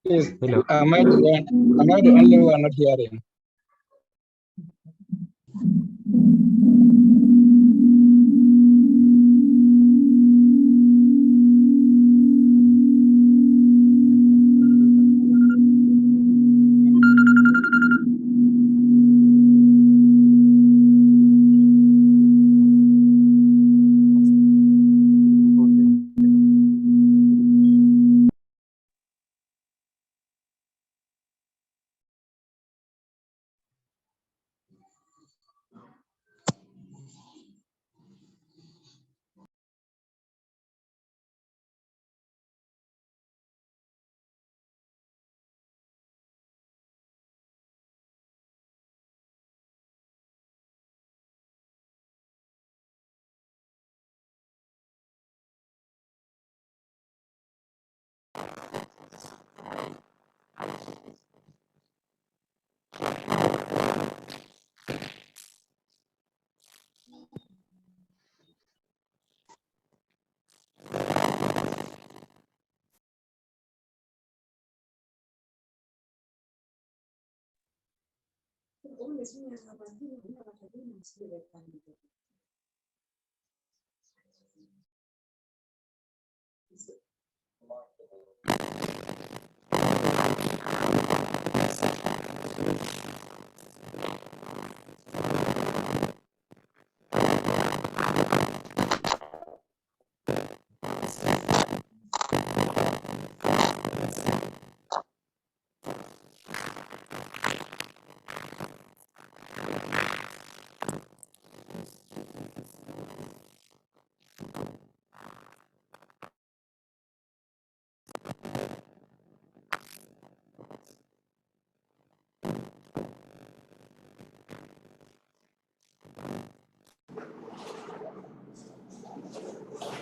Please, Hello. am I the only one not hearing?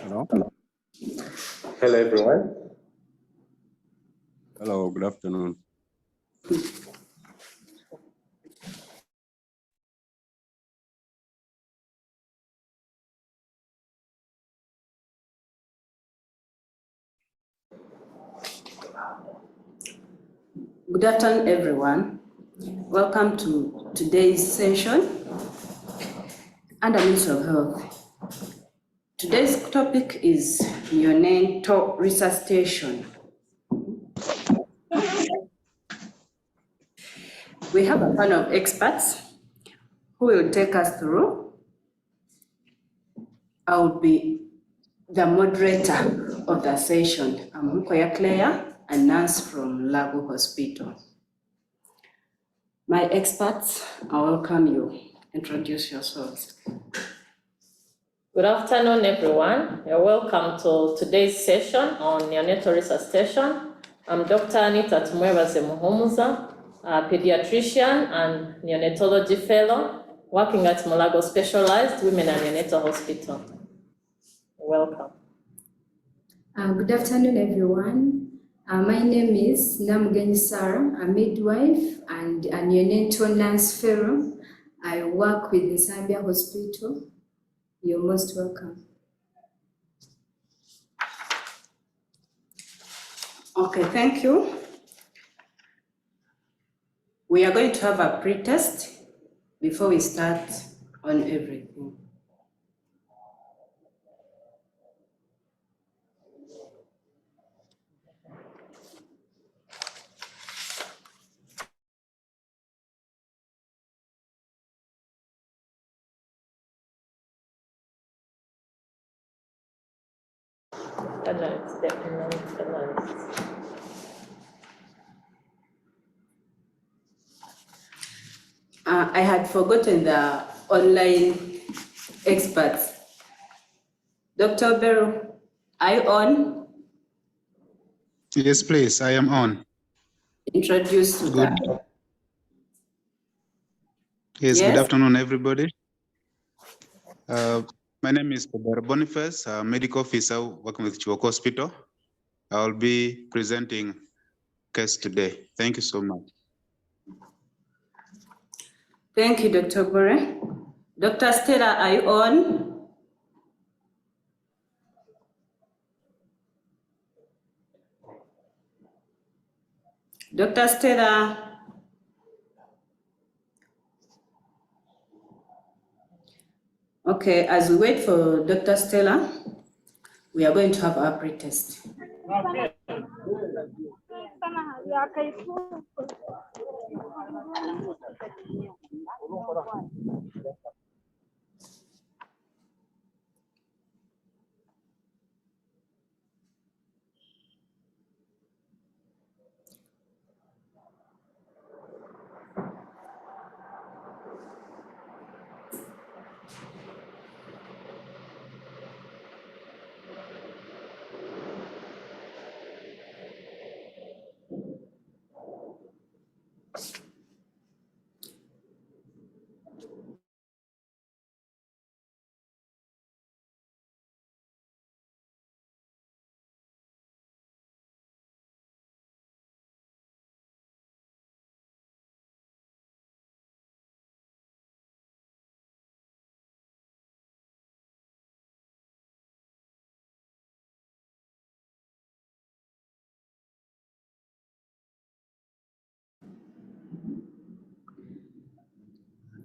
Hello. Hello, everyone. Hello, good afternoon. Good afternoon, everyone. Welcome to today's session under Ministry of Health. Today's topic is neonatal resuscitation. We have a panel of experts who will take us through. I will be the moderator of the session. I'm Mukoya Claire, a nurse from Mulago Hospital. My experts, I welcome you. Introduce yourselves. Good afternoon, everyone. You're welcome to today's session on neonatal resuscitation. I'm Dr. Anita Muhumuza, a pediatrician and neonatology fellow working at Mulago Specialized Women and Neonatal Hospital. Welcome. Good afternoon, everyone. My name is Namugeni Sarah, a midwife and a neonatal nurse fellow. I work with the Zambia Hospital. You're most welcome. Okay, thank you. We are going to have a pre-test before we start on everything. I had forgotten the online experts. Dr. Beru, are you on? Yes, please, I am on. Introduce to Good. that. Yes, Yes? good afternoon, everybody. My name is Pedro Boniface, a medical officer working with Chiwoko Hospital. I will be presenting case today. Thank you so much. Thank you, Dr. Bore. Dr. Stella, are you on? Dr. Stella. Okay, as we wait for Dr. Stella, we are going to have our pre-test.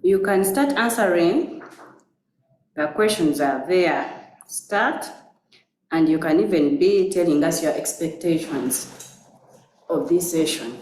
You can start answering. The questions are there. Start, and you can even be telling us your expectations of this session.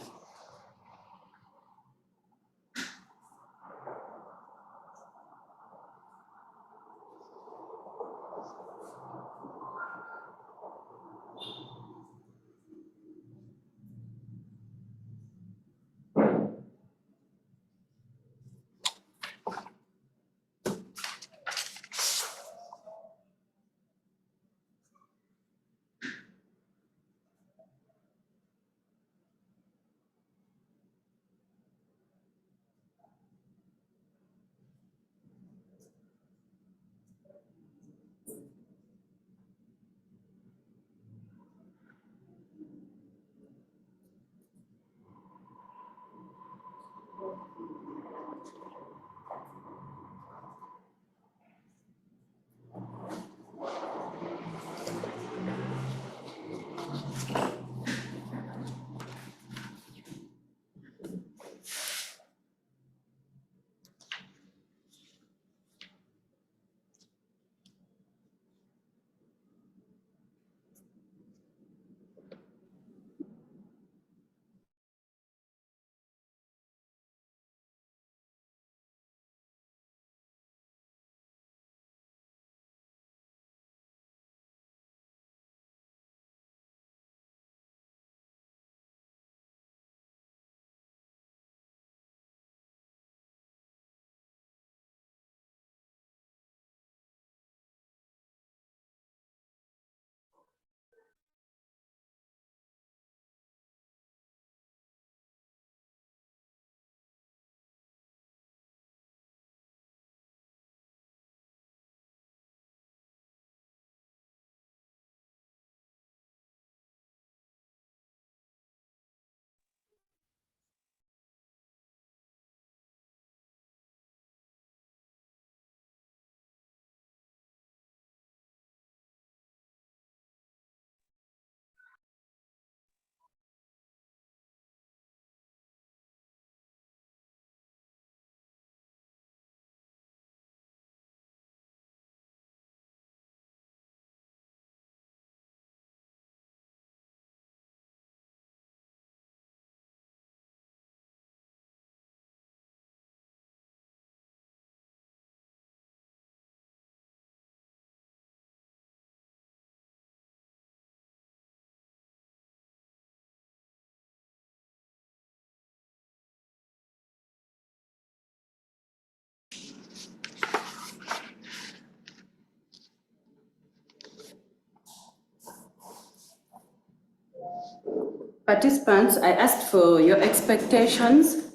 Participants, I asked for your expectations.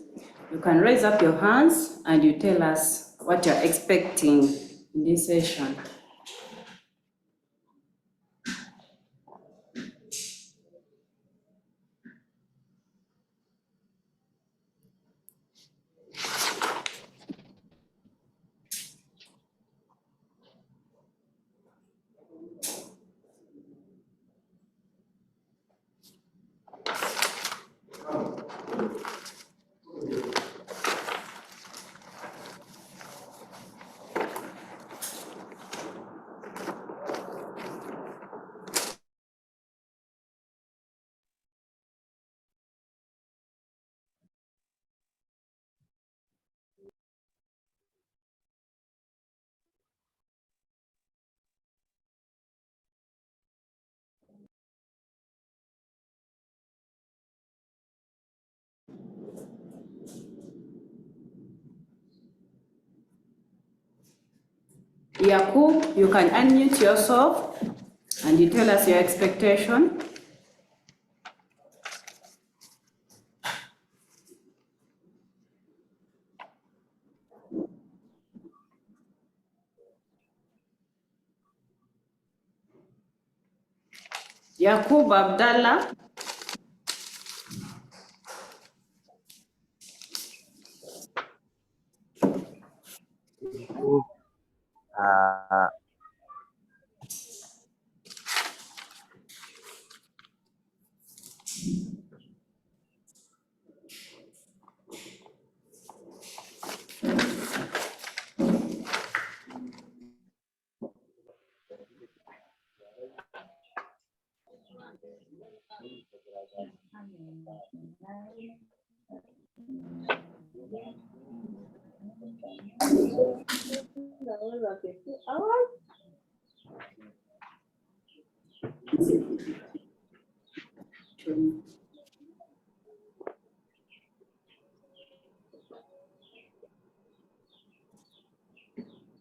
You can raise up your hands and you tell us what you're expecting in this session. Yakub, you can unmute yourself and you tell us your expectation. Yakub Abdallah.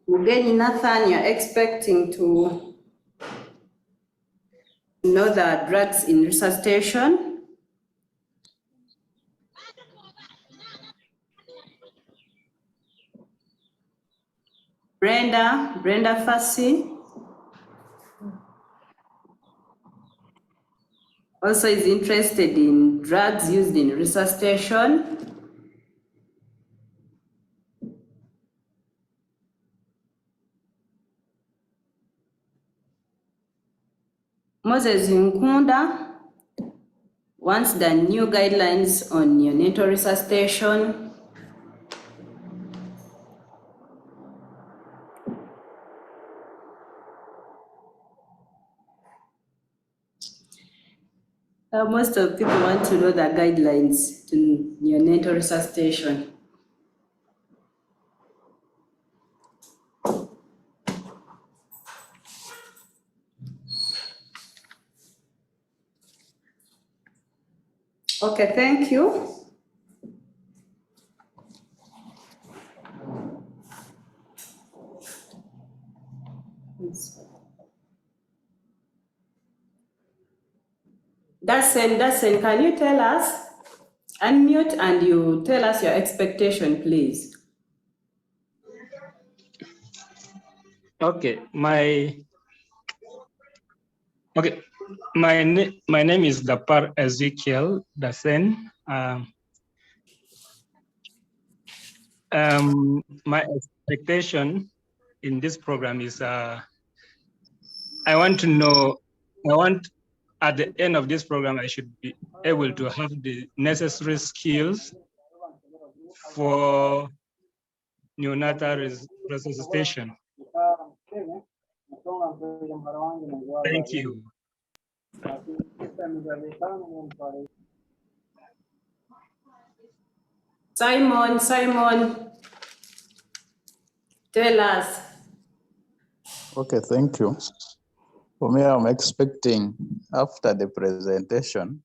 Mugeni Nathan, you're expecting to know the drugs in resuscitation. Brenda Fassi also is interested in drugs used in resuscitation. Moses Nkunda wants the new guidelines on neonatal resuscitation. Most of people want to know the guidelines to neonatal resuscitation. Okay, thank you. Dasen, can you tell us, unmute and you tell us your expectation, please. Okay, my name is Dapar Ezekiel Dasen. My expectation in this program is I want at the end of this program, I should be able to have the necessary skills for neonatal resuscitation. Thank you. Simon, tell us. Okay, thank you. For me, I'm expecting after the presentation,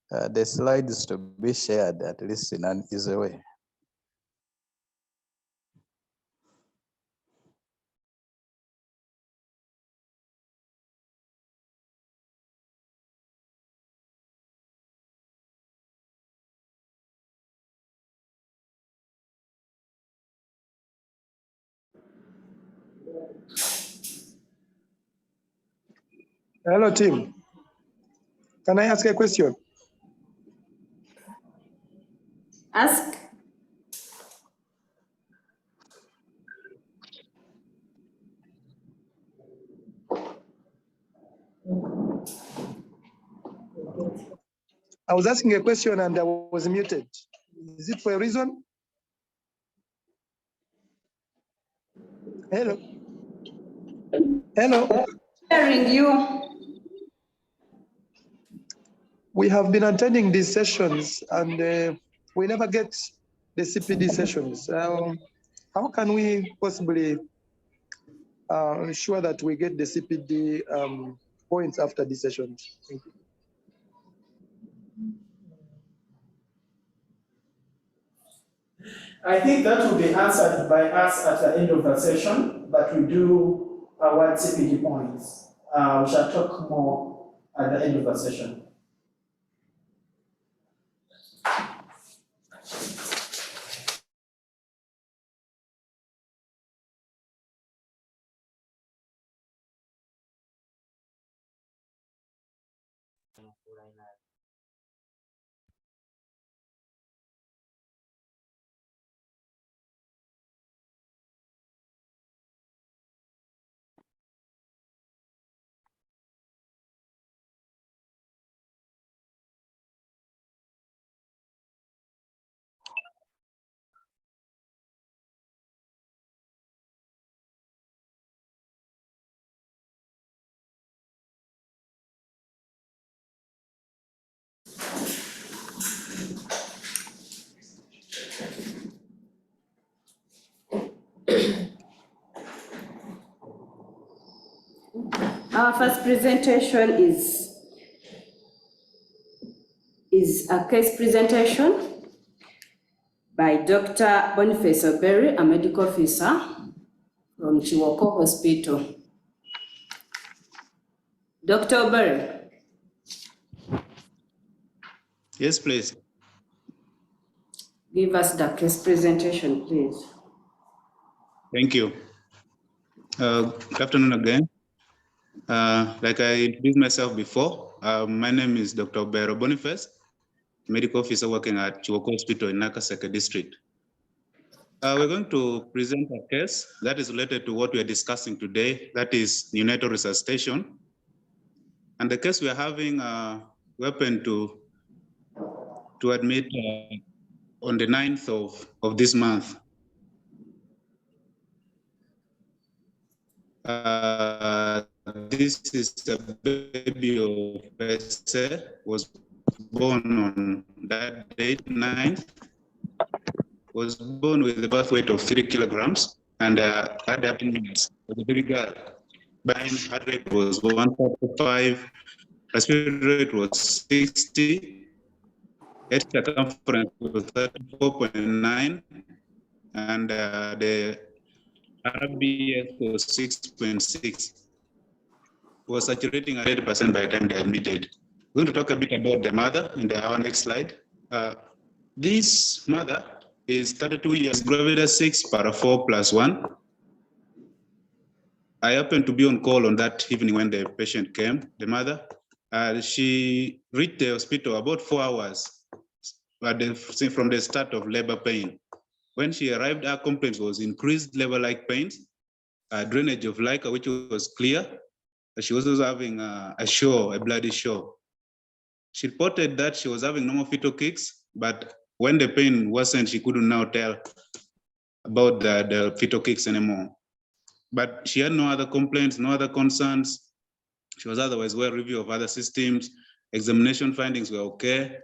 the slides to be shared at least in an easy way. Hello, team. Can I ask a question? Ask. I was asking a question and I was muted. Is it for a reason? Hello. Hello. Hearing you. We have been attending these sessions and we never get the CPD sessions. How can we possibly ensure that we get the CPD points after these sessions? Thank you. I think that will be answered by us at the end of the session, but we do award CPD points. We shall talk more at the end of the session. Our first presentation is a case presentation by Dr. Boniface Oberry, a medical officer from Mulago Hospital. Dr. Oberry. Yes, please. Give us the case presentation, please. Thank you. Good afternoon again. Like I introduced myself before, my name is Dr. Oberry Boniface, medical officer working at Mulago Hospital in Nakaseke district. We're going to present a case that is related to what we are discussing today, that is neonatal resuscitation. And the case we are having, we happened to admit on the 9th of this month. This is a baby of Pese, was born on that date, 9th, was born with a birth weight of 3 kilograms and had 18 minutes. Was a baby girl. Baseline heart rate was 145, respiratory rate was 60, head circumference was 34.9, and the RBS was 6.6. Was saturating at 80% by the time they admitted. We're going to talk a bit about the mother in our next slide. This mother is 32 years, gravida 6, para 4 plus 1. I happened to be on call on that evening when the patient came, the mother. She reached the hospital about 4 hours from the start of labor pain. When she arrived, her complaint was increased labor-like pains, drainage of liquor, which was clear. She was also having a bloody show. She reported that she was having normal fetal kicks, but when the pain worsened, she couldn't now tell about the fetal kicks anymore. But she had no other complaints, no other concerns. She was otherwise well reviewed of other systems. Examination findings were okay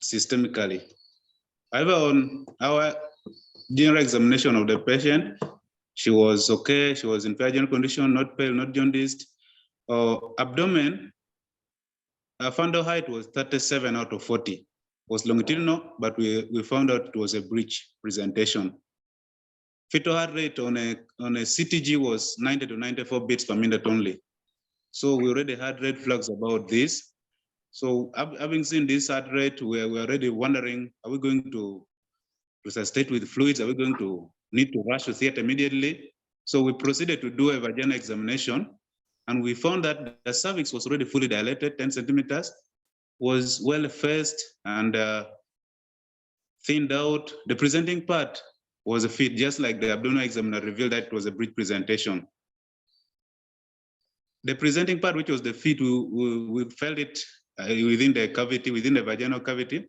systemically. However, on our general examination of the patient, she was okay. She was in fair general condition, not pale, not jaundiced. Abdomen, her fundal height was 37 out of 40. Was longitudinal, but we found out it was a breech presentation. Fetal heart rate on a CTG was 90 to 94 beats per minute only. So we already had red flags about this. So having seen this heart rate, we're already wondering, are we going to resuscitate with fluids? Are we going to need to rush to theater immediately? So we proceeded to do a vaginal examination, and we found that the cervix was already fully dilated, 10 centimeters, was well effaced and thinned out. The presenting part was a fit, just like the abdominal examiner revealed that it was a breech presentation. The presenting part, which was the fit, we felt it within the cavity, within the vaginal cavity,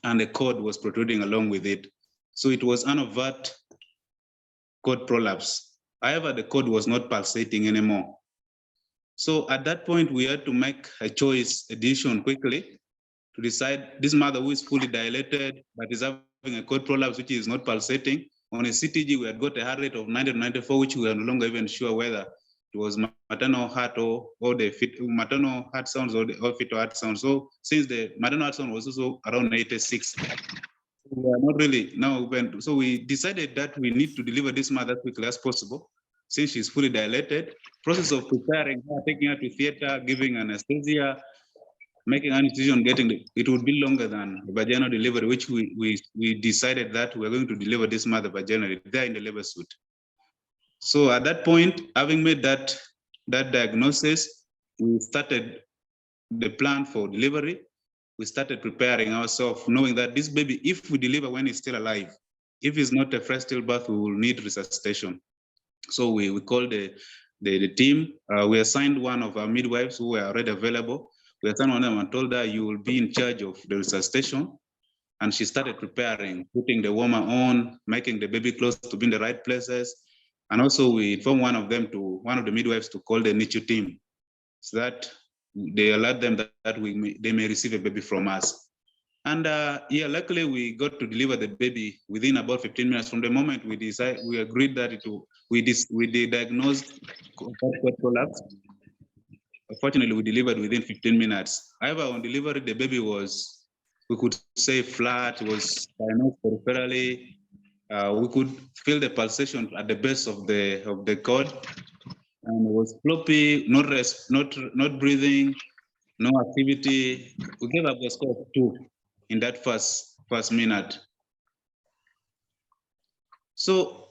and the cord was protruding along with it. So it was an overt cord prolapse. However, the cord was not pulsating anymore. So at that point, we had to make a choice, a decision quickly to decide this mother who is fully dilated, but is having a cord prolapse, which is not pulsating. On a CTG, we had got a heart rate of 90 to 94, which we are no longer even sure whether it was maternal heart or the maternal heart sounds or fetal heart sounds. So since the maternal heart sound was also around 86, we are not really now. So we decided that we need to deliver this mother as quickly as possible, since she's fully dilated. Process of preparing her, taking her to theater, giving anesthesia, making an decision, it would be longer than vaginal delivery, which we decided that we're going to deliver this mother vaginally there in the labor suite. So at that point, having made that diagnosis, we started the plan for delivery. We started preparing ourselves, knowing that this baby, if we deliver when he's still alive, if it's not a fresh stillbirth, we will need resuscitation. So we called the team. We assigned one of our midwives who were already available. We assigned one of them and told her, you will be in charge of the resuscitation. And she started preparing, putting the warmer on, making the baby clothes to be in the right places. And also we informed one of the midwives to call the NICU team, so that they allowed them that they may receive a baby from us. And yeah, luckily we got to deliver the baby within about 15 minutes from the moment we agreed that we diagnosed collapse. Unfortunately, we delivered within 15 minutes. However, on delivery, the baby was, we could say, flat, was diagnosed peripherally. We could feel the pulsation at the base of the cord, and it was floppy, not breathing, no activity. We gave up the score of 2 in that first minute. So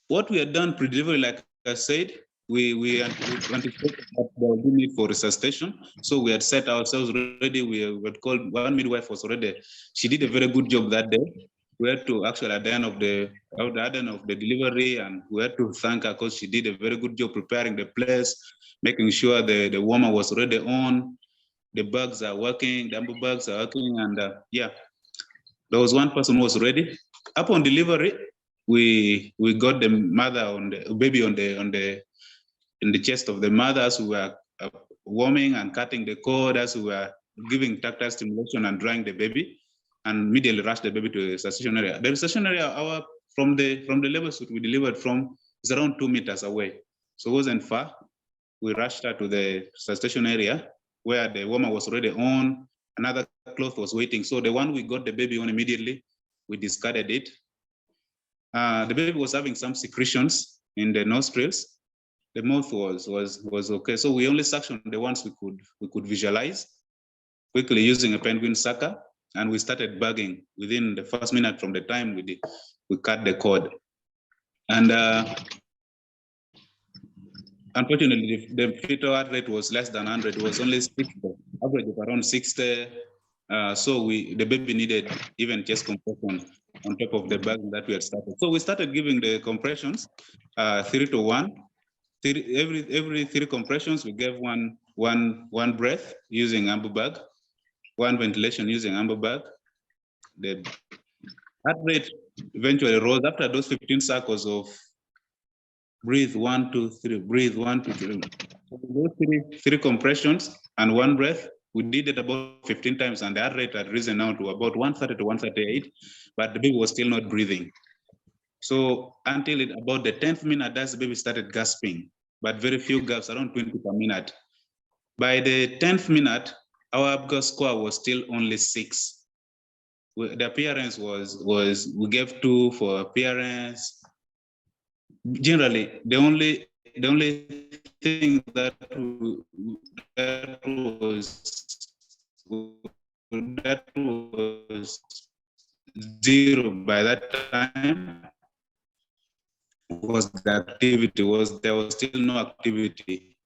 what we had done pre-delivery, like I said, we anticipated that there would be need for resuscitation. So we had set ourselves ready. We had called, one midwife was already, she did a very good job that day. We had to actually at the end of the delivery, and we had to thank her because she did a very good job preparing the place, making sure the warmer was already on, the bags are working, the amber bags are working, and yeah, there was one person who was ready. Upon delivery, we got the mother baby in the chest of the mother as we were warming and cutting the cord, as we were giving tactile stimulation and drying the baby, and immediately rushed the baby to the resuscitation area. The resuscitation area, from the labor suite we delivered from, is around 2 meters away, so it wasn't far. We rushed her to the resuscitation area where the warmer was already on, another cloth was waiting. So the one we got the baby on immediately, we discarded it. The baby was having some secretions in the nostrils. The mouth was okay. So we only suctioned the ones we could visualize, quickly using a penguin sucker, and we started bagging within the first minute from the time we cut the cord. And unfortunately, the fetal heart rate was less than 100. It was only 60, average of around 60. So the baby needed even chest compression on top of the bag that we had started. So we started giving the compressions 3 to 1. Every 3 compressions, we gave one breath using amber bag, 1 ventilation using amber bag. The heart rate eventually rose after those 15 cycles of breathe 1, 2, 3, breathe 1, 2, 3. So those 3 compressions and 1 breath, we did it about 15 times, and the heart rate had risen now to about 130 to 138, but the baby was still not breathing. So until about the 10th minute, the baby started gasping, but very few gasps, around 20 per minute. By the 10th minute, our ABGAS score was still only 6. The appearance was we gave 2 for appearance. Generally, the only thing that was 0 by that time was the activity. There was still no activity.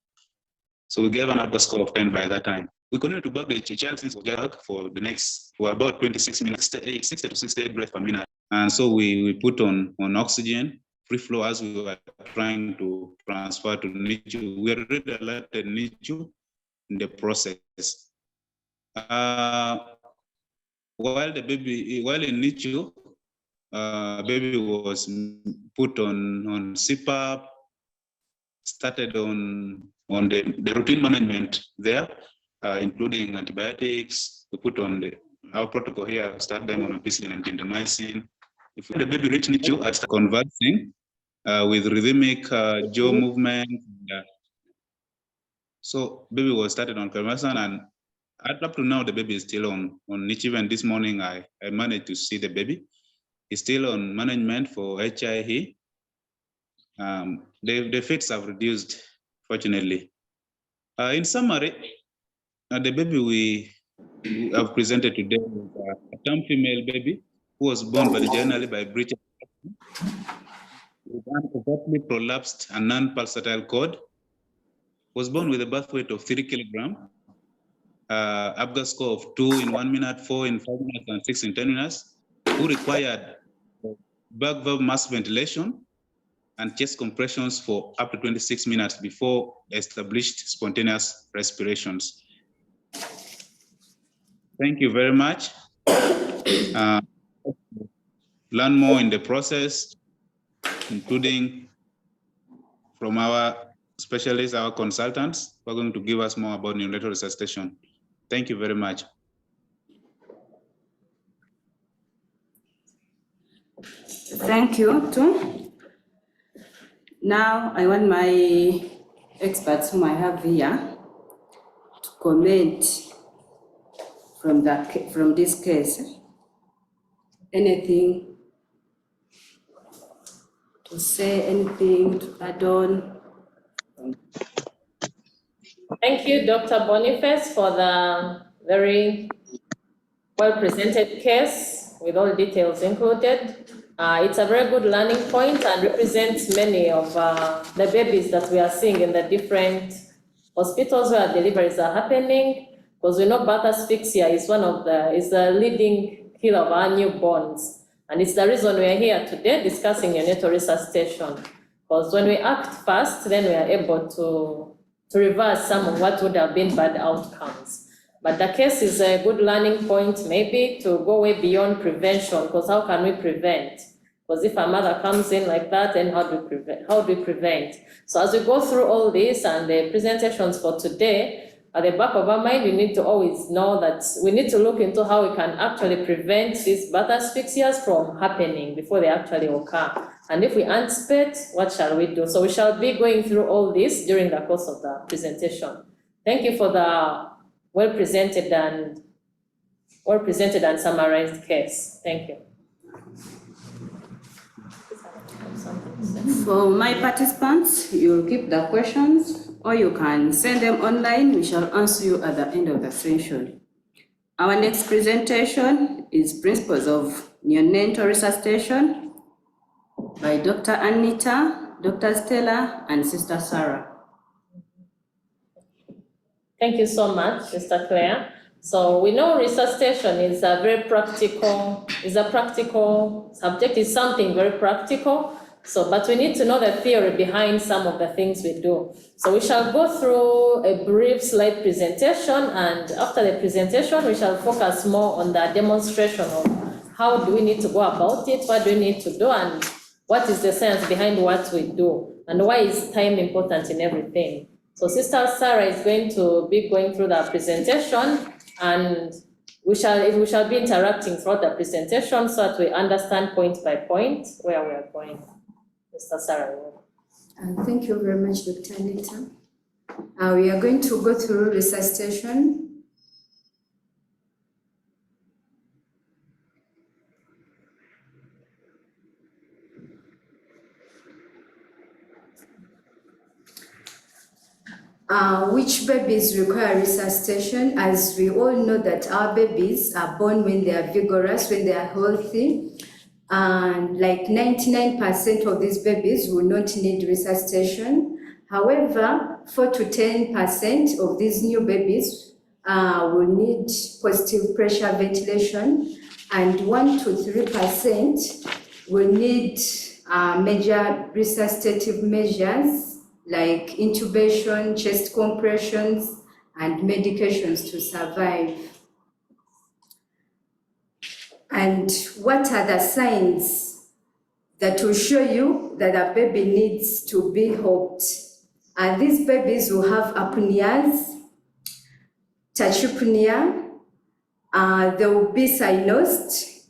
So we gave an ABGAS score of 10 by that time. We continued to bug the child since for about 26 minutes, 60 to 68 breaths per minute. And so we put on oxygen, free flow, as we were trying to transfer to NICU. We already alerted NICU in the process. While in NICU, baby was put on CPAP, started on the routine management there, including antibiotics. We put on our protocol here, start them on ampicillin and gentamicin. If the baby reached NICU, I'd start conversing with rhythmic jaw movement. So baby was started on conversing, and up to now, the baby is still on niche. Even this morning, I managed to see the baby. He's still on management for HIE. The fits have reduced, fortunately. In summary, the baby we have presented today is a term female baby who was born vaginally by breech with an overtly prolapsed and non-pulsatile cord, was born with a birth weight of 3 kilograms, ABGA score of 2 in 1 minute, 4 in 5 minutes, and 6 in 10 minutes, who required back valve mask ventilation and chest compressions for up to 26 minutes before established spontaneous respirations. Thank you very much. Learn more in the process, including from our specialists, our consultants, who are going to give us more about neonatal resuscitation. Thank you very much. Thank you, too. Now I want my experts whom I have here to comment from this case. Anything to say, anything to add on? Thank you, Dr. Boniface, for the very well-presented case with all details included. It's a very good learning point and represents many of the babies that we are seeing in the different hospitals where deliveries are happening, because we know birth asphyxia is the leading killer of our newborns. And it's the reason we are here today discussing neonatal resuscitation, because when we act fast, then we are able to reverse some of what would have been bad outcomes. But the case is a good learning point, maybe to go way beyond prevention, because how can we prevent? Because if a mother comes in like that, then how do we prevent? So as we go through all this and the presentations for today, at the back of our mind, we need to always know that we need to look into how we can actually prevent these birth asphyxias from happening before they actually occur. And if we anticipate, what shall we do? So we shall be going through all this during the course of the presentation. Thank you for the well-presented and summarized case. Thank you. For my participants, you'll keep the questions or you can send them online. We shall answer you at the end of the session. Our next presentation is Principles of Neonatal Resuscitation by Dr. Anita, Dr. Stella, and Sister Sarah. Thank you so much, Sister Claire. So we know resuscitation is a very practical subject, is something very practical. So, but we need to know the theory behind some of the things we do. So we shall go through a brief slide presentation, and after the presentation, we shall focus more on the demonstration of how do we need to go about it, what do we need to do, and what is the science behind what we do, and why is time important in everything. So Sister Sarah is going to be going through the presentation, and we shall be interacting throughout the presentation so that we understand point by point where we are going. Mr. Sarah. Thank you very much, Dr. Anita. We are going to go through resuscitation. Which babies require resuscitation? As we all know that our babies are born when they are vigorous, when they are healthy. And like 99% of these babies will not need resuscitation. However, 4 to 10% of these new babies will need positive pressure ventilation, and 1 to 3% will need major resuscitative measures like intubation, chest compressions, and medications to survive. And what are the signs that will show you that a baby needs to be helped? And these babies will have apneas, tachypnea, they will be cyanosed,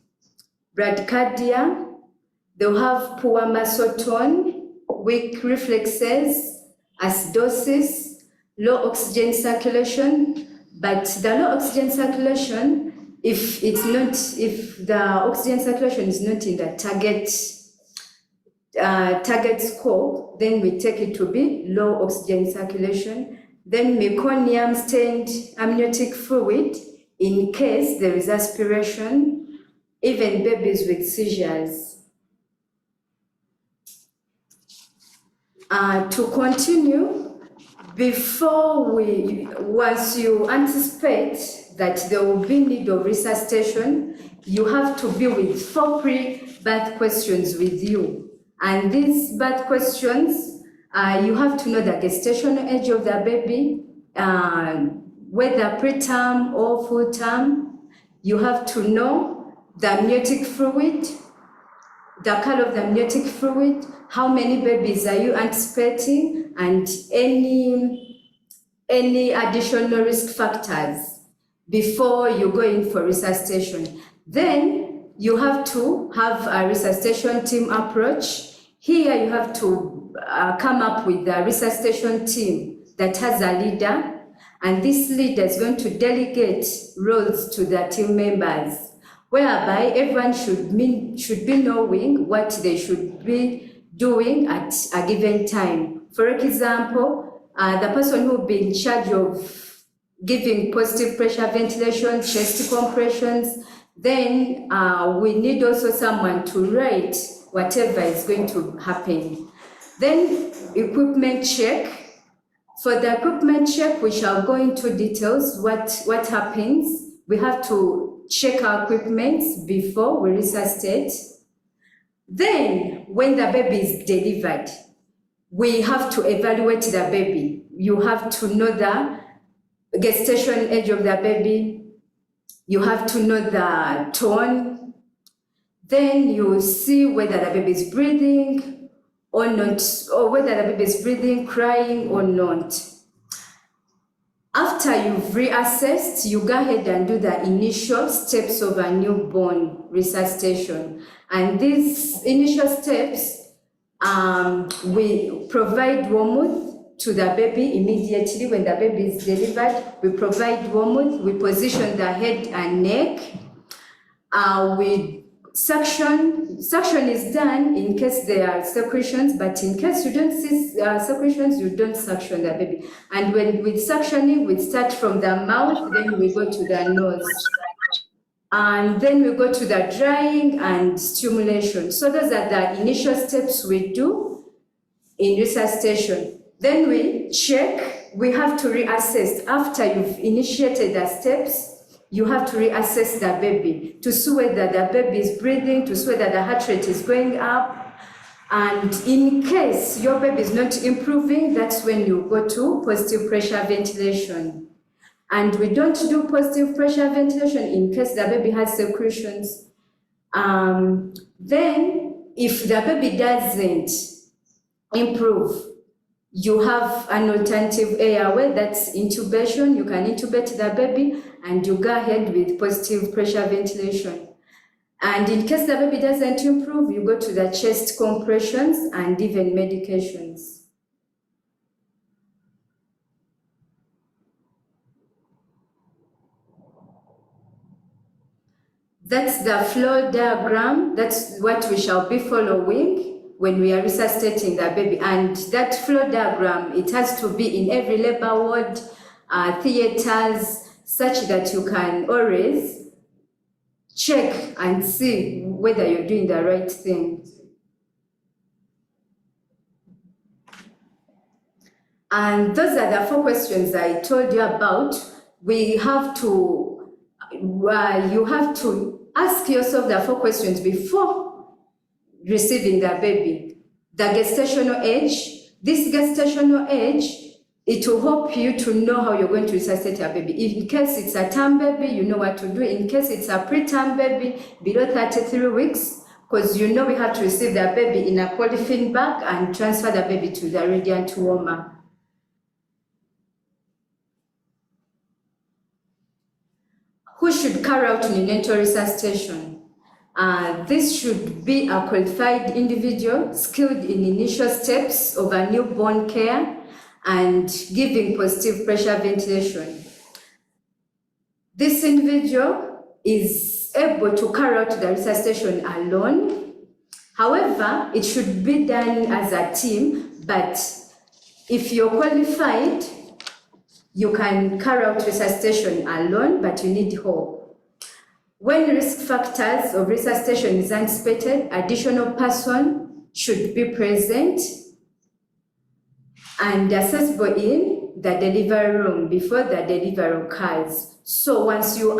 bradycardia, they'll have poor muscle tone, weak reflexes, acidosis, low oxygen circulation, But the low oxygen circulation, if the oxygen circulation is not in the target scope, then we take it to be low oxygen circulation. Then meconium stained amniotic fluid in case there is aspiration, even babies with seizures. To continue, once you anticipate that there will be need of resuscitation, you have to be with 4 pre-birth questions with you. And these birth questions, you have to know the gestational age of the baby, whether preterm or full term. You have to know the amniotic fluid, the color of the amniotic fluid, how many babies are you anticipating, and any additional risk factors before you go in for resuscitation. Then you have to have a resuscitation team approach. Here you have to come up with a resuscitation team that has a leader, and this leader is going to delegate roles to the team members, whereby everyone should be knowing what they should be doing at a given time. For example, the person who will be in charge of giving positive pressure ventilation, chest compressions, then we need also someone to write whatever is going to happen. Then equipment check. For the equipment check, we shall go into details what happens. We have to check our equipment before we resuscitate. Then, when the baby is delivered, we have to evaluate the baby. You have to know the gestation age of the baby. You have to know the tone. Then you see whether the baby is breathing or not, or whether the baby is breathing, crying or not. After you've reassessed, you go ahead and do the initial steps of a newborn resuscitation. And these initial steps, we provide warmth to the baby immediately when the baby is delivered. We provide warmth, we position the head and neck. Suction is done in case there are secretions, but in case you don't see secretions, you don't suction the baby. And with suctioning, we start from the mouth, then we go to the nose. And then we go to the drying and stimulation. So those are the initial steps we do in resuscitation. Then we check, we have to reassess. After you've initiated the steps, you have to reassess the baby to see whether the baby is breathing, to see whether the heart rate is going up. And in case your baby is not improving, that's when you go to positive pressure ventilation. And we don't do positive pressure ventilation in case the baby has secretions. Then, if the baby doesn't improve, you have an alternative airway, that's intubation. You can intubate the baby and you go ahead with positive pressure ventilation. And in case the baby doesn't improve, you go to the chest compressions and even medications. That's the flow diagram. That's what we shall be following when we are resuscitating the baby. And that flow diagram, it has to be in every labor ward, theaters, such that you can always check and see whether you're doing the right thing. And those are the 4 questions I told you about. You have to ask yourself the 4 questions before receiving the baby. The gestational age. This gestational age, it will help you to know how you're going to resuscitate your baby. In case it's a term baby, you know what to do. In case it's a preterm baby, below 33 weeks, because you know we have to receive the baby in a polythene bag and transfer the baby to the radiant warmer. Who should carry out neonatal resuscitation? This should be a qualified individual skilled in initial steps of a newborn care and giving positive pressure ventilation. this individual is able to carry out the resuscitation alone. However, it should be done as a team, but if you're qualified, you can carry out resuscitation alone, but you need help. When risk factors of resuscitation is anticipated, additional person should be present and accessible in the delivery room before the delivery occurs. So once you,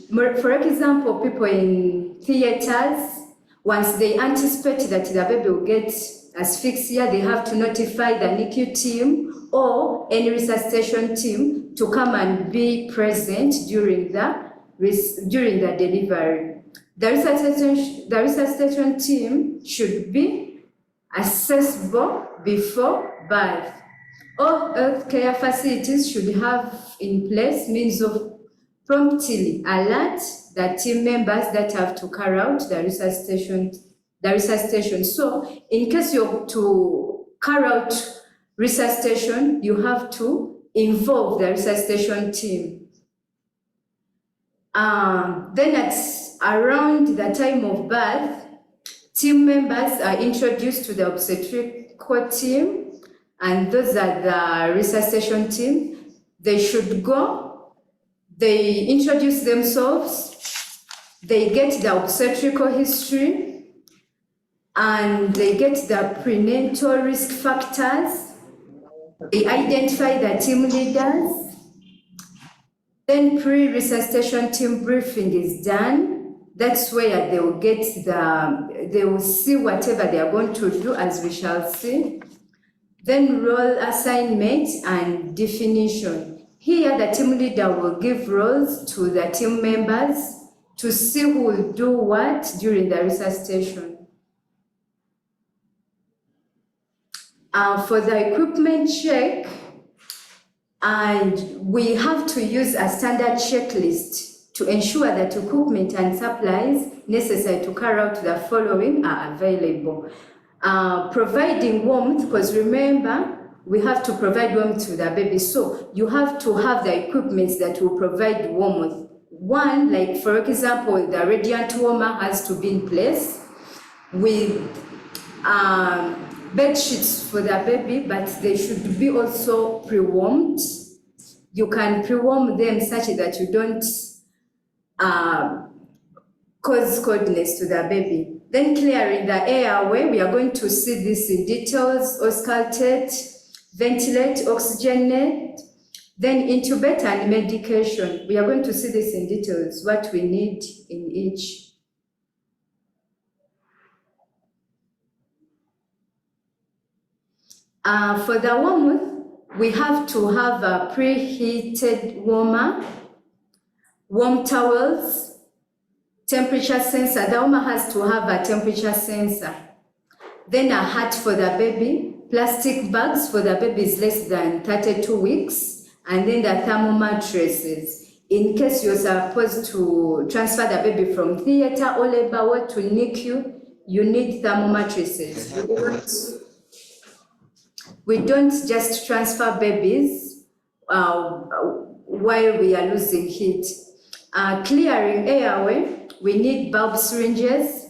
for example, people in theaters, once they anticipate that the baby will get asphyxia, they have to notify the NICU team or any resuscitation team to come and be present during the delivery. The resuscitation team should be accessible before birth. All healthcare facilities should have in place means of promptly alert the team members that have to carry out the resuscitation. So in case you're to carry out resuscitation, you have to involve the resuscitation team. Then at around the time of birth, team members are introduced to the obstetrical team, and those are the resuscitation team. They should go, they introduce themselves, they get the obstetrical history, and they get the prenatal risk factors. They identify the team leaders. Then pre-resuscitation team briefing is done. That's where they will get they will see whatever they are going to do, as we shall see. Then role assignment and definition. Here, the team leader will give roles to the team members to see who will do what during the resuscitation. For the equipment check, and we have to use a standard checklist to ensure that equipment and supplies necessary to carry out the following are available. Providing warmth, because remember, we have to provide warmth to the baby. So you have to have the equipment that will provide warmth. One, like for example, the radiant warmer has to be in place with bed sheets for the baby, but they should be also pre-warmed. You can pre-warm them such that you don't cause coldness to the baby. Then clearing the airway, we are going to see this in details: auscultate, ventilate, oxygenate, then intubate and medication. We are going to see this in details, what we need in each. For the warmth, we have to have a preheated warmer, warm towels, temperature sensor. The warmer has to have a temperature sensor. Then a hat for the baby, plastic bags for the babies less than 32 weeks, and then the thermal mattresses. In case you're supposed to transfer the baby from theater or labor ward to NICU, you need thermal mattresses. We don't just transfer babies while we are losing heat. Clearing airway, we need bulb syringes,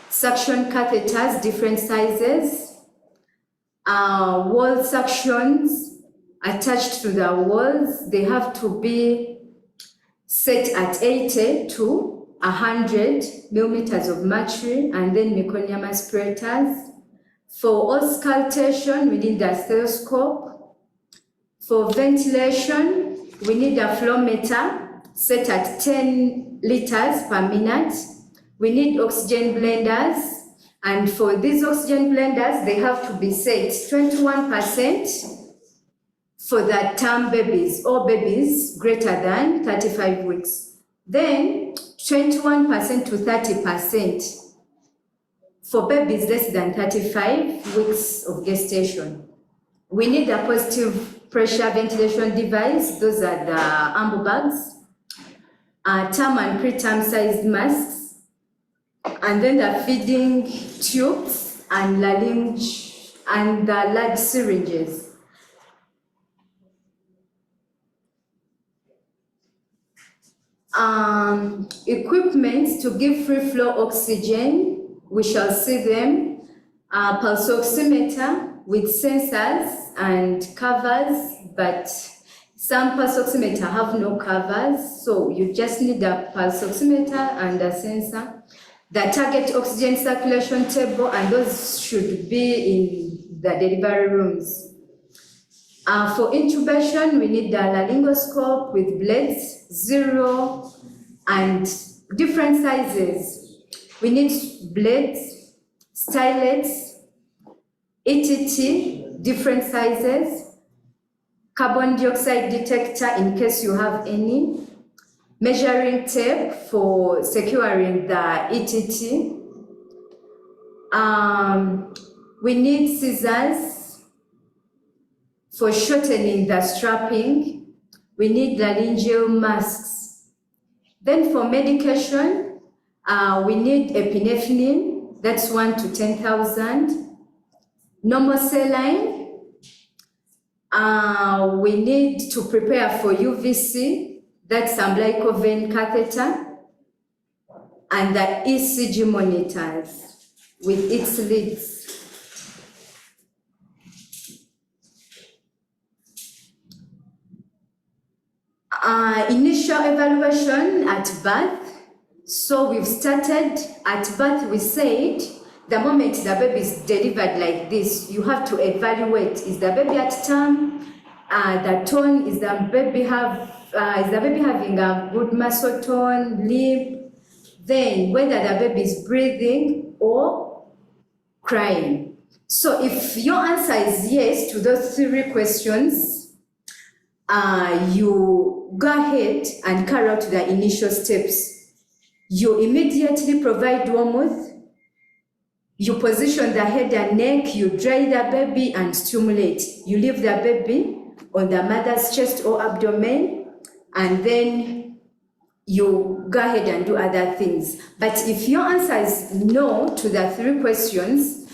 suction catheters, different sizes, wall suctions attached to the walls. They have to be set at 80 to 100 millimeters of mercury, and then meconium aspirators. For auscultation, we need a stethoscope. For ventilation, we need a flow meter set at 10 liters per minute. We need oxygen blenders. And for these oxygen blenders, they have to be set 21% for the term babies or babies greater than 35 weeks. Then 21% to 30% for babies less than 35 weeks of gestation. We need a positive pressure ventilation device. Those are the ambu bags, term and preterm sized masks, and then the feeding tubes and larynge and the large syringes. Equipment to give free flow oxygen, we shall see them. Pulse oximeter with sensors and covers, but some pulse oximeter have no covers, so you just need a pulse oximeter and a sensor. The target oxygen circulation table, and those should be in the delivery rooms. For intubation, we need the laryngoscope with blades, 0 and different sizes. We need blades, stylets, ETT, different sizes, carbon dioxide detector in case you have any, measuring tape for securing the ETT. We need scissors for shortening the strapping. We need laryngeal masks. Then for medication, we need epinephrine, that's 1 to 10,000. Normal saline, we need to prepare for UVC, that's umbilical vein catheter, and the ECG monitors with its leads. Initial evaluation at birth. So we've started at birth, we said, the moment the baby is delivered like this, you have to evaluate, is the baby at term? The tone, is the baby having a good muscle tone, lip? Then whether the baby is breathing or crying. So if your answer is yes to those 3 questions, you go ahead and carry out the initial steps. You immediately provide warmth, you position the head and neck, you dry the baby and stimulate. You leave the baby on the mother's chest or abdomen, and then you go ahead and do other things. But if your answer is no to the 3 questions,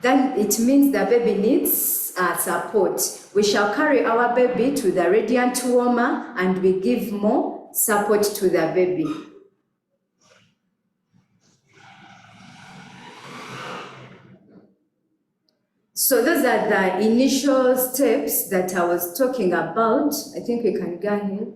then it means the baby needs support. We shall carry our baby to the radiant warmer and we give more support to the baby. So those are the initial steps that I was talking about. I think we can go ahead.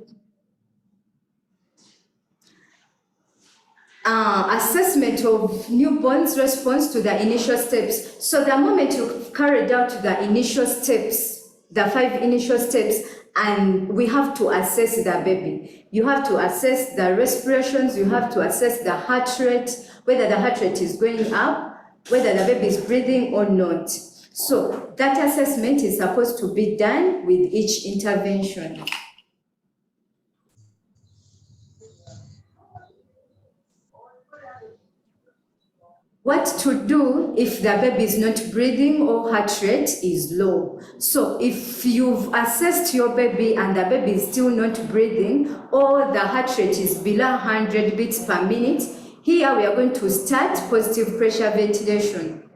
Assessment of newborn's response to the initial steps. So the moment you've carried out the initial steps, the 5 initial steps, and we have to assess the baby. You have to assess the respirations, you have to assess the heart rate, whether the heart rate is going up, whether the baby is breathing or not. So that assessment is supposed to be done with each intervention. What to do if the baby is not breathing or heart rate is low? So if you've assessed your baby and the baby is still not breathing or the heart rate is below 100 beats per minute, here we are going to start positive pressure ventilation.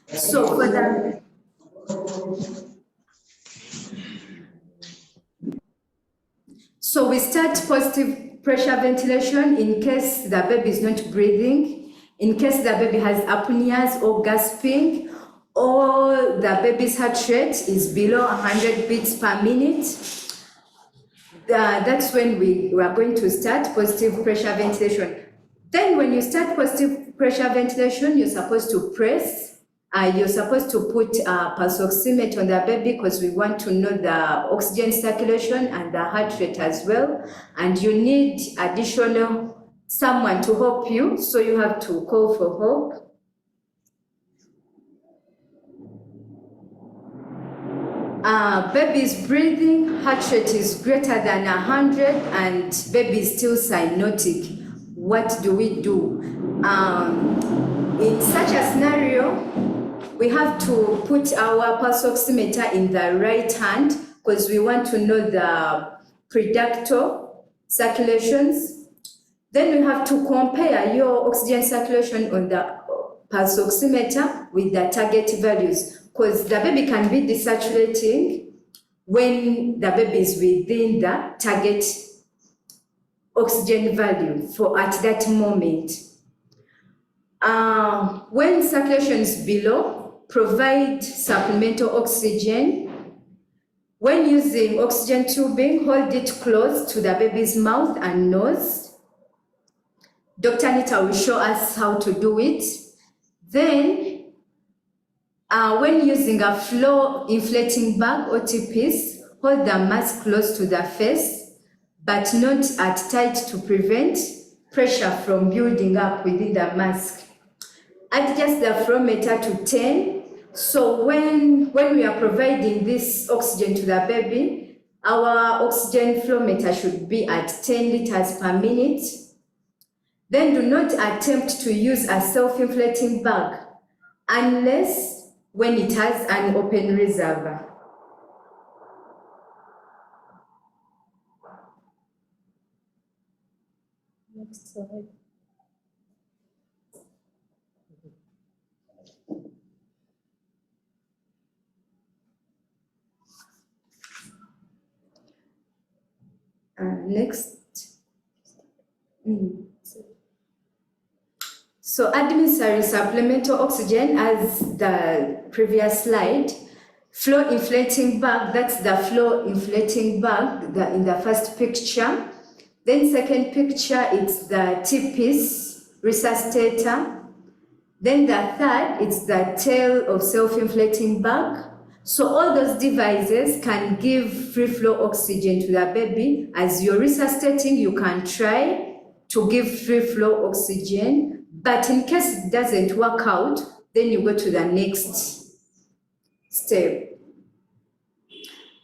So for the So we start positive pressure ventilation in case the baby is not breathing, in case the baby has apneas or gasping, or the baby's heart rate is below 100 beats per minute. That's when we are going to start positive pressure ventilation. Then when you start positive pressure ventilation, you're supposed to press. You're supposed to put a pulse oximeter on the baby because we want to know the oxygen circulation and the heart rate as well. And you need additional someone to help you, so you have to call for help. Baby is breathing, heart rate is greater than 100, and baby is still cyanotic. What do we do? In such a scenario, we have to put our pulse oximeter in the right hand because we want to know the preductal circulations. Then we have to compare your oxygen circulation on the pulse oximeter with the target values, because the baby can be desaturating when the baby is within the target oxygen value for at that moment. When circulation is below, provide supplemental oxygen. When using oxygen tubing, hold it close to the baby's mouth and nose. Dr. Anita will show us how to do it. Then, when using a flow inflating bag or T-piece, hold the mask close to the face, but not at tight to prevent pressure from building up within the mask. Adjust the flow meter to 10. So when we are providing this oxygen to the baby, our oxygen flow meter should be at 10 liters per minute. Then do not attempt to use a self-inflating bag unless when it has an open reservoir. Next slide. Next. So administering supplemental oxygen as the previous slide. Flow inflating bag, that's the flow inflating bag in the first picture. Then second picture, it's the T-piece resuscitator. Then the third, it's the tail of self-inflating bag. So all those devices can give free flow oxygen to the baby. As you're resuscitating, you can try to give free flow oxygen, but in case it doesn't work out, then you go to the next step.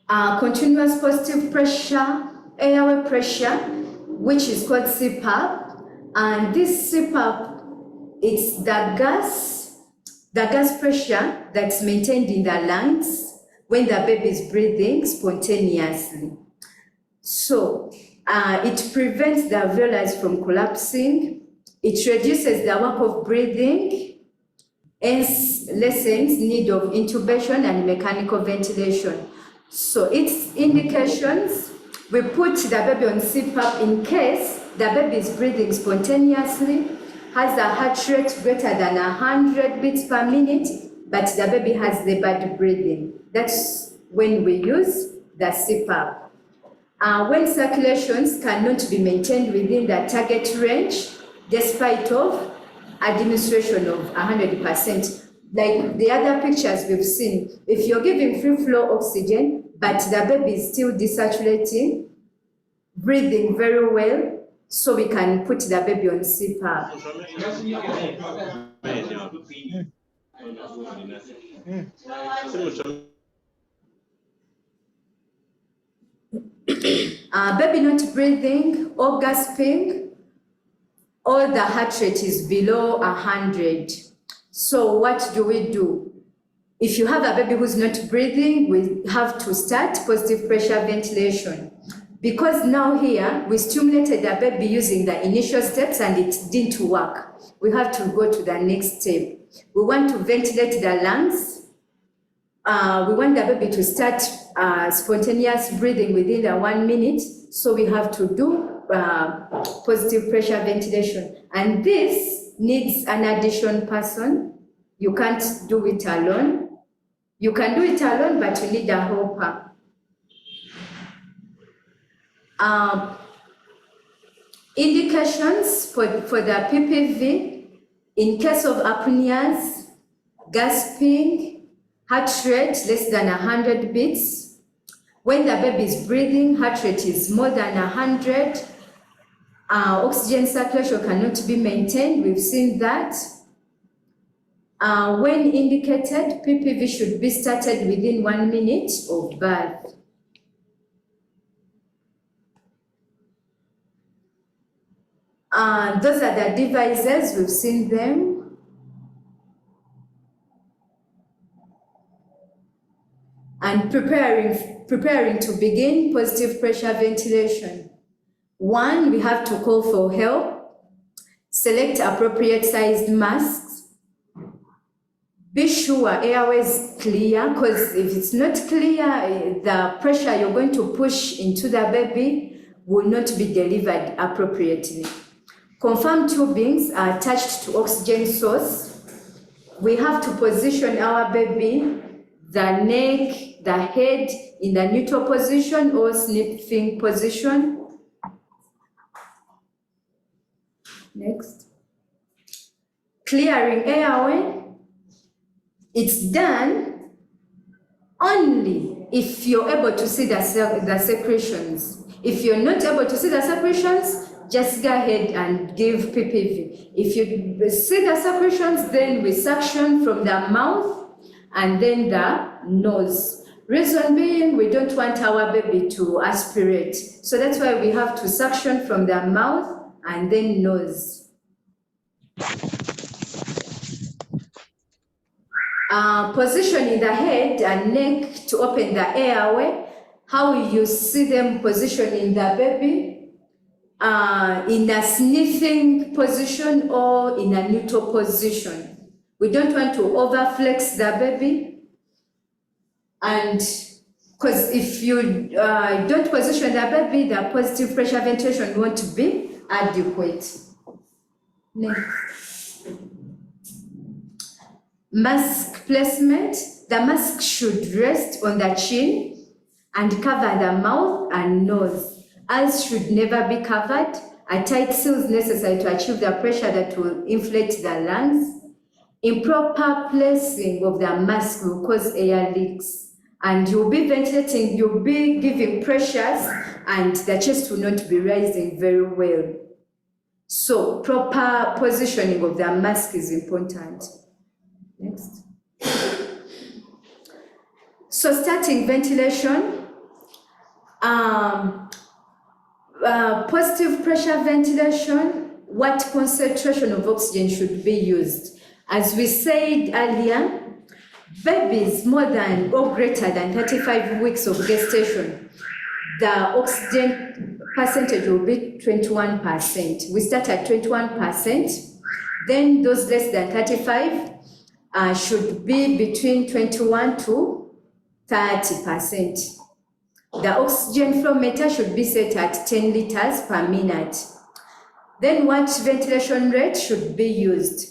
Continuous positive pressure, airway pressure, which is called CPAP. And this CPAP, it's the gas pressure that's maintained in the lungs when the baby is breathing spontaneously. So it prevents the alveoli from collapsing. It reduces the work of breathing, hence lessens need of intubation and mechanical ventilation. So its indications, we put the baby on CPAP in case the baby is breathing spontaneously, has a heart rate greater than 100 beats per minute, but the baby has labored breathing. That's when we use the CPAP. When circulations cannot be maintained within the target range, despite of administration of 100%. Like the other pictures we've seen, if you're giving free flow oxygen, but the baby is still desaturating, breathing very well, so we can put the baby on CPAP. Baby not breathing or gasping, or the heart rate is below 100. So what do? If you have a baby who's not breathing, we have to start positive pressure ventilation. Because now here, we stimulated the baby using the initial steps and it didn't work. We have to go to the next step. We want to ventilate the lungs. We want the baby to start spontaneous breathing within the 1 minute. So we have to do positive pressure ventilation. And this needs an additional person. You can't do it alone. You can do it alone, but you need a helper. Indications for the PPV, in case of apneas, gasping, heart rate less than 100 beats. When the baby is breathing, heart rate is more than 100. Oxygen circulation cannot be maintained. We've seen that. When indicated, PPV should be started within 1 minute of birth. Those are the devices, we've seen them. And preparing to begin positive pressure ventilation. 1, we have to call for help. Select appropriate sized masks. Be sure airway is clear, because if it's not clear, the pressure you're going to push into the baby will not be delivered appropriately. Confirmed tubings are attached to oxygen source. We have to position our baby, the neck, the head in the neutral position or sniffing position. Next. Clearing airway. It's done only if you're able to see the secretions. If you're not able to see the secretions, just go ahead and give PPV. If you see the secretions, then we suction from the mouth and then the nose. Reason being, we don't want our baby to aspirate. So that's why we have to suction from the mouth and then nose. Positioning the head and neck to open the airway. How you see them positioning the baby? In a sniffing position or in a neutral position. We don't want to overflex the baby. And because if you don't position the baby, the positive pressure ventilation won't be adequate. Next. Mask placement. The mask should rest on the chin and cover the mouth and nose. Eyes should never be covered. A tight seal is necessary to achieve the pressure that will inflate the lungs. Improper placing of the mask will cause air leaks. And you'll be ventilating, you'll be giving pressures, and the chest will not be rising very well. So proper positioning of the mask is important. Next. So starting ventilation, positive pressure ventilation, what concentration of oxygen should be used? As we said earlier, babies more than or greater than 35 weeks of gestation, the oxygen percentage will be 21%. We start at 21%. Then those less than 35 should be between 21 to 30%. The oxygen flow meter should be set at 10 liters per minute. Then what ventilation rate should be used?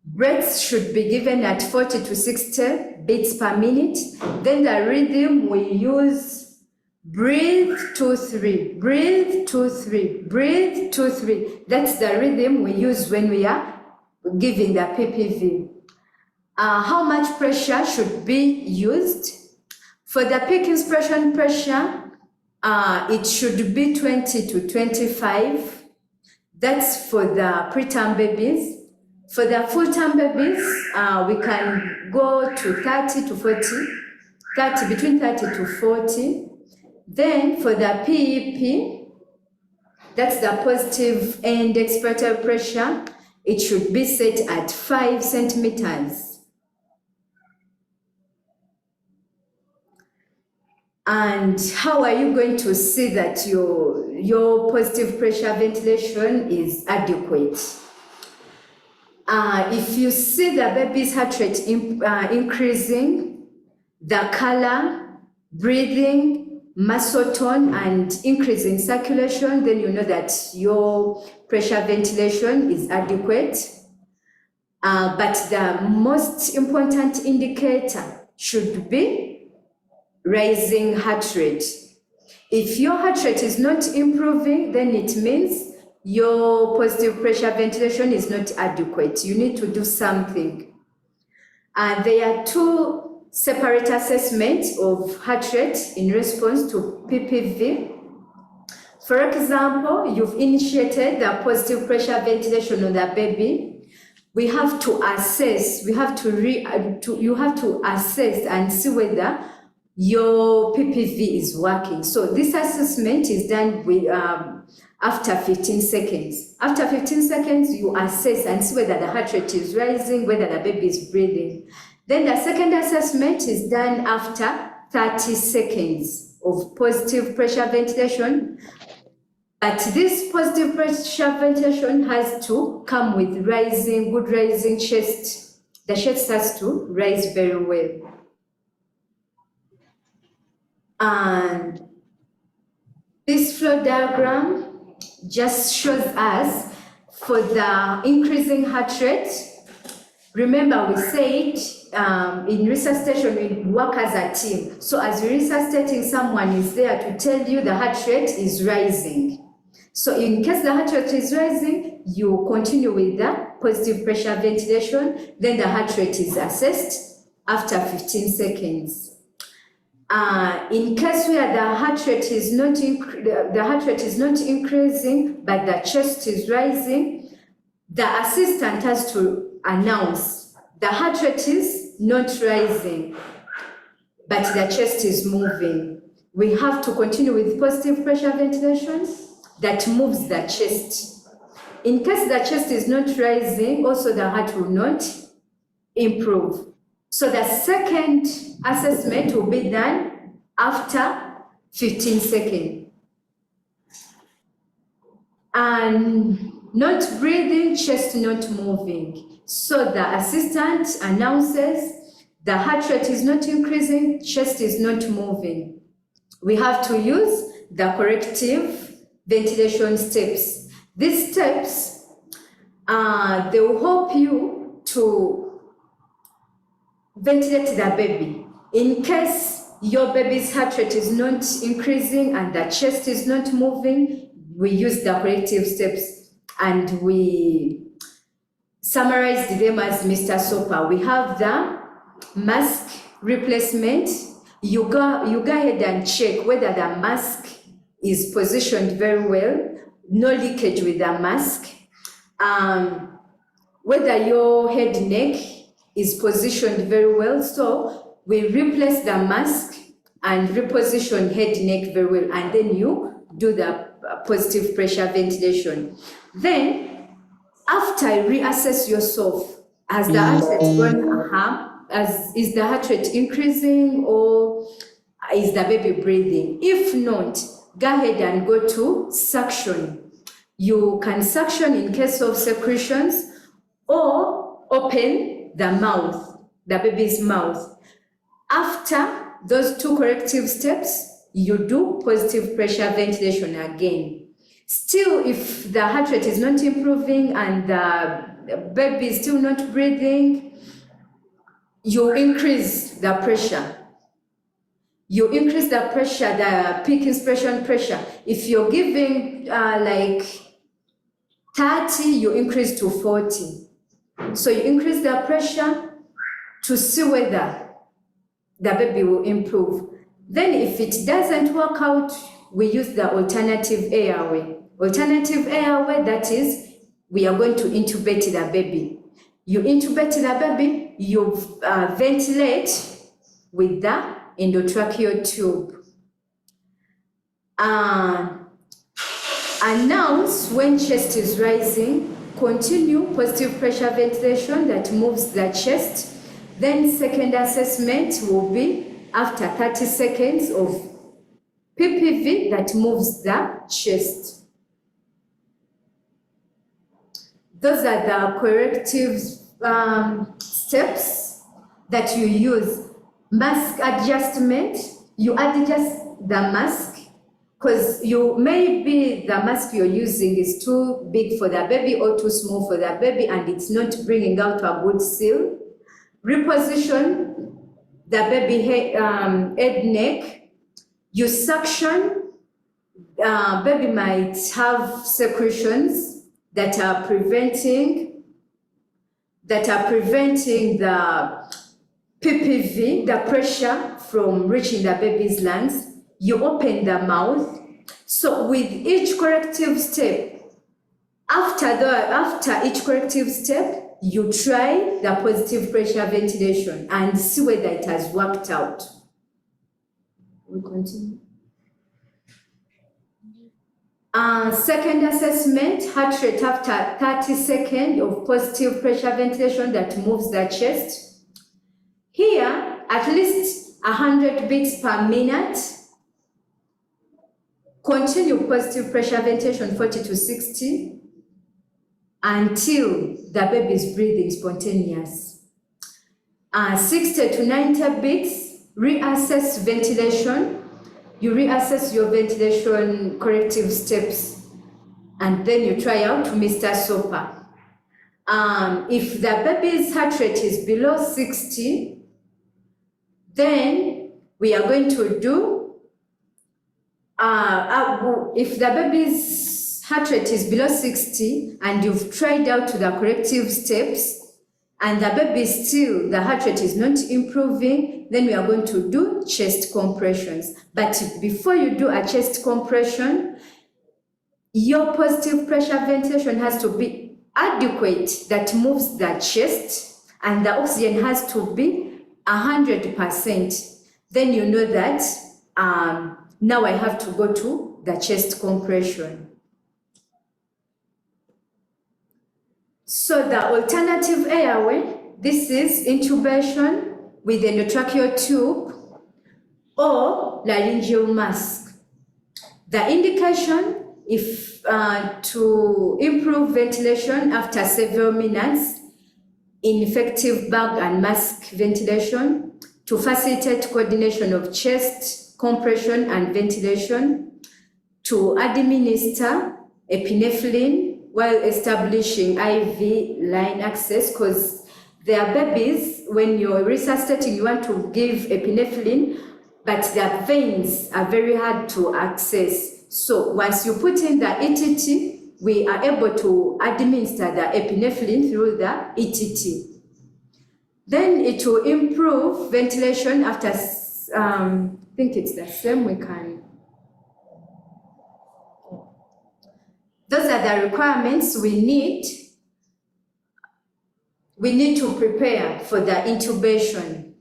Breaths should be given at 40 to 60 beats per minute. Then the rhythm we use breathe 2-3, breathe 2-3, breathe 2-3. That's the rhythm we use when we are giving the PPV. How much pressure should be used? For the peak inspiration pressure, it should be 20 to 25. That's for the preterm babies. For the full-term babies, we can go to 30 to 40, between 30 to 40. Then for the PEP, that's the positive end expiratory pressure, it should be set at 5 centimeters. And how are you going to see that your positive pressure ventilation is adequate? If you see the baby's heart rate increasing, the color, breathing, muscle tone, and increasing circulation, then you know that your pressure ventilation is adequate. But the most important indicator should be rising heart rate. If your heart rate is not improving, then it means your positive pressure ventilation is not adequate. You need to do something. There are two separate assessments of heart rate in response to PPV. For example, you've initiated the positive pressure ventilation on the baby. We have to assess, you have to assess and see whether your PPV is working. So this assessment is done with after 15 seconds. After 15 seconds, you assess and see whether the heart rate is rising, whether the baby is breathing. Then the second assessment is done after 30 seconds of positive pressure ventilation. But this positive pressure ventilation has to come with rising, good rising chest. The chest has to rise very well. And This flow diagram just shows us for the increasing heart rate. Remember, we said in resuscitation, we work as a team. So as you're resuscitating, someone is there to tell you the heart rate is rising. So in case the heart rate is rising, you continue with the positive pressure ventilation, then the heart rate is assessed after 15 seconds. In case where the heart rate is not increasing, but the chest is rising, the assistant has to announce the heart rate is not rising, but the chest is moving. We have to continue with positive pressure ventilation that moves the chest. In case the chest is not rising, also the heart will not improve. So the second assessment will be done after 15 seconds. And not breathing, chest not moving. So the assistant announces the heart rate is not increasing, chest is not moving. We have to use the corrective ventilation steps. These steps, they will help you to ventilate the baby. In case your baby's heart rate is not increasing and the chest is not moving, we use the corrective steps and we summarize them as Mr. Soper. We have the mask replacement. You go ahead and check whether the mask is positioned very well, no leakage with the mask, whether your head neck is positioned very well. So we replace the mask and reposition head neck very well, and then you do the positive pressure ventilation. Then after reassess yourself, as the heart rate going, is the heart rate increasing or is the baby breathing? If not, go ahead and go to suction. You can suction in case of secretions or open the mouth, the baby's mouth. After those two corrective steps, you do positive pressure ventilation again. Still, if the heart rate is not improving and the baby is still not breathing, you increase the pressure. You increase the pressure, the peak inspiration pressure. If you're giving like 30, you increase to 40. So you increase the pressure to see whether the baby will improve. Then if it doesn't work out, we use the alternative airway. Alternative airway, that is, we are going to intubate the baby. You intubate the baby, you ventilate with the endotracheal tube. Announce when chest is rising, continue positive pressure ventilation that moves the chest. Then second assessment will be after 30 seconds of PPV that moves the chest. Those are the corrective steps that you use. Mask adjustment, you adjust the mask because maybe the mask you're using is too big for the baby or too small for the baby and it's not bringing out a good seal. Reposition the baby head neck. You suction, baby might have secretions that are preventing the PPV, the pressure from reaching the baby's lungs. You open the mouth. So with each corrective step, after each corrective step, you try the positive pressure ventilation and see whether it has worked out. We continue. Second assessment, heart rate after 30 seconds of positive pressure ventilation that moves the chest. Here, at least 100 beats per minute. Continue positive pressure ventilation 40 to 60 until the baby is breathing spontaneous. 60 to 90 beats, reassess ventilation. you reassess your ventilation corrective steps, and then you try out Mr. Soper. If the baby's heart rate is below 60, then we are going to do, if the baby's heart rate is below 60 and you've tried out the corrective steps, and the baby still, the heart rate is not improving, then we are going to do chest compressions. But before you do a chest compression, your positive pressure ventilation has to be adequate, that moves the chest, and the oxygen has to be 100%. Then you know that now I have to go to the chest compression. So the alternative airway, this is intubation with endotracheal tube or laryngeal mask. The indication, if to improve ventilation after several minutes, ineffective bag and mask ventilation, to facilitate coordination of chest compression and ventilation, to administer epinephrine while establishing IV line access, because there are babies, when you're resuscitating, you want to give epinephrine, but their veins are very hard to access. So once you put in the ETT, we are able to administer the epinephrine through the ETT. Then it will improve ventilation after, I think it's the same, we can. Those are the requirements we need. We need to prepare for the intubation.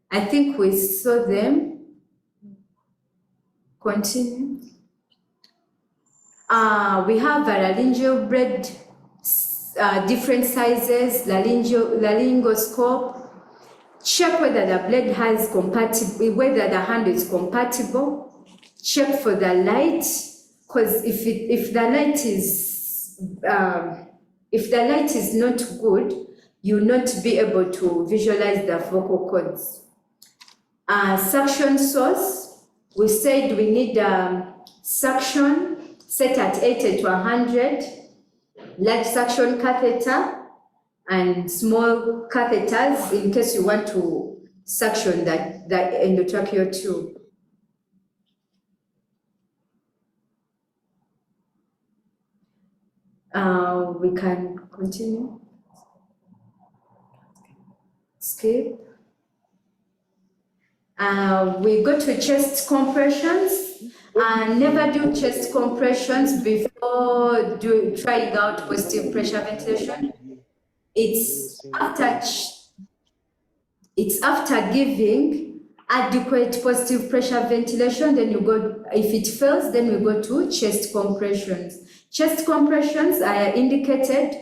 I think we saw them. Continue. We have a laryngeal blade, different sizes, laryngoscope. Check whether the blade has compatible, whether the hand is compatible. Check for the light, because if the light is not good, you will not be able to visualize the vocal cords. Suction source, we said we need suction set at 80 to 100, large suction catheter and small catheters in case you want to suction the endotracheal tube. We can continue. Skip. We go to chest compressions. Never do chest compressions before trying out positive pressure ventilation. It's after giving adequate positive pressure ventilation, then you go, if it fails, then we go to chest compressions. Chest compressions are indicated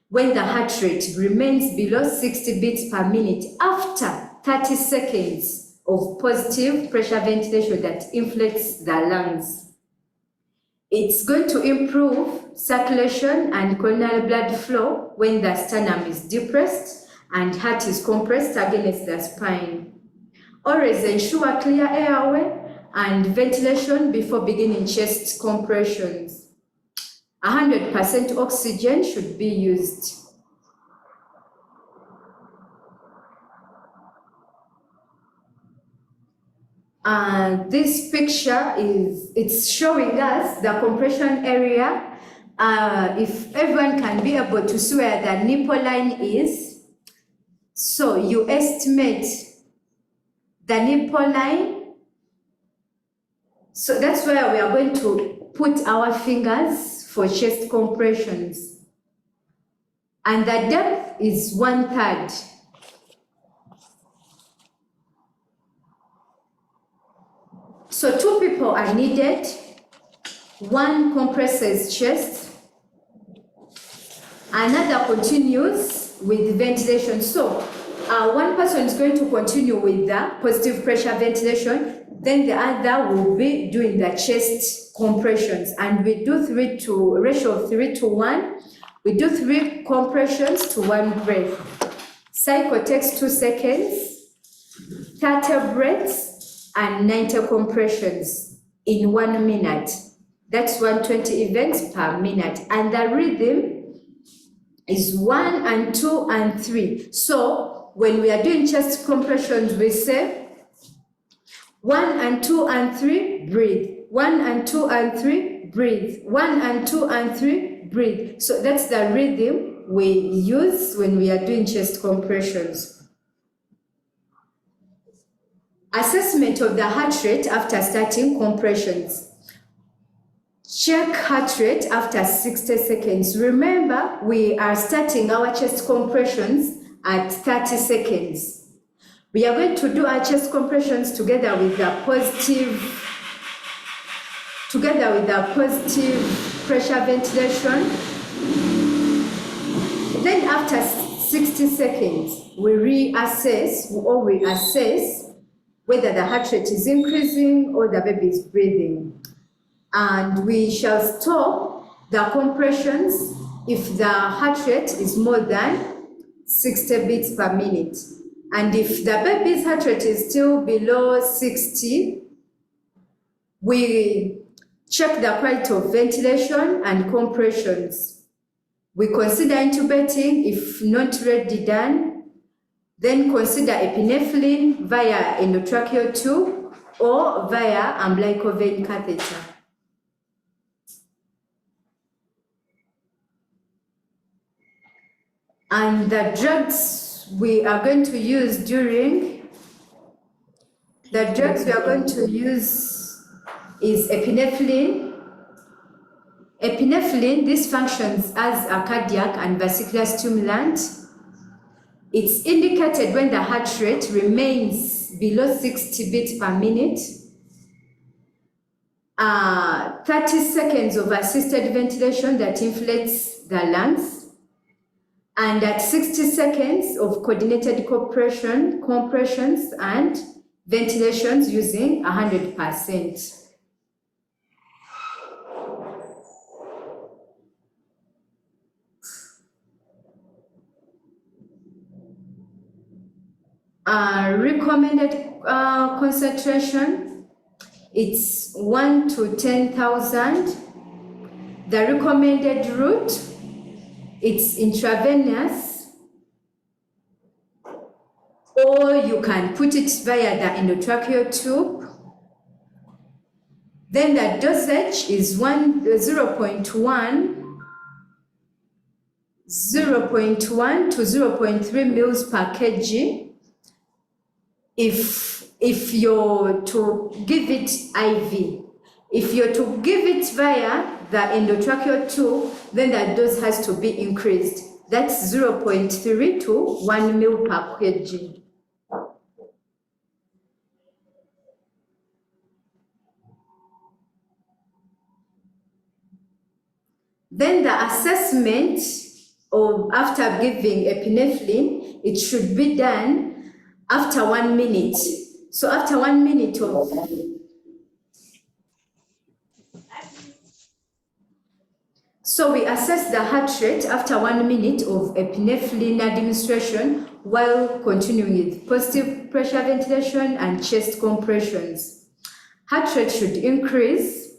when the heart rate remains below 60 beats per minute after 30 seconds of positive pressure ventilation that inflates the lungs. It's going to improve circulation and coronary blood flow when the sternum is depressed and heart is compressed against the spine. Always ensure clear airway and ventilation before beginning chest compressions. 100% oxygen should be used. This picture it's showing us the compression area. If everyone can be able to see where the nipple line is, so you estimate the nipple line. So that's where we are going to put our fingers for chest compressions. And the depth is 1/3. So 2 people are needed. One compresses chest, another continues with ventilation. So one person is going to continue with the positive pressure ventilation, then the other will be doing the chest compressions. And we do ratio of 3 to 1. We do 3 compressions to 1 breath. Cycle takes 2 seconds, 30 breaths, and 90 compressions. in 1 minute. That's 120 events per minute. And the rhythm is 1 and 2 and 3. So when we are doing chest compressions, we say 1 and 2 and 3, breathe. 1 and 2 and 3, breathe. 1 and 2 and 3, breathe. So that's the rhythm we use when we are doing chest compressions. Assessment of the heart rate after starting compressions. Check heart rate after 60 seconds. Remember, we are starting our chest compressions at 30 seconds. We are going to do our chest compressions together with the positive pressure ventilation. Then after 60 seconds, we assess whether the heart rate is increasing or the baby is breathing. And we shall stop the compressions if the heart rate is more than 60 beats per minute. And if the baby's heart rate is still below 60, we check the quality of ventilation and compressions. We consider intubating if not already done. Then consider epinephrine via endotracheal tube or via umbilical vein catheter. And the drugs we are going to use is epinephrine. Epinephrine, this functions as a cardiac and vascular stimulant. It's indicated when the heart rate remains below 60 beats per minute. 30 seconds of assisted ventilation that inflates the lungs. And at 60 seconds of coordinated compressions and ventilations using 100%. Recommended concentration, it's 1 to 10,000. The recommended route, it's intravenous, or you can put it via the endotracheal tube. Then the dosage is 0.1 to 0.3 mils per kg. If you're to give it IV, if you're to give it via the endotracheal tube, then the dose has to be increased. That's 0.3 to 1 mil per kg. Then the assessment of after giving epinephrine, it should be done after 1 minute. So after 1 minute of So we assess the heart rate after 1 minute of epinephrine administration while continuing with positive pressure ventilation and chest compressions. Heart rate should increase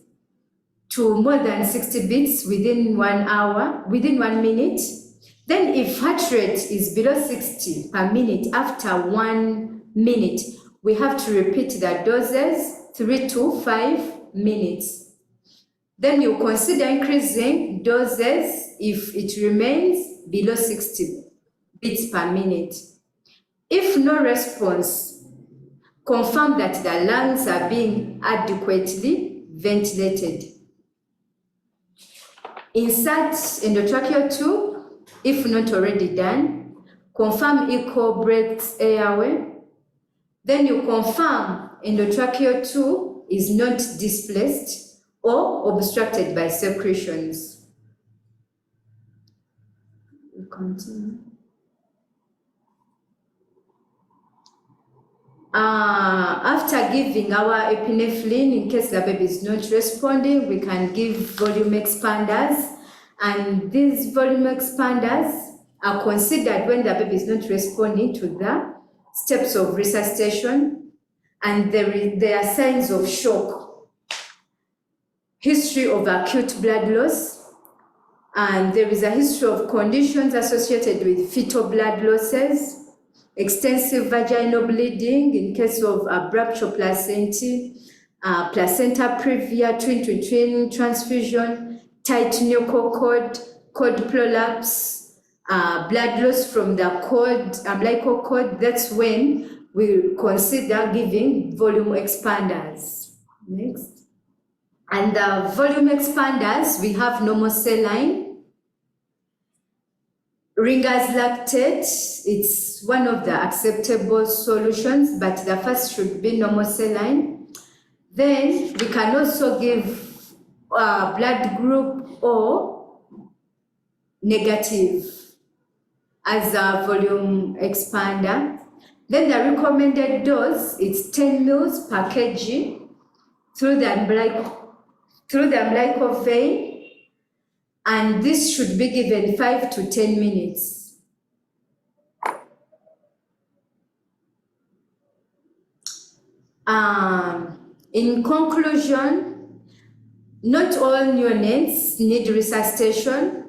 to more than 60 beats within 1 hour, within 1 minute. Then if heart rate is below 60 per minute after 1 minute, we have to repeat the doses 3 to 5 minutes. Then you consider increasing doses if it remains below 60 beats per minute. If no response, confirm that the lungs are being adequately ventilated. Insert endotracheal tube, if not already done. Confirm echo breaths airway. Then you confirm endotracheal tube is not displaced or obstructed by secretions. We continue. After giving our epinephrine, in case the baby is not responding, we can give volume expanders. And these volume expanders are considered when the baby is not responding to the steps of resuscitation and there are signs of shock. history of acute blood loss, and there is a history of conditions associated with fetal blood losses, extensive vaginal bleeding in case of abruptio placentae, placenta previa twin-to-twin transfusion, tight nuchal cord prolapse, blood loss from the cord, umbilical cord. That's when we consider giving volume expanders. Next. And the volume expanders, we have normal saline, Ringer's lactate. It's one of the acceptable solutions, but the first should be normal saline. Then we can also give blood group O negative as a volume expander. Then the recommended dose is 10 mL per kg through the umbilical vein, and this should be given 5 to 10 minutes. In conclusion, not all neonates need resuscitation.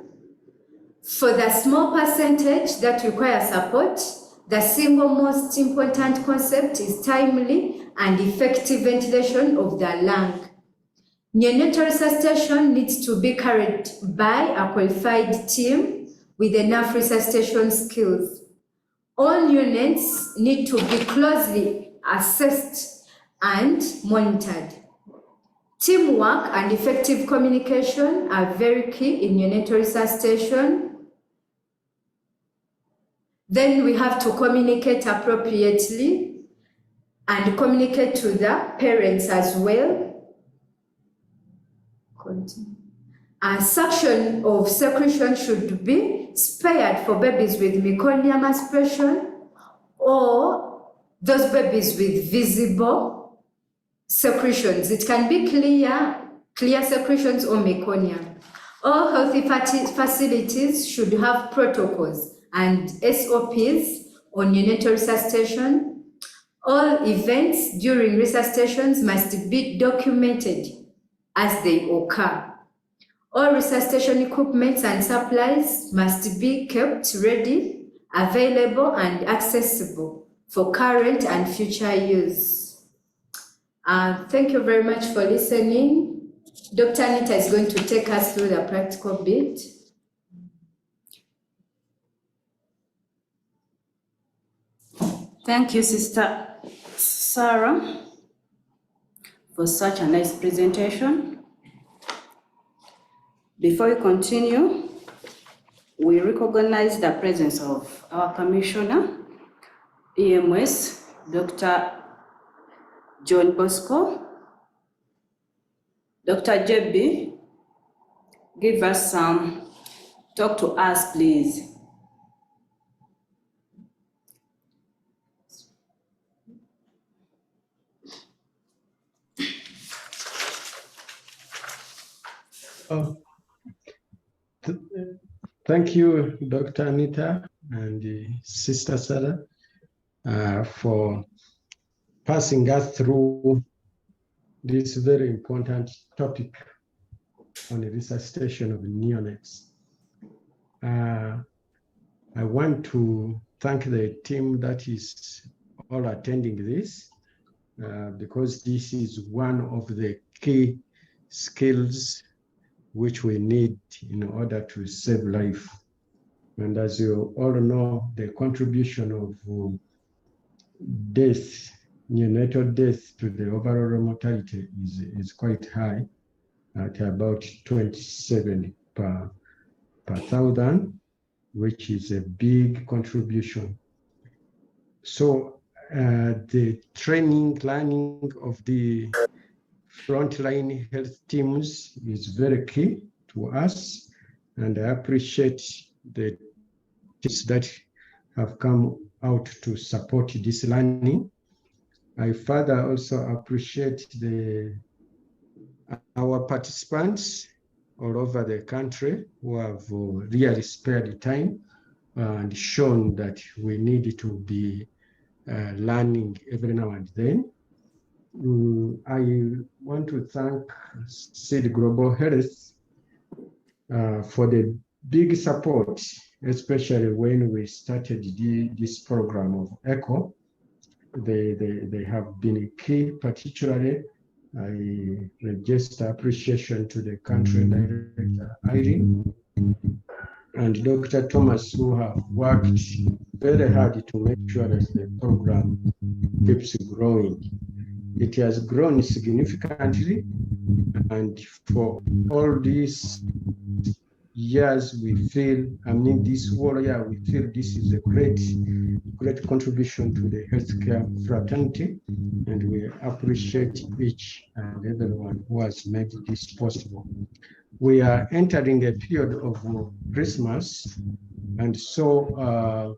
For the small percentage that require support, the single most important concept is timely and effective ventilation of the lung. Neonatal resuscitation needs to be carried by a qualified team with enough resuscitation skills. All neonates need to be closely assessed and monitored. Teamwork and effective communication are very key in neonatal resuscitation. Then we have to communicate appropriately and communicate to the parents as well. Suction of secretion should be spared for babies with meconium aspiration or those babies with visible secretions. It can be clear secretions or meconium. All healthy facilities should have protocols and SOPs on neonatal resuscitation. All events during resuscitations must be documented as they occur. All resuscitation equipment and supplies must be kept ready, available, and accessible for current and future use. Thank you very much for listening. Dr. Anita is going to take us through the practical bit. Thank you, Sister Sarah, for such a nice presentation. Before we continue, we recognize the presence of our Commissioner, EMS, Dr. John Bosco. Dr. JB, give us some, talk to us, please. Thank you, Dr. Anita and Sister Sarah, for passing us through this very important topic on the resuscitation of neonates. I want to thank the team that is all attending this, because this is one of the key skills which we need in order to save life. And as you all know, the contribution of death, neonatal death to the overall mortality is quite high, at about 27 per 1,000, which is a big contribution. So the training, learning of the frontline health teams is very key to us, and I appreciate the teams that have come out to support this learning. I further also appreciate our participants all over the country who have really spared time and shown that we need to be learning every now and then. I want to thank Seed Global Health for the big support, especially when we started this program of ECHO. They have been key, particularly. I register appreciation to the country director, Irene, and Dr. Thomas, who have worked very hard to make sure that the program keeps growing. It has grown significantly, and for all these years, we feel, this whole year, we feel this is a great contribution to the healthcare fraternity, and we appreciate each and everyone who has made this possible. We are entering a period of Christmas, and so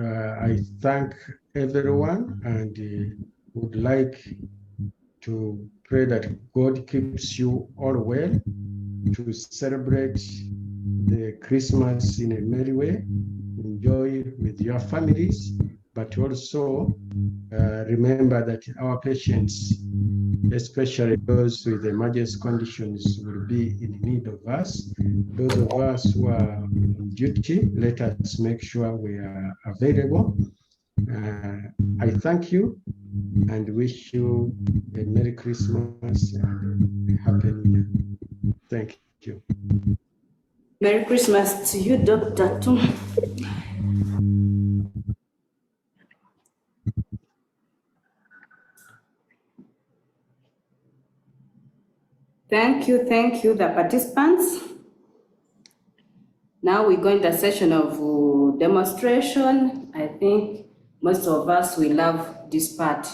I thank everyone and would like to pray that God keeps you all well, to celebrate the Christmas in a merry way, enjoy with your families, but also remember that our patients, especially those with emergency conditions, will be in need of us. Those of us who are on duty, let us make sure we are available. I thank you and wish you a Merry Christmas and a Happy New Year. Thank you. Merry Christmas to you, Dr. Tum. Thank you, the participants. Now we go in the session of demonstration. I think most of us, we love this part.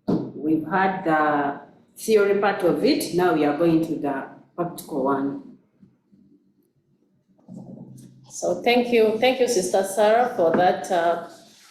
We've had the theory part of it. Now we are going to the practical one. So thank you, Sister Sarah, for that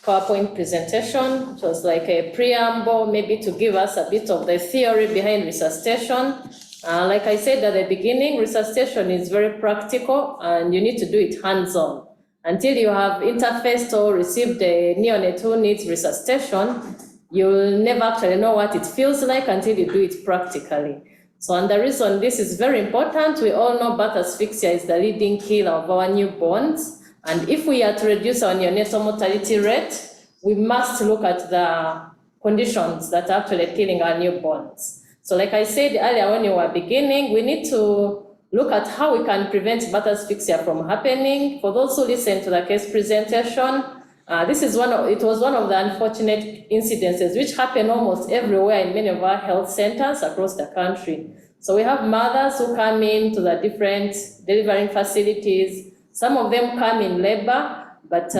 PowerPoint presentation. It was like a preamble, maybe to give us a bit of the theory behind resuscitation. Like I said at the beginning, resuscitation is very practical and you need to do it hands-on. Until you have interfaced or received a neonate who needs resuscitation, you'll never actually know what it feels like until you do it practically. So, and the reason this is very important, we all know birth asphyxia is the leading killer of our newborns. And if we are to reduce our neonatal mortality rate, we must look at the conditions that are actually killing our newborns. So like I said earlier when you were beginning, we need to look at how we can prevent birth asphyxia from happening. For those who listen to the case presentation, it was one of the unfortunate incidences which happen almost everywhere in many of our health centers across the country. So we have mothers who come in to the different delivering facilities. Some of them come in labor, but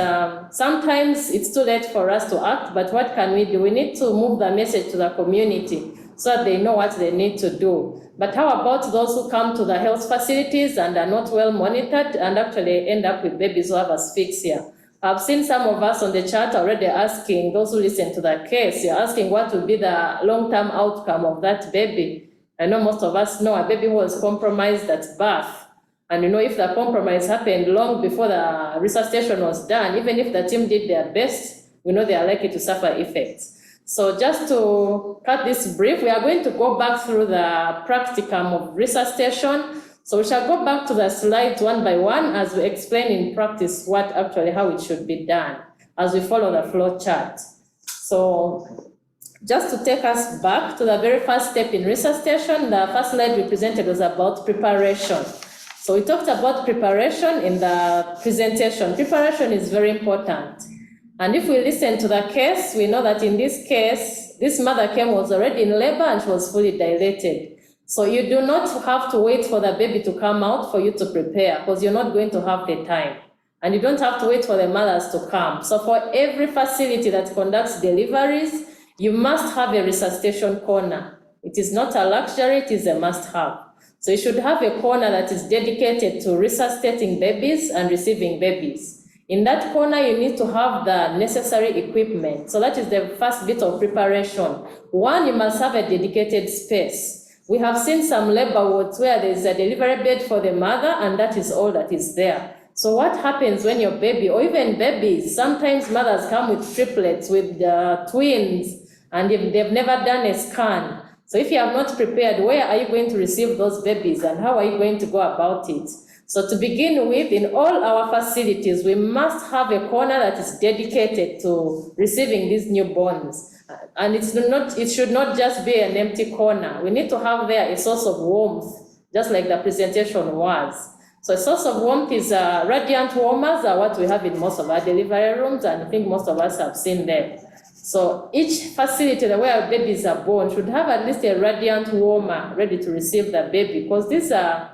sometimes it's too late for us to act. But what can we do? We need to move the message to the community so that they know what they need to do. But how about those who come to the health facilities and are not well monitored and actually end up with babies who have asphyxia? I've seen some of us on the chat already asking, those who listen to the case, you're asking what will be the long-term outcome of that baby. I know most of us know a baby who was compromised at birth. And if the compromise happened long before the resuscitation was done, even if the team did their best, we know they are likely to suffer effects. So just to cut this brief, we are going to go back through the practicum of resuscitation. So we shall go back to the slides one by one as we explain in practice how it should be done as we follow the flow chart. So just to take us back to the very first step in resuscitation, the first slide we presented was about preparation. So we talked about preparation in the presentation. Preparation is very important. And if we listen to the case, we know that in this case, this mother was already in labor and she was fully dilated. So you do not have to wait for the baby to come out for you to prepare because you're not going to have the time. And you don't have to wait for the mothers to come. So for every facility that conducts deliveries, you must have a resuscitation corner. It is not a luxury, it is a must-have. So you should have a corner that is dedicated to resuscitating babies and receiving babies. In that corner, you need to have the necessary equipment. So that is the first bit of preparation. One, you must have a dedicated space. We have seen some labor wards where there is a delivery bed for the mother, and that is all that is there. So what happens when your baby, or even babies, sometimes mothers come with triplets, with twins, and if they've never done a scan. So if you have not prepared, where are you going to receive those babies and how are you going to go about it? So to begin with, in all our facilities, we must have a corner that is dedicated to receiving these newborns. And it should not just be an empty corner. We need to have there a source of warmth, just like the presentation was. So a source of warmth is radiant warmers are what we have in most of our delivery rooms, and I think most of us have seen them. So each facility where babies are born should have at least a radiant warmer ready to receive the baby, because these are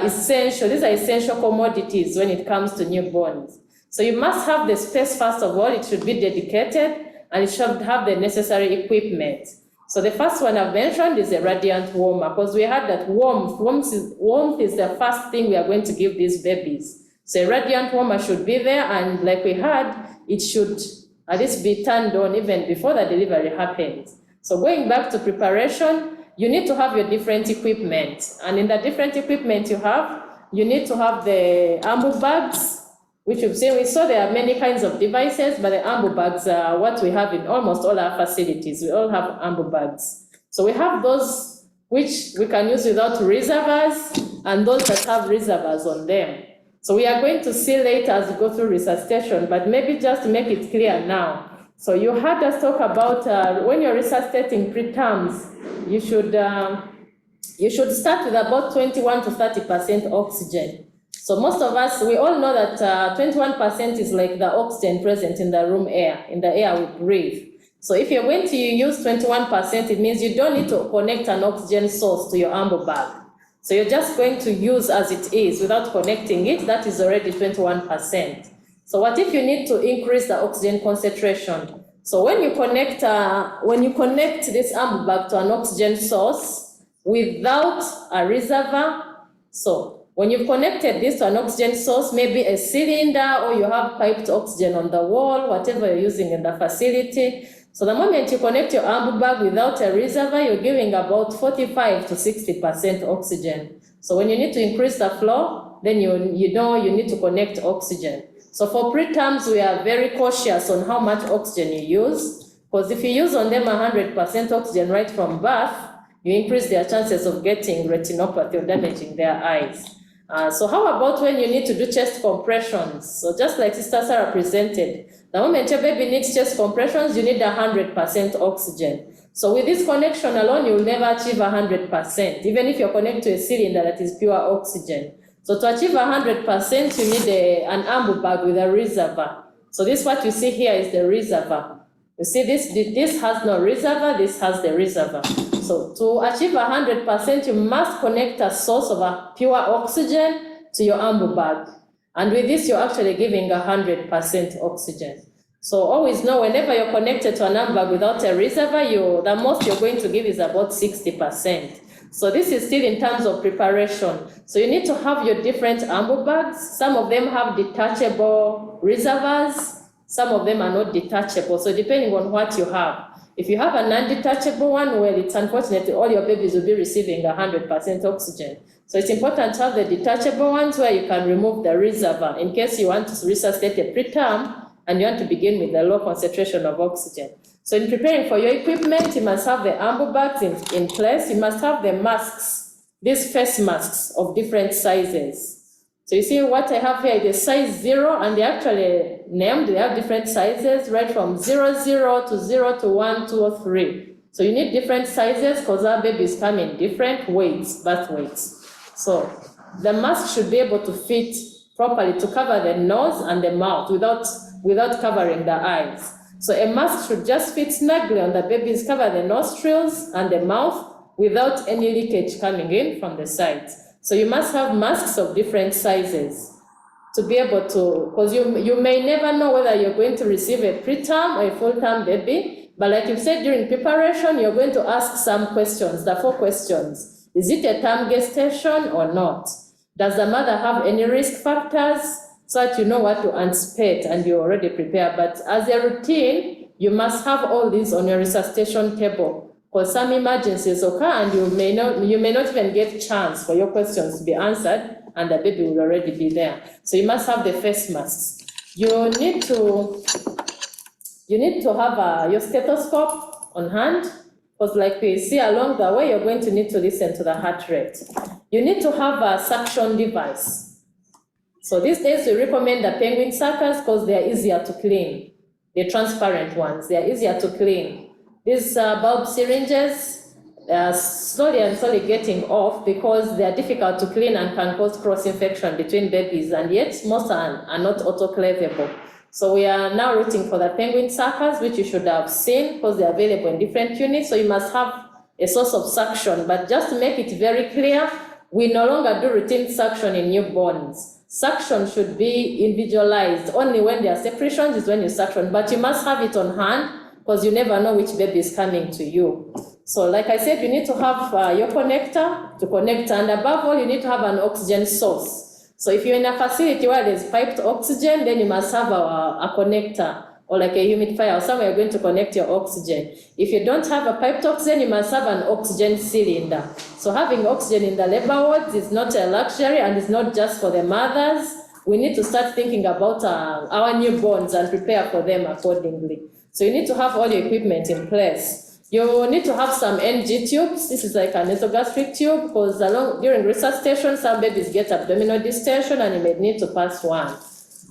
essential commodities when it comes to newborns. So you must have the space, first of all. It should be dedicated and it should have the necessary equipment. So the first one I've mentioned is a radiant warmer, because we had that warmth is the first thing we are going to give these babies. So a radiant warmer should be there, and like we had, it should at least be turned on even before the delivery happens. So going back to preparation, you need to have your different equipment. And in the different equipment you need to have the ambu bags, which we've seen. We saw there are many kinds of devices, but the ambu bags are what we have in almost all our facilities. We all have ambu bags. So we have those which we can use without reservoirs and those that have reservoirs on them. So we are going to see later as we go through resuscitation, but maybe just to make it clear now. So you heard us talk about when you're resuscitating preterms, you should start with about 21 to 30% oxygen. So most of us, we all know that 21% is like the oxygen present in the room air, in the air we breathe. So if you're going to use 21%, it means you don't need to connect an oxygen source to your ambu bag. So you're just going to use as it is without connecting it. That is already 21%. So what if you need to increase the oxygen concentration? So when you connect this ambu bag to an oxygen source without a reservoir, so when you've connected this to an oxygen source, maybe a cylinder, or you have piped oxygen on the wall, whatever you're using in the facility. So the moment you connect your ambu bag without a reservoir, you're giving about 45 to 60% oxygen. So when you need to increase the flow, then you know you need to connect oxygen. So for preterms, we are very cautious on how much oxygen you use, because if you use on them 100% oxygen right from birth, you increase their chances of getting retinopathy or damaging their eyes. So how about when you need to do chest compressions? So just like Sister Sarah presented, the moment your baby needs chest compressions, you need 100% oxygen. So with this connection alone, you will never achieve 100%, even if you're connected to a cylinder that is pure oxygen. So to achieve 100%, you need an ambu bag with a reservoir. So this, what you see here, is the reservoir. You see this has no reservoir, this has the reservoir. So to achieve 100%, you must connect a source of a pure oxygen to your ambu bag. And with this, you're actually giving 100% oxygen. So always know, whenever you're connected to an ambu bag without a reservoir, the most you're going to give is about 60%. So this is still in terms of preparation. So you need to have your different ambu bags. Some of them have detachable reservoirs. Some of them are not detachable. So depending on what you have. If you have a non-detachable one, well, it's unfortunate all your babies will be receiving 100% oxygen. So it's important to have the detachable ones where you can remove the reservoir in case you want to resuscitate a preterm and you want to begin with a low concentration of oxygen. So in preparing for your equipment, you must have the ambu bags in place. You must have the masks, these face masks of different sizes. So you see what I have here is a size 0, and they're actually named. They have different sizes, right from 0, 0 to 0 to 1, 2, or 3. So you need different sizes because our babies come in different weights, birth weights. So the mask should be able to fit properly to cover the nose and the mouth without covering the eyes. So a mask should just fit snugly on the babies, cover the nostrils and the mouth without any leakage coming in from the sides. So you must have masks of different sizes to be able to, because you may never know whether you're going to receive a preterm or a full-term baby, but like you said, during preparation, you're going to ask some questions, the 4 questions. Is it a term gestation or not? Does the mother have any risk factors? So that you know what to anticipate and you're already prepared. But as a routine, you must have all these on your resuscitation table, because some emergencies occur and you may not even get a chance for your questions to be answered and the baby will already be there. So you must have the face masks. You need to have your stethoscope, on hand, because like we see along the way, you're going to need to listen to the heart rate. You need to have a suction device. So these days we recommend the penguin suckers because they are easier to clean. The transparent ones, they are easier to clean. These bulb syringes, they are slowly and slowly getting off because they are difficult to clean and can cause cross-infection between babies, and yet most are not autoclavable. So we are now rooting for the penguin suckers, which you should have seen because they are available in different units. So you must have a source of suction, but just to make it very clear, we no longer do routine suction in newborns. Suction should be individualized. Only when there are separations is when you suction, but you must have it on hand because you never know which baby is coming to you. So like I said, you need to have your connector to connect, and above all, you need to have an oxygen source. So if you're in a facility where there's piped oxygen, then you must have a connector or like a humidifier or somewhere you're going to connect your oxygen. If you don't have a piped oxygen, you must have an oxygen cylinder. So having oxygen in the labor wards is not a luxury, and it's not just for the mothers. We need to start thinking about our newborns and prepare for them accordingly. So you need to have all your equipment in place. You need to have some NG tubes. This is like a nasogastric tube because during resuscitation, some babies get abdominal distension and you may need to pass one.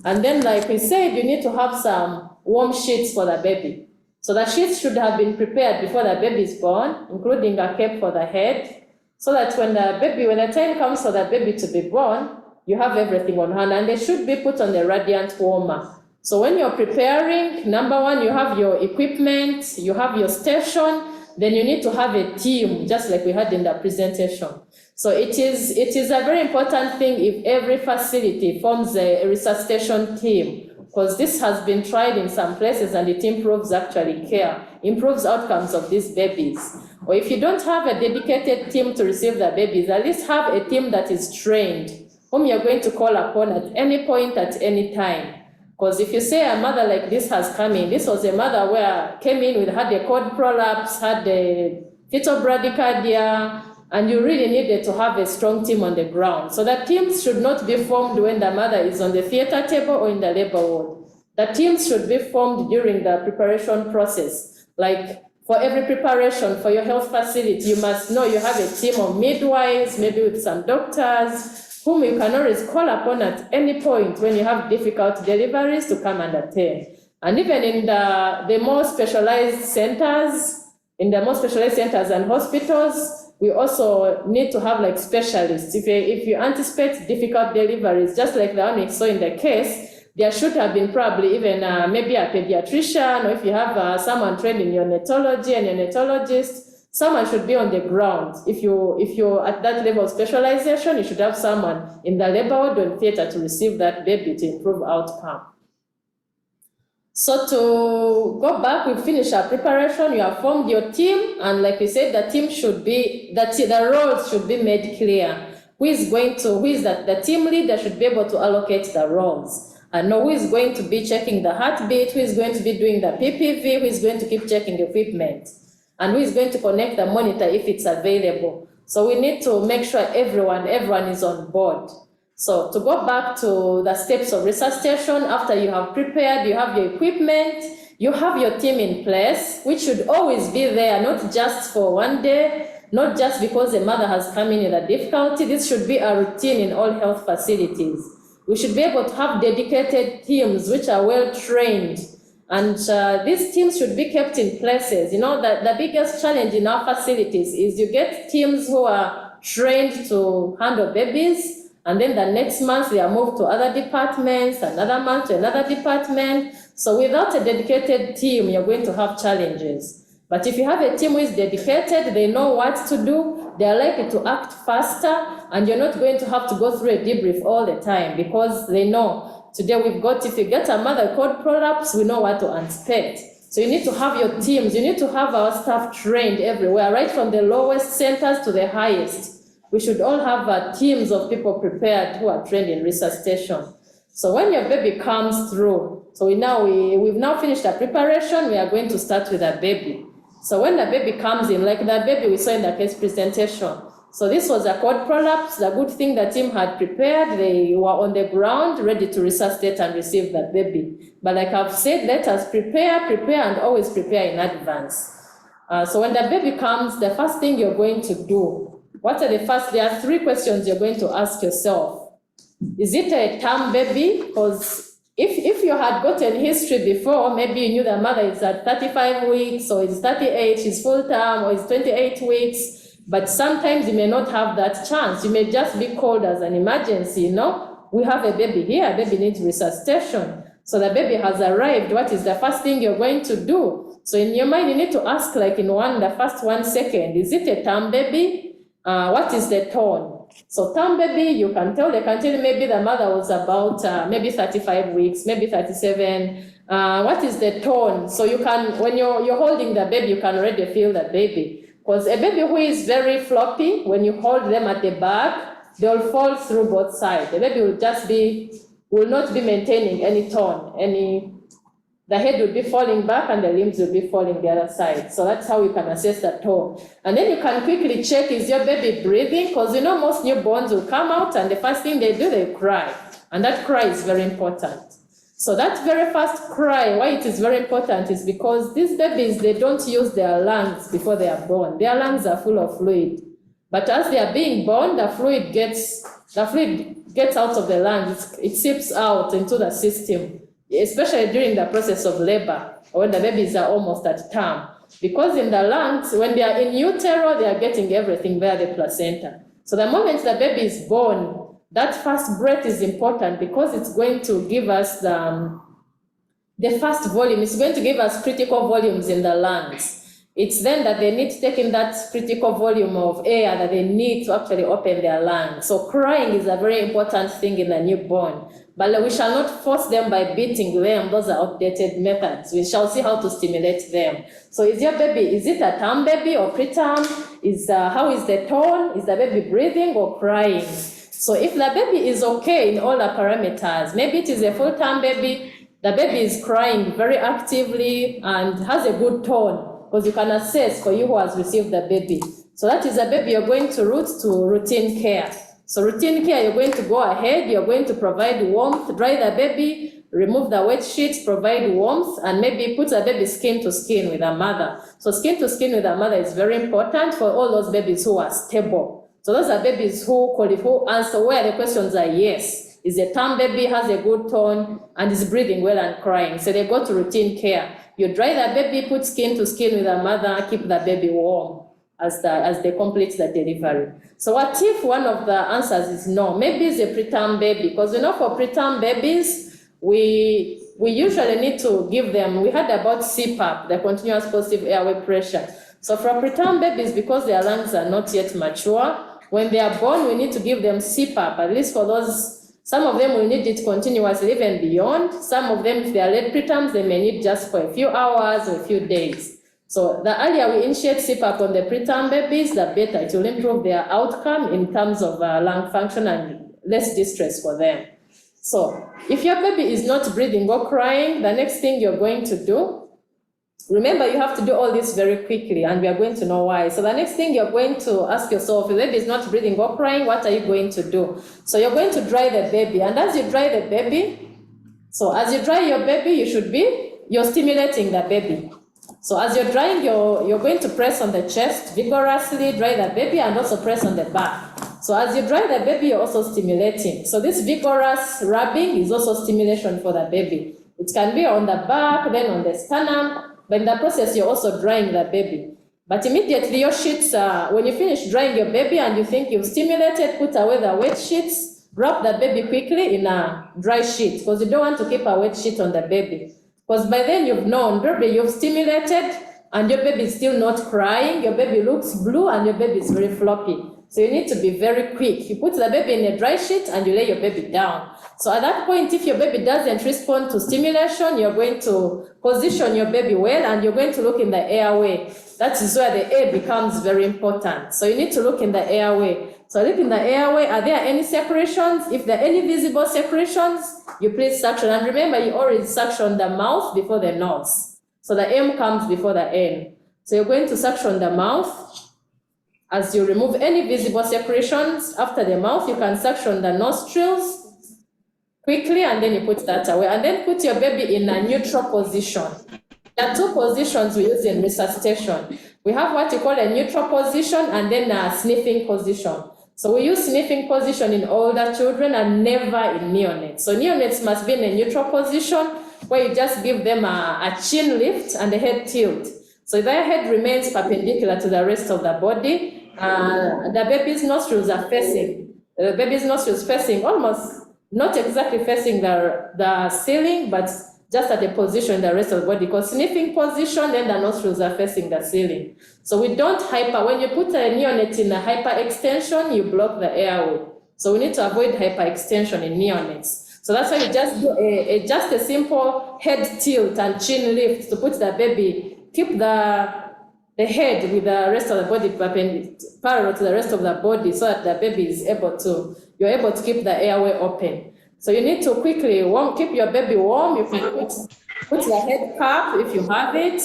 And then, like we said, you need to have some warm sheets for the baby. So the sheets should have been prepared before the baby is born, including a cape for the head, so that when the time comes for the baby to be born, you have everything on hand, and they should be put on the radiant warmer. So when you're preparing, number one, you have your equipment, you have your station, then you need to have a team, just like we had in the presentation. So it is a very important thing if every facility forms a resuscitation team, because this has been tried in some places and it improves actually care, improves outcomes of these babies. Or if you don't have a dedicated team to receive the babies, at least have a team that is trained, whom you're going to call upon at any point, at any time. Because if you say a mother like this has come in, this was a mother where came in with had a cord prolapse, had a fetal bradycardia, and you really needed to have a strong team on the ground. So the teams should not be formed when the mother is on the theater table or in the labor ward. The teams should be formed during the preparation process. Like for every preparation for your health facility, you must know you have a team of midwives, maybe with some doctors, whom you can always call upon at any point when you have difficult deliveries to come and attend. And even in the more specialized centers, and hospitals, we also need to have like specialists. If you anticipate difficult deliveries, just like the one we saw in the case, there should have been probably even maybe a pediatrician, or if you have someone trained in neonatology, a neonatologist, someone should be on the ground. If you're at that level of specialization, you should have someone in the labor ward or theater to receive that baby to improve outcome. So to go back, we finished our preparation, you have formed your team, and like we said, the team should be, the roles should be made clear. The team leader should be able to allocate the roles and know who is going to be checking the heartbeat, who is going to be doing the PPV, who is going to keep checking equipment, and who is going to connect the monitor if it's available. So we need to make sure everyone is on board. So to go back to the steps of resuscitation, after you have prepared, you have your equipment, you have your team in place, which should always be there, not just for one day, not just because the mother has come in with a difficulty. This should be a routine in all health facilities. We should be able to have dedicated teams which are well trained, and these teams should be kept in places. You know, the biggest challenge in our facilities is you get teams who are trained to handle babies, and then the next month they are moved to other departments, another month to another department. So without a dedicated team, you're going to have challenges. But if you have a team who is dedicated, they know what to do, they are likely to act faster, and you're not going to have to go through a debrief all the time because they know today if you get a mother cord prolapse, we know what to anticipate. So you need to have your teams, you need to have our staff trained everywhere, right from the lowest centers to the highest. We should all have teams of people prepared who are trained in resuscitation. So when your baby comes through, so we've now finished the preparation, we are going to start with the baby. So when the baby comes in, like the baby we saw in the case presentation, so this was a cord prolapse. The good thing the team had prepared, they were on the ground ready to resuscitate and receive that baby. But like I've said, let us prepare and always prepare in advance. So when the baby comes, the first thing you're going to do, there are 3 questions you're going to ask yourself. Is it a term baby? Because if you had gotten history before, maybe you knew the mother is at 35 weeks, or it's 38, she's full term, or it's 28 weeks, but sometimes you may not have that chance. You may just be called as an emergency, we have a baby here, baby needs resuscitation. So the baby has arrived, what is the first thing you're going to do? So in your mind, you need to ask like the first 1 second, is it a term baby? What is the tone? So term baby, they can tell you maybe the mother was about maybe 35 weeks, maybe 37. What is the tone? So you can, when you're holding the baby, you can already feel the baby. Because a baby who is very floppy, when you hold them at the back, they'll fall through both sides. The baby will not be maintaining any tone, the head will be falling back and the limbs will be falling the other side. So that's how you can assess the tone. And then you can quickly check, is your baby breathing? Because most newborns will come out and the first thing they do, they cry. And that cry is very important. So that very first cry, why it is very important is because these babies, they don't use their lungs before they are born. Their lungs are full of fluid. But as they are being born, the fluid gets out of the lungs. It seeps out into the system, especially during the process of labor, or when the babies are almost at term. Because in the lungs, when they are in utero, they are getting everything via the placenta. So the moment the baby is born, that first breath is important because it's going to give us the first volume. It's going to give us critical volumes in the lungs. It's then that they need to take in that critical volume of air that they need to actually open their lungs. So crying is a very important thing in a newborn. But we shall not force them by beating them. Those are outdated methods. We shall see how to stimulate them. So is your baby, is it a term baby or preterm? How is the tone? Is the baby breathing or crying? So if the baby is okay in all the parameters, maybe it is a full-term baby, the baby is crying very actively and has a good tone, because you can assess for you who has received the baby. So that is a baby you're going to route to routine care. So routine care, you're going to go ahead, you're going to provide warmth, dry the baby, remove the wet sheets, provide warmth, and maybe put the baby skin to skin with a mother. So skin to skin with a mother is very important for all those babies who are stable. So those are babies who answer where the questions are yes. Is a term baby, has a good tone, and is breathing well and crying. So they go to routine care. You dry the baby, put skin to skin with a mother, keep the baby warm as they complete the delivery. So what if one of the answers is no? Maybe it's a preterm baby, because for preterm babies, we usually need to give them, we heard about CPAP, the continuous positive airway pressure. So for preterm babies, because their lungs are not yet mature, when they are born, we need to give them CPAP, at least for those. Some of them will need it continuously, even beyond. Some of them, if they are late preterms, they may need just for a few hours or a few days. So the earlier we initiate CPAP on the preterm babies, the better. It will improve their outcome in terms of lung function and less distress for them. So if your baby is not breathing or crying, the next thing you're going to do, remember, you have to do all this very quickly, and we are going to know why. So the next thing you're going to ask yourself, if the baby is not breathing or crying, what are you going to do? So you're going to dry the baby, and as you dry the baby, you're stimulating the baby. So as you're drying, you're going to press on the chest vigorously, dry the baby, and also press on the back. So as you dry the baby, you're also stimulating. So this vigorous rubbing is also stimulation for the baby. It can be on the back, then on the sternum. But in the process, you're also drying the baby. But immediately your sheets, when you finish drying your baby and you think you've stimulated, put away the wet sheets, wrap the baby quickly in a dry sheet, because you don't want to keep a wet sheet on the baby. Because by then you've known, baby, you've stimulated and your baby is still not crying, your baby looks blue and your baby is very floppy. So you need to be very quick. You put the baby in a dry sheet and you lay your baby down. So at that point, if your baby doesn't respond to stimulation, you're going to position your baby well and you're going to look in the airway. That is where the air becomes very important. So you need to look in the airway. So look in the airway, are there any secretions? If there are any visible secretions, you please suction. And remember, you already suction the mouth before the nose. So the M comes before the N. So you're going to suction the mouth. As you remove any visible secretions after the mouth, you can suction the nostrils quickly, and then you put that away. And then put your baby in a neutral position. There are two positions we use in resuscitation. We have what you call a neutral position and then a sniffing position. So we use sniffing position in older children and never in neonates. So neonates must be in a neutral position where you just give them a chin lift and a head tilt. So their head remains perpendicular to the rest of the body. The baby's nostrils are facing. The baby's nostrils facing almost, not exactly facing the ceiling, but just at the position the rest of the body, because sniffing position, then the nostrils are facing the ceiling. So we don't hyper, when you put a neonate in a hyperextension, you block the airway. So we need to avoid hyperextension in neonates. So that's why you just do just a simple head tilt and chin lift to put the baby, keep the head with the rest of the body parallel to the rest of the body so that the baby is able to, you're able to keep the airway open. So you need to quickly keep your baby warm. You can put the head cap if you have it,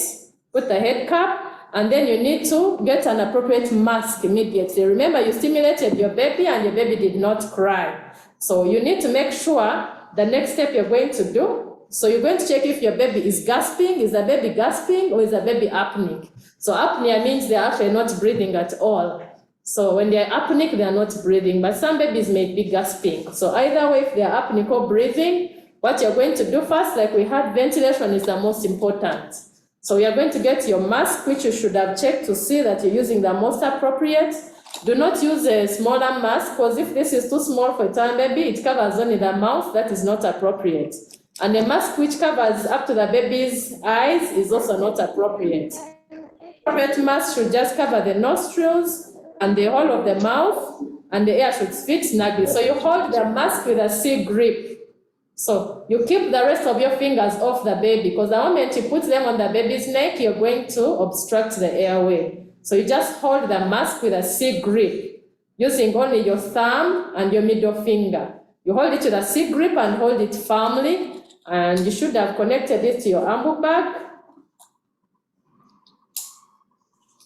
put the head cap, and then you need to get an appropriate mask immediately. Remember, you stimulated your baby and your baby did not cry. So you need to make sure the next step you're going to do, so you're going to check if your baby is gasping, is the baby gasping or is the baby apneic? So apnea means they're actually not breathing at all. So when they're apneic, they're not breathing, but some babies may be gasping. So either way, if they're apneic or breathing, what you're going to do first, like we had, ventilation is the most important. So you're going to get your mask, which you should have checked to see that you're using the most appropriate. Do not use a smaller mask, because if this is too small for a tiny baby, it covers only the mouth. That is not appropriate. And a mask which covers up to the baby's eyes is also not appropriate. Appropriate mask should just cover the nostrils and the whole of the mouth, and the air should fit snugly. So you hold the mask with a C grip. So you keep the rest of your fingers off the baby, because the moment you put them on the baby's neck, you're going to obstruct the airway. So you just hold the mask with a C grip, using only your thumb and your middle finger. You hold it with a C grip and hold it firmly, and you should have connected it to your ambu bag.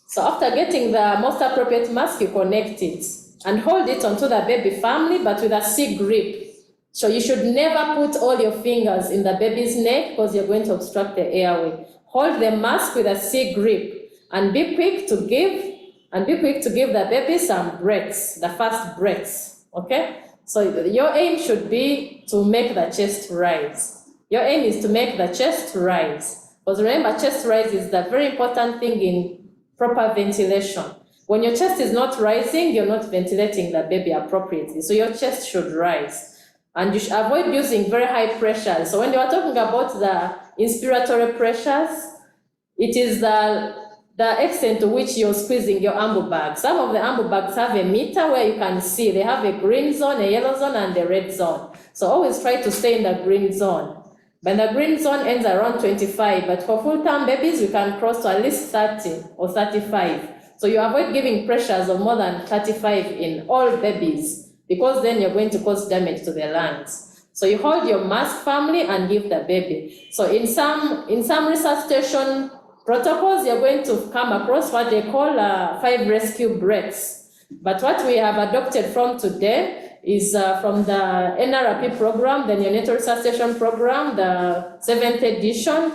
So after getting the most appropriate mask, you connect it and hold it onto the baby firmly, but with a C grip. So you should never put all your fingers in the baby's neck, because you're going to obstruct the airway. Hold the mask with a C grip and be quick to give the baby some breaths, the first breaths, okay? So your aim should be to make the chest rise. Your aim is to make the chest rise, because remember, chest rise is the very important thing in proper ventilation. When your chest is not rising, you're not ventilating the baby appropriately. So your chest should rise. And you should avoid using very high pressure. So when you are talking about the inspiratory pressures, it is the extent to which you're squeezing your ambu bag. Some of the ambu bags have a meter where you can see. They have a green zone, a yellow zone, and a red zone. So always try to stay in the green zone. But the green zone ends around 25, but for full-term babies, we can cross to at least 30 or 35. So you avoid giving pressures of more than 35 in all babies, because then you're going to cause damage to their lungs. So you hold your mask firmly and give the baby. So in some resuscitation protocols, you're going to come across what they call 5 rescue breaths. But what we have adopted from today is from the NRP program, the Neonatal Resuscitation program, the 7th edition.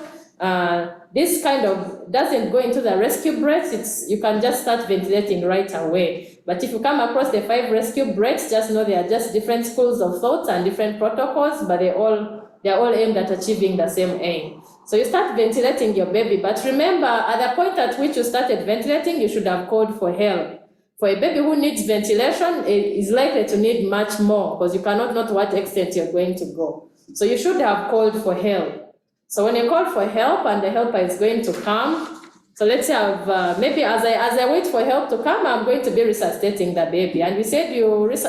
This kind of doesn't go into the rescue breaths. You can just start ventilating right away. But if you come across the 5 rescue breaths, just know they are just different schools of thought and different protocols, but they're all aimed at achieving the same aim. So you start ventilating your baby, but remember, at the point at which you started ventilating, you should have called for help. For a baby who needs ventilation, it is likely to need much more, because you cannot know to what extent you're going to go. So you should have called for help. So when you call for help and the helper is going to come, so let's have, maybe as I wait for help to come, I'm going to be resuscitating the baby. And we said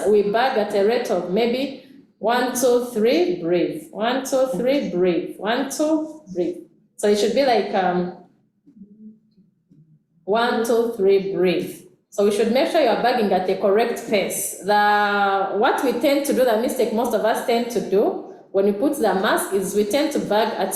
we bag at a rate of maybe 1, 2, 3, breathe. 1, 2, 3, breathe. 1, 2, breathe. So it should be like 1, 2, 3, breathe. So we should make sure you are bagging at the correct pace. What we tend to do, the mistake most of us tend to do when we put the mask, is we tend to bag at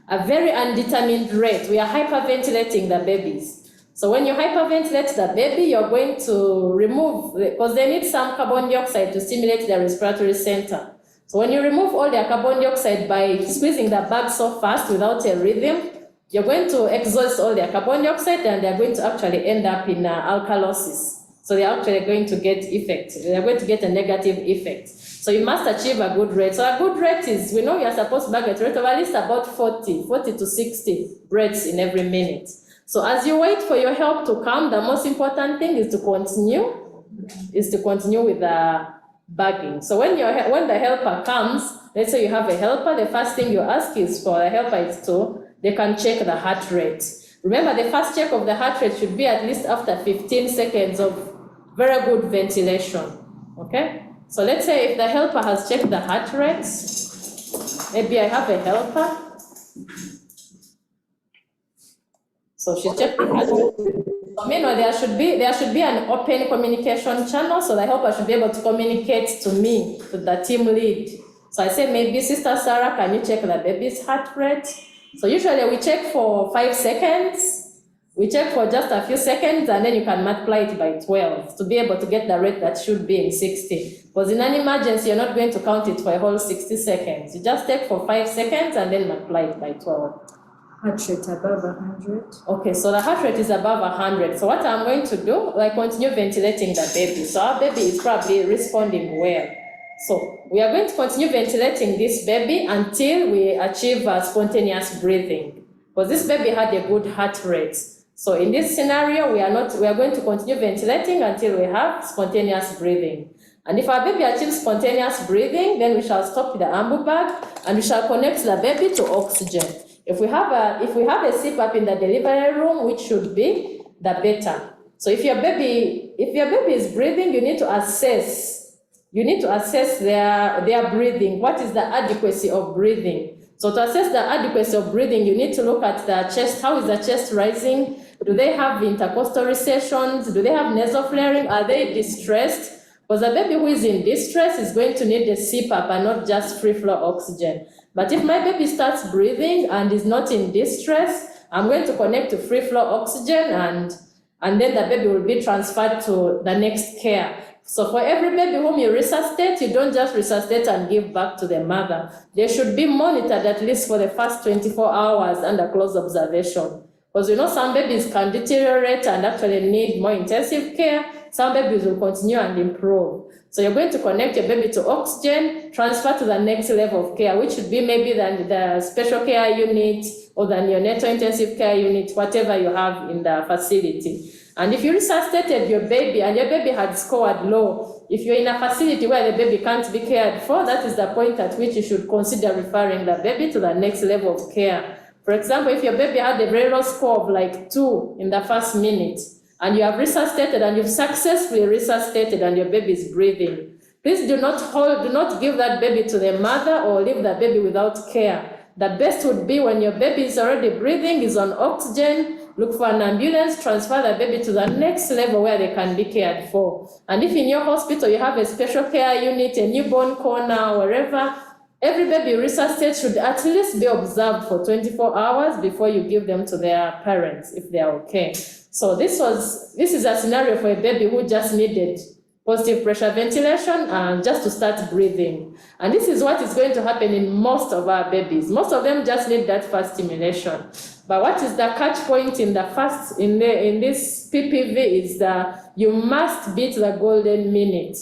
a very undetermined rate. We are hyperventilating the babies. So when you hyperventilate the baby, you're going to remove, because they need some carbon dioxide to stimulate their respiratory center. So when you remove all their carbon dioxide by squeezing the bag so fast without a rhythm, you're going to exhaust all their carbon dioxide and they're going to actually end up in alkalosis. So they're actually going to get effect. They're going to get a negative effect. So you must achieve a good rate. So a good rate is, we know you're supposed to bag a rate of at least about 40 to 60 breaths in every minute. So as you wait for your help to come, the most important thing is to continue with the bagging. So when the helper comes, let's say you have a helper, the first thing you ask is for the helper is they can check the heart rate. Remember, the first check of the heart rate should be at least after 15 seconds of very good ventilation, okay? So let's say if the helper has checked the heart rate, maybe I have a helper. So she checked the heart rate. So meanwhile, there should be an open communication channel, so the helper should be able to communicate to me, to the team lead. So I say, maybe Sister Sarah, can you check the baby's heart rate? So usually we check for 5 seconds. We check for just a few seconds, and then you can multiply it by 12 to be able to get the rate that should be in 60. Because in an emergency, you're not going to count it for a whole 60 seconds. You just take for 5 seconds and then multiply it by 12. Heart rate above 100. Okay, so the heart rate is above 100. So what I'm going to do, I continue ventilating the baby. So our baby is probably responding well. So we are going to continue ventilating this baby until we achieve spontaneous breathing. Because this baby had a good heart rate. So in this scenario, we are going to continue ventilating until we have spontaneous breathing. And if our baby achieves spontaneous breathing, then we shall stop the ambu bag and we shall connect the baby to oxygen. If we have a CPAP in the delivery room, which should be the better. So if your baby is breathing, you need to assess their breathing. What is the adequacy of breathing? So to assess the adequacy of breathing, you need to look at the chest. How is the chest rising? Do they have intercostal recessions? Do they have nasal flaring? Are they distressed? Because a baby who is in distress is going to need a CPAP and not just free flow oxygen. But if my baby starts breathing and is not in distress, I'm going to connect to free flow oxygen and then the baby will be transferred to the next care. So for every baby whom you resuscitate, you don't just resuscitate and give back to the mother. They should be monitored at least for the first 24 hours under close observation. Because you know some babies can deteriorate and actually need more intensive care. Some babies will continue and improve. So you're going to connect your baby to oxygen, transfer to the next level of care, which should be maybe the special care unit or the neonatal intensive care unit, whatever you have in the facility. And if you resuscitated your baby and your baby had scored low, if you're in a facility where the baby can't be cared for, that is the point at which you should consider referring the baby to the next level of care. For example, if your baby had a very low score of like 2 in the first minute, and you have resuscitated and you've successfully resuscitated and your baby is breathing, please do not give that baby to the mother or leave the baby without care. The best would be when your baby is already breathing, is on oxygen, look for an ambulance, transfer the baby to the next level where they can be cared for. And if in your hospital you have a special care unit, a newborn corner, wherever, every baby resuscitated should at least be observed for 24 hours before you give them to their parents if they are okay. So this is a scenario for a baby who just needed positive pressure ventilation and just to start breathing. And this is what is going to happen in most of our babies. Most of them just need that first stimulation. But what is the catch point in this PPV is that you must beat the golden minute.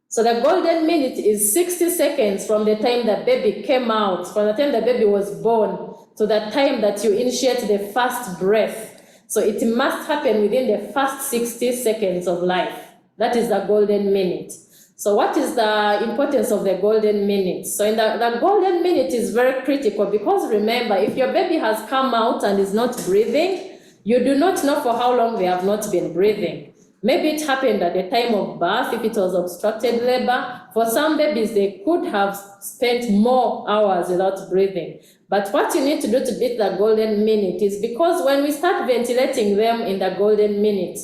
So the golden minute is 60 seconds from the time the baby came out, from the time the baby was born, to the time that you initiate the first breath. So it must happen within the first 60 seconds of life. That is the golden minute. So what is the importance of the golden minute? So the golden minute is very critical because remember, if your baby has come out and is not breathing, you do not know for how long they have not been breathing. Maybe it happened at the time of birth, if it was obstructed labor. For some babies, they could have spent more hours without breathing. But what you need to do to beat the golden minute is because when we start ventilating them in the golden minute,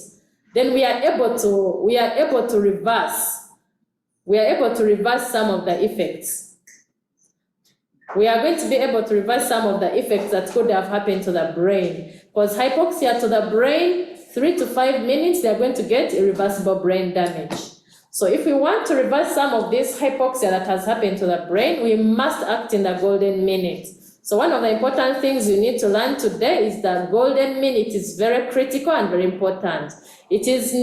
then we are able to reverse some of the effects. We are going to be able to reverse some of the effects that could have happened to the brain. Because hypoxia to the brain, 3 to 5 minutes, they are going to get irreversible brain damage. So if we want to reverse some of this hypoxia that has happened to the brain, we must act in the golden minute. So one of the important things you need to learn today is that golden minute is very critical and very important. It's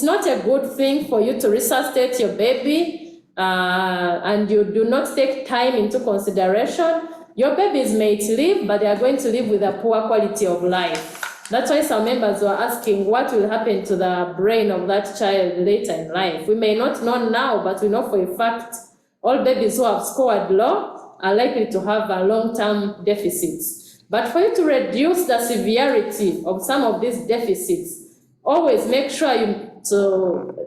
not a good thing for you to resuscitate your baby and you do not take time into consideration. Your babies may live, but they are going to live with a poor quality of life. That's why some members were asking what will happen to the brain of that child later in life. We may not know now, but we know for a fact all babies who have scored low are likely to have a long-term deficits. But for you to reduce the severity of some of these deficits, always make sure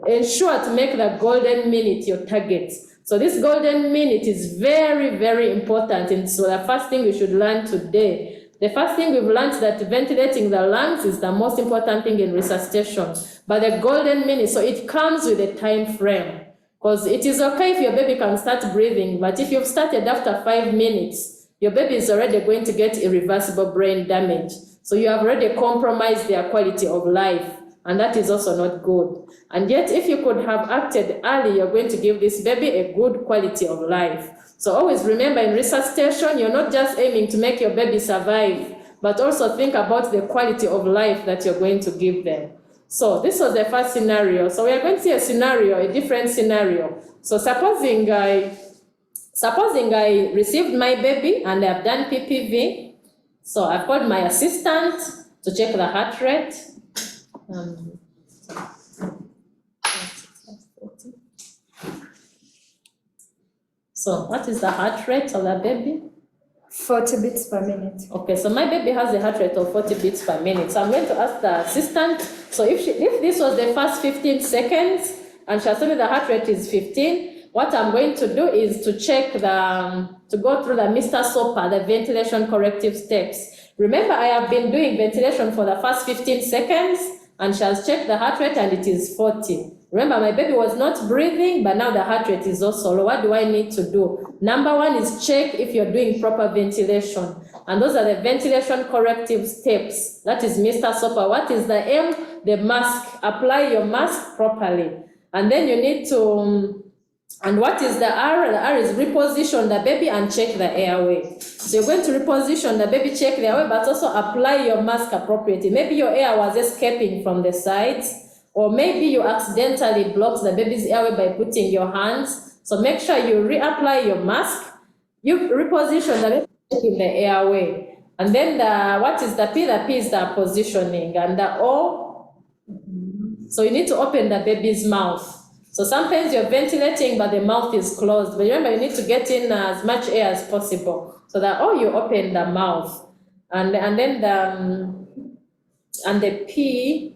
ensure to make the golden minute your target. So this golden minute is very, very important. And so the first thing we should learn today, the first thing we've learned that ventilating the lungs is the most important thing in resuscitation. But the golden minute, so it comes with a time frame. Because it is okay if your baby can start breathing, but if you've started after 5 minutes, your baby is already going to get irreversible brain damage. So you have already compromised their quality of life, and that is also not good. And yet, if you could have acted early, you're going to give this baby a good quality of life. So always remember, in resuscitation, you're not just aiming to make your baby survive, but also think about the quality of life that you're going to give them. So this was the first scenario. So we are going to see a different scenario. So supposing I received my baby and I've done PPV. So I've called my assistant to check the heart rate. So what is the heart rate of the baby? 40 beats per minute. Okay, so my baby has a heart rate of 40 beats per minute. So I'm going to ask the assistant. So if this was the first 15 seconds and she has told me the heart rate is 15, what I'm going to do is to check to go through the Mr. SOPA, the ventilation corrective steps. Remember, I have been doing ventilation for the first 15 seconds and she has checked the heart rate and it is 40. Remember, my baby was not breathing, but now the heart rate is also low. What do I need to do? Number one is check if you're doing proper ventilation. And those are the ventilation corrective steps. That is Mr. SOPA. What is the M? The mask. Apply your mask properly. And then you need to, and what is the R? The R is reposition the baby and check the airway. So you're going to reposition the baby, check the airway, but also apply your mask appropriately. Maybe your air was escaping from the sides, or maybe you accidentally blocked the baby's airway by putting your hands. So make sure you reapply your mask, you reposition the baby in the airway. And then what is the P? The P is the positioning. And the O, so you need to open the baby's mouth. So sometimes you're ventilating, but the mouth is closed. But remember, you need to get in as much air as possible. So that, you open the mouth. And then the P,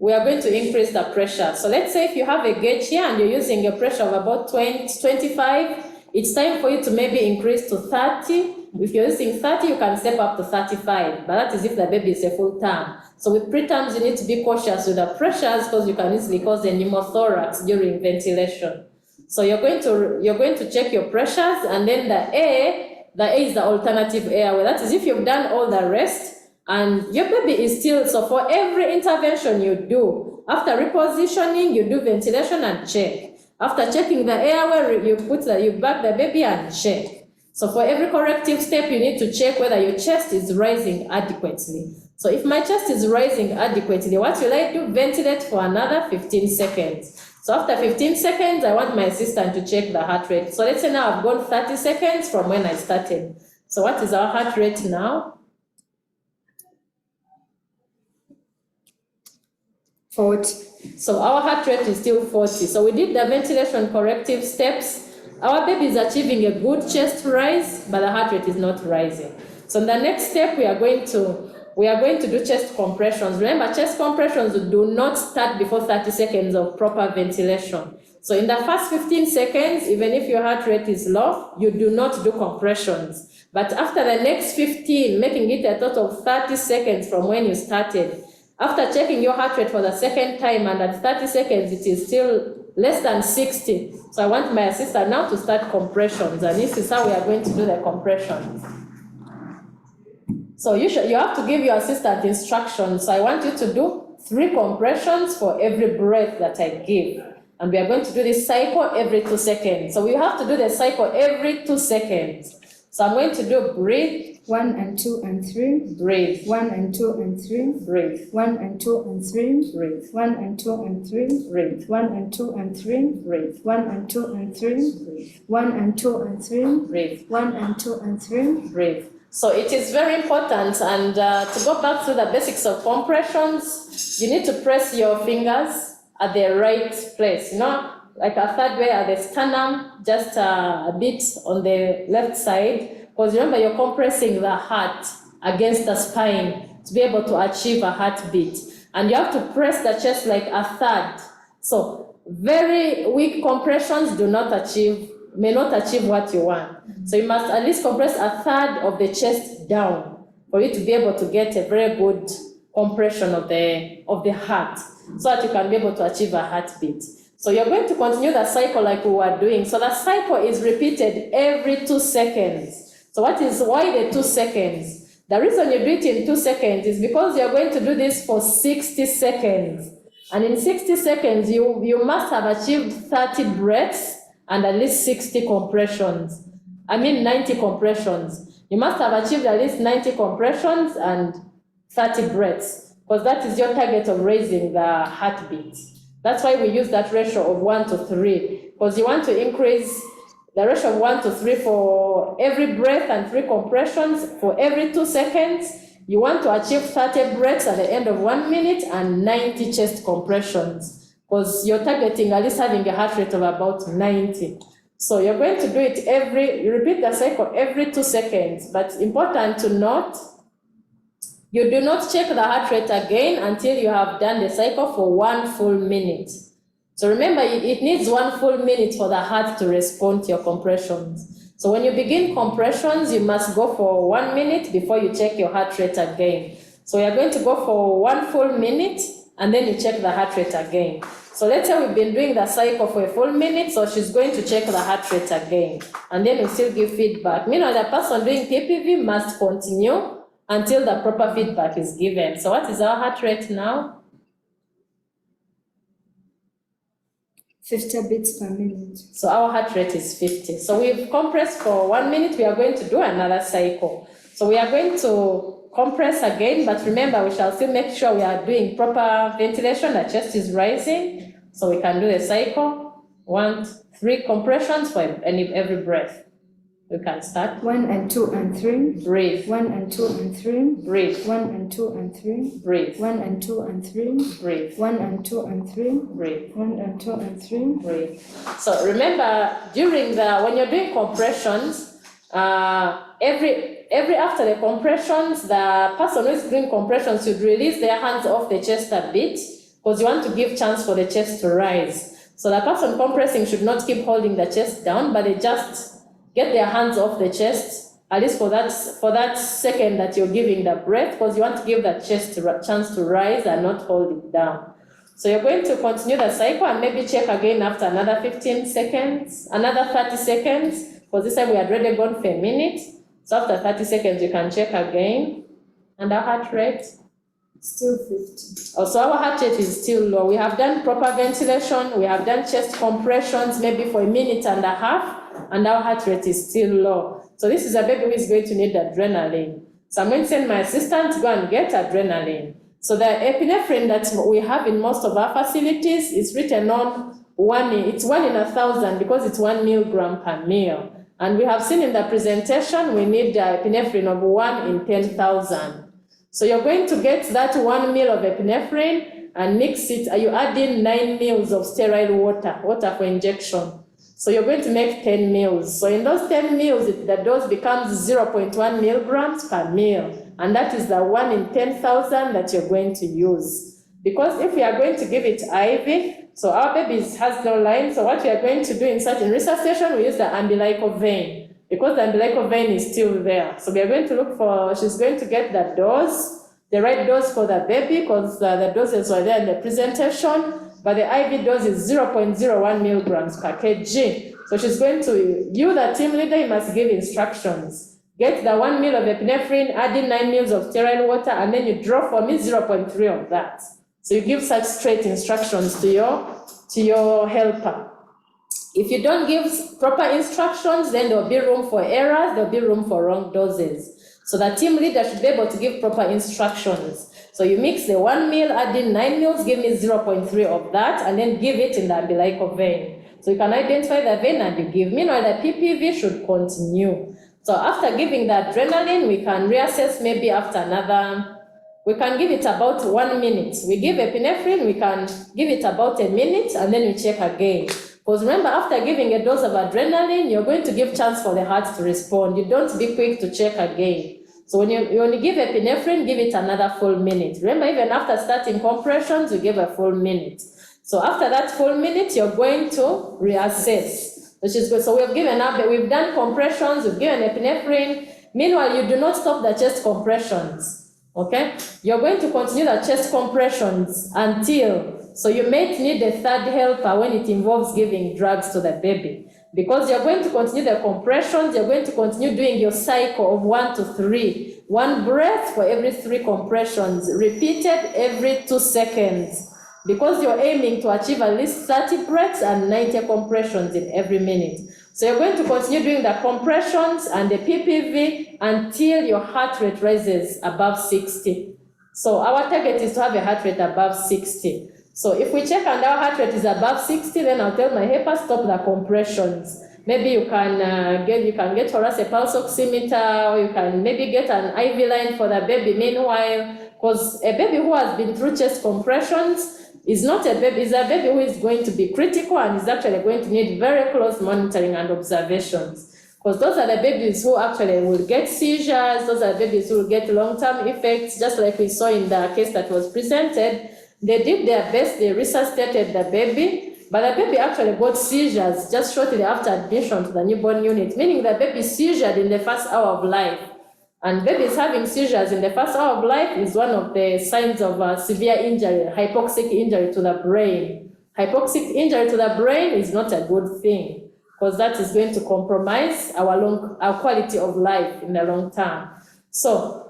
we are going to increase the pressure. So let's say if you have a gauge here and you're using a pressure of about 25, it's time for you to maybe increase to 30. If you're using 30, you can step up to 35, but that is if the baby is a full term. So with preterms, you need to be cautious with the pressures because you can easily cause a pneumothorax during ventilation. So you're going to check your pressures, and then the A is the alternative airway. That is if you've done all the rest, and your baby is still, so for every intervention you do, after repositioning, you do ventilation and check. After checking the airway, you back the baby and check. So for every corrective step, you need to check whether your chest is rising adequately. So if my chest is rising adequately, what will I do? Ventilate for another 15 seconds. So after 15 seconds, I want my assistant to check the heart rate. So let's say now I've gone 30 seconds from when I started. So what is our heart rate now? 40. So our heart rate is still 40. So we did the ventilation corrective steps. Our baby is achieving a good chest rise, but the heart rate is not rising. So in the next step, we are going to do chest compressions. Remember, chest compressions do not start before 30 seconds of proper ventilation. So in the first 15 seconds, even if your heart rate is low, you do not do compressions. But after the next 15, making it a total of 30 seconds from when you started, after checking your heart rate for the second time and at 30 seconds, it is still less than 60. So I want my assistant now to start compressions, and this is how we are going to do the compressions. So you have to give your assistant instructions. So I want you to do 3 compressions for every breath that I give. And we are going to do this cycle every 2 seconds. So we have to do the cycle every 2 seconds. So I'm going to do breathe, 1 and 2 and 3, breathe, 1 and 2 and 3, breathe, 1 and 2 and 3, breathe, 1 and 2 and 3, breathe, 1 and 2 and 3, breathe, 1 and 2 and 3, breathe, 1 and 2 and 3, breathe, 1 and 2 and 3. breathe. So it is very important, and to go back to the basics of compressions, you need to press your fingers at the right place, you know, like a third way at the sternum, just a bit on the left side, because remember you're compressing the heart against the spine to be able to achieve a heartbeat. And you have to press the chest like a third. So very weak compressions may not achieve what you want. So you must at least compress a third of the chest down for you to be able to get a very good compression of the heart, so that you can be able to achieve a heartbeat. So you're going to continue the cycle like we were doing. So the cycle is repeated every 2 seconds. So why the 2 seconds? The reason you do it in 2 seconds is because you're going to do this for 60 seconds. And in 60 seconds, you must have achieved 30 breaths and at least 60 compressions. 90 compressions. You must have achieved at least 90 compressions and 30 breaths, because that is your target of raising the heartbeat. That's why we use that ratio of 1 to 3, because you want to increase the ratio of 1 to 3 for every breath and 3 compressions. For every 2 seconds, you want to achieve 30 breaths at the end of 1 minute and 90 chest compressions, because you're targeting at least having a heart rate of about 90. So you're going to do it you repeat the cycle every 2 seconds, but important to note, you do not check the heart rate again until you have done the cycle for 1 full minute. So remember, it needs 1 full minute for the heart to respond to your compressions. So when you begin compressions, you must go for 1 minute before you check your heart rate again. So you're going to go for 1 full minute and then you check the heart rate again. So let's say we've been doing the cycle for a full minute, so she's going to check the heart rate again. And then we still give feedback. Meanwhile, the person doing PPV must continue until the proper feedback is given. So what is our heart rate now? 50 beats per minute. So our heart rate is 50. So we've compressed for 1 minute. We are going to do another cycle. So we are going to compress again, but remember, we shall still make sure we are doing proper ventilation. The chest is rising, so we can do the cycle. 1, 3 compressions for every breath. We can start. 1 and 2 and 3. Breathe. 1 and 2 and 3. Breathe. 1 and 2 and 3. Breathe. 1 and 2 and 3. Breathe. 1 and 2 and 3. Breathe. 1 and 2 and 3. Breathe. So remember, when you're doing compressions, every after the compressions, the person who is doing compressions should release their hands off the chest a bit, because you want to give chance for the chest to rise. So the person compressing should not keep holding the chest down, but they just get their hands off the chest, at least for that second that you're giving the breath, because you want to give the chest a chance to rise and not hold it down. So you're going to continue the cycle and maybe check again after another 15 seconds, another 30 seconds, because this time we had already gone for a minute. So after 30 seconds, you can check again. And our heart rate? Still 50. Also, our heart rate is still low. We have done proper ventilation. We have done chest compressions maybe for 1.5 minutes, and our heart rate is still low. So this is a baby who is going to need adrenaline. So I'm going to send my assistant to go and get adrenaline. So the epinephrine that we have in most of our facilities is written on it's 1 in 1,000 because it's 1 milligram per meal. And we have seen in the presentation, we need epinephrine of 1 in 10,000. So you're going to get that 1 ml of epinephrine and mix it. You add in 9 ml of sterile water for injection. So you're going to make 10 ml. So in those 10 ml, the dose becomes 0.1 milligrams per meal. And that is the 1 in 10,000 that you're going to use. Because if we are going to give it IV, so our baby has no line, so what we are going to do in resuscitation, we use the umbilical vein, because the umbilical vein is still there. So we are going to look she's going to get the dose, the right dose for the baby, because the doses were there in the presentation, but the IV dose is 0.01 milligrams per kg. So she's going to, you the team leader, you must give instructions. Get the 1 ml of epinephrine, add in 9 ml of sterile water, and then you draw for me 0.3 of that. So you give such straight instructions to your helper. If you don't give proper instructions, then there'll be room for errors, there'll be room for wrong doses. So the team leader should be able to give proper instructions. So you mix the 1 ml, add in 9 mils, give me 0.3 of that, and then give it in the umbilical vein. So you can identify the vein and you give. Meanwhile, the PPV should continue. So after giving the adrenaline, we can reassess maybe after another, we can give it about 1 minute. We give epinephrine, we can give it about a minute, and then we check again. Because remember, after giving a dose of adrenaline, you're going to give chance for the heart to respond. You don't be quick to check again. So when you give epinephrine, give it another full minute. Remember, even after starting compressions, we give a full minute. So after that full minute, you're going to reassess, which is good. So we've done compressions, we've given epinephrine. Meanwhile, you do not stop the chest compressions, okay? You're going to continue the chest compressions until, so you may need a third helper when it involves giving drugs to the baby. Because you're going to continue the compressions, you're going to continue doing your cycle of 1 to 3. 1 breath for every 3 compressions, repeated every 2 seconds. Because you're aiming to achieve at least 30 breaths and 90 compressions in every minute. So you're going to continue doing the compressions and the PPV until your heart rate rises above 60. So our target is to have a heart rate above 60. So if we check and our heart rate is above 60, then I'll tell my helper stop the compressions. Maybe you can get for us a pulse oximeter, or you can maybe get an IV line for the baby meanwhile, because a baby who has been through chest compressions is not a baby, is a baby who is going to be critical and is actually going to need very close monitoring and observations. Because those are the babies who actually will get seizures, those are the babies who will get long-term effects, just like we saw in the case that was presented. They did their best, they resuscitated the baby, but the baby actually got seizures just shortly after admission to the newborn unit, meaning the baby seizured in the first hour of life. And babies having seizures in the first hour of life is one of the signs of severe injury, hypoxic injury to the brain. Hypoxic injury to the brain is not a good thing, because that is going to compromise our quality of life in the long term. So,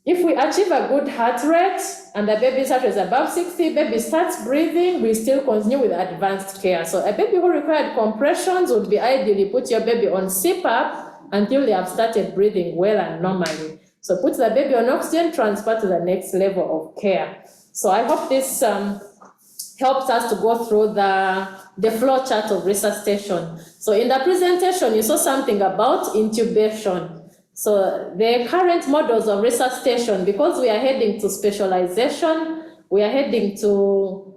if we achieve a good heart rate and the baby's heart rate is above 60, baby starts breathing, we still continue with advanced care. So a baby who required compressions would be ideally put your baby on CPAP until they have started breathing well and normally. So put the baby on oxygen, transfer to the next level of care. So I hope this helps us to go through the flow chart of resuscitation. So in the presentation, you saw something about intubation. So the current models of resuscitation, because we are heading to specialization, we are heading to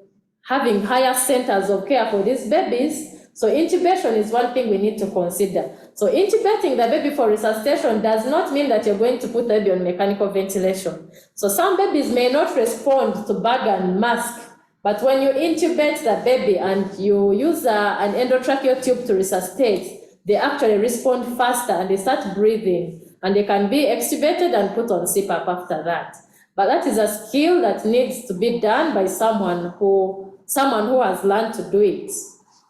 having higher centers of care for these babies. So intubation is one thing we need to consider. So intubating the baby for resuscitation does not mean that you're going to put the baby on mechanical ventilation. So some babies may not respond to bag and mask, but when you intubate the baby and you use an endotracheal tube to resuscitate, they actually respond faster and they start breathing. And they can be extubated and put on CPAP after that. But that is a skill that needs to be done by someone who has learned to do it.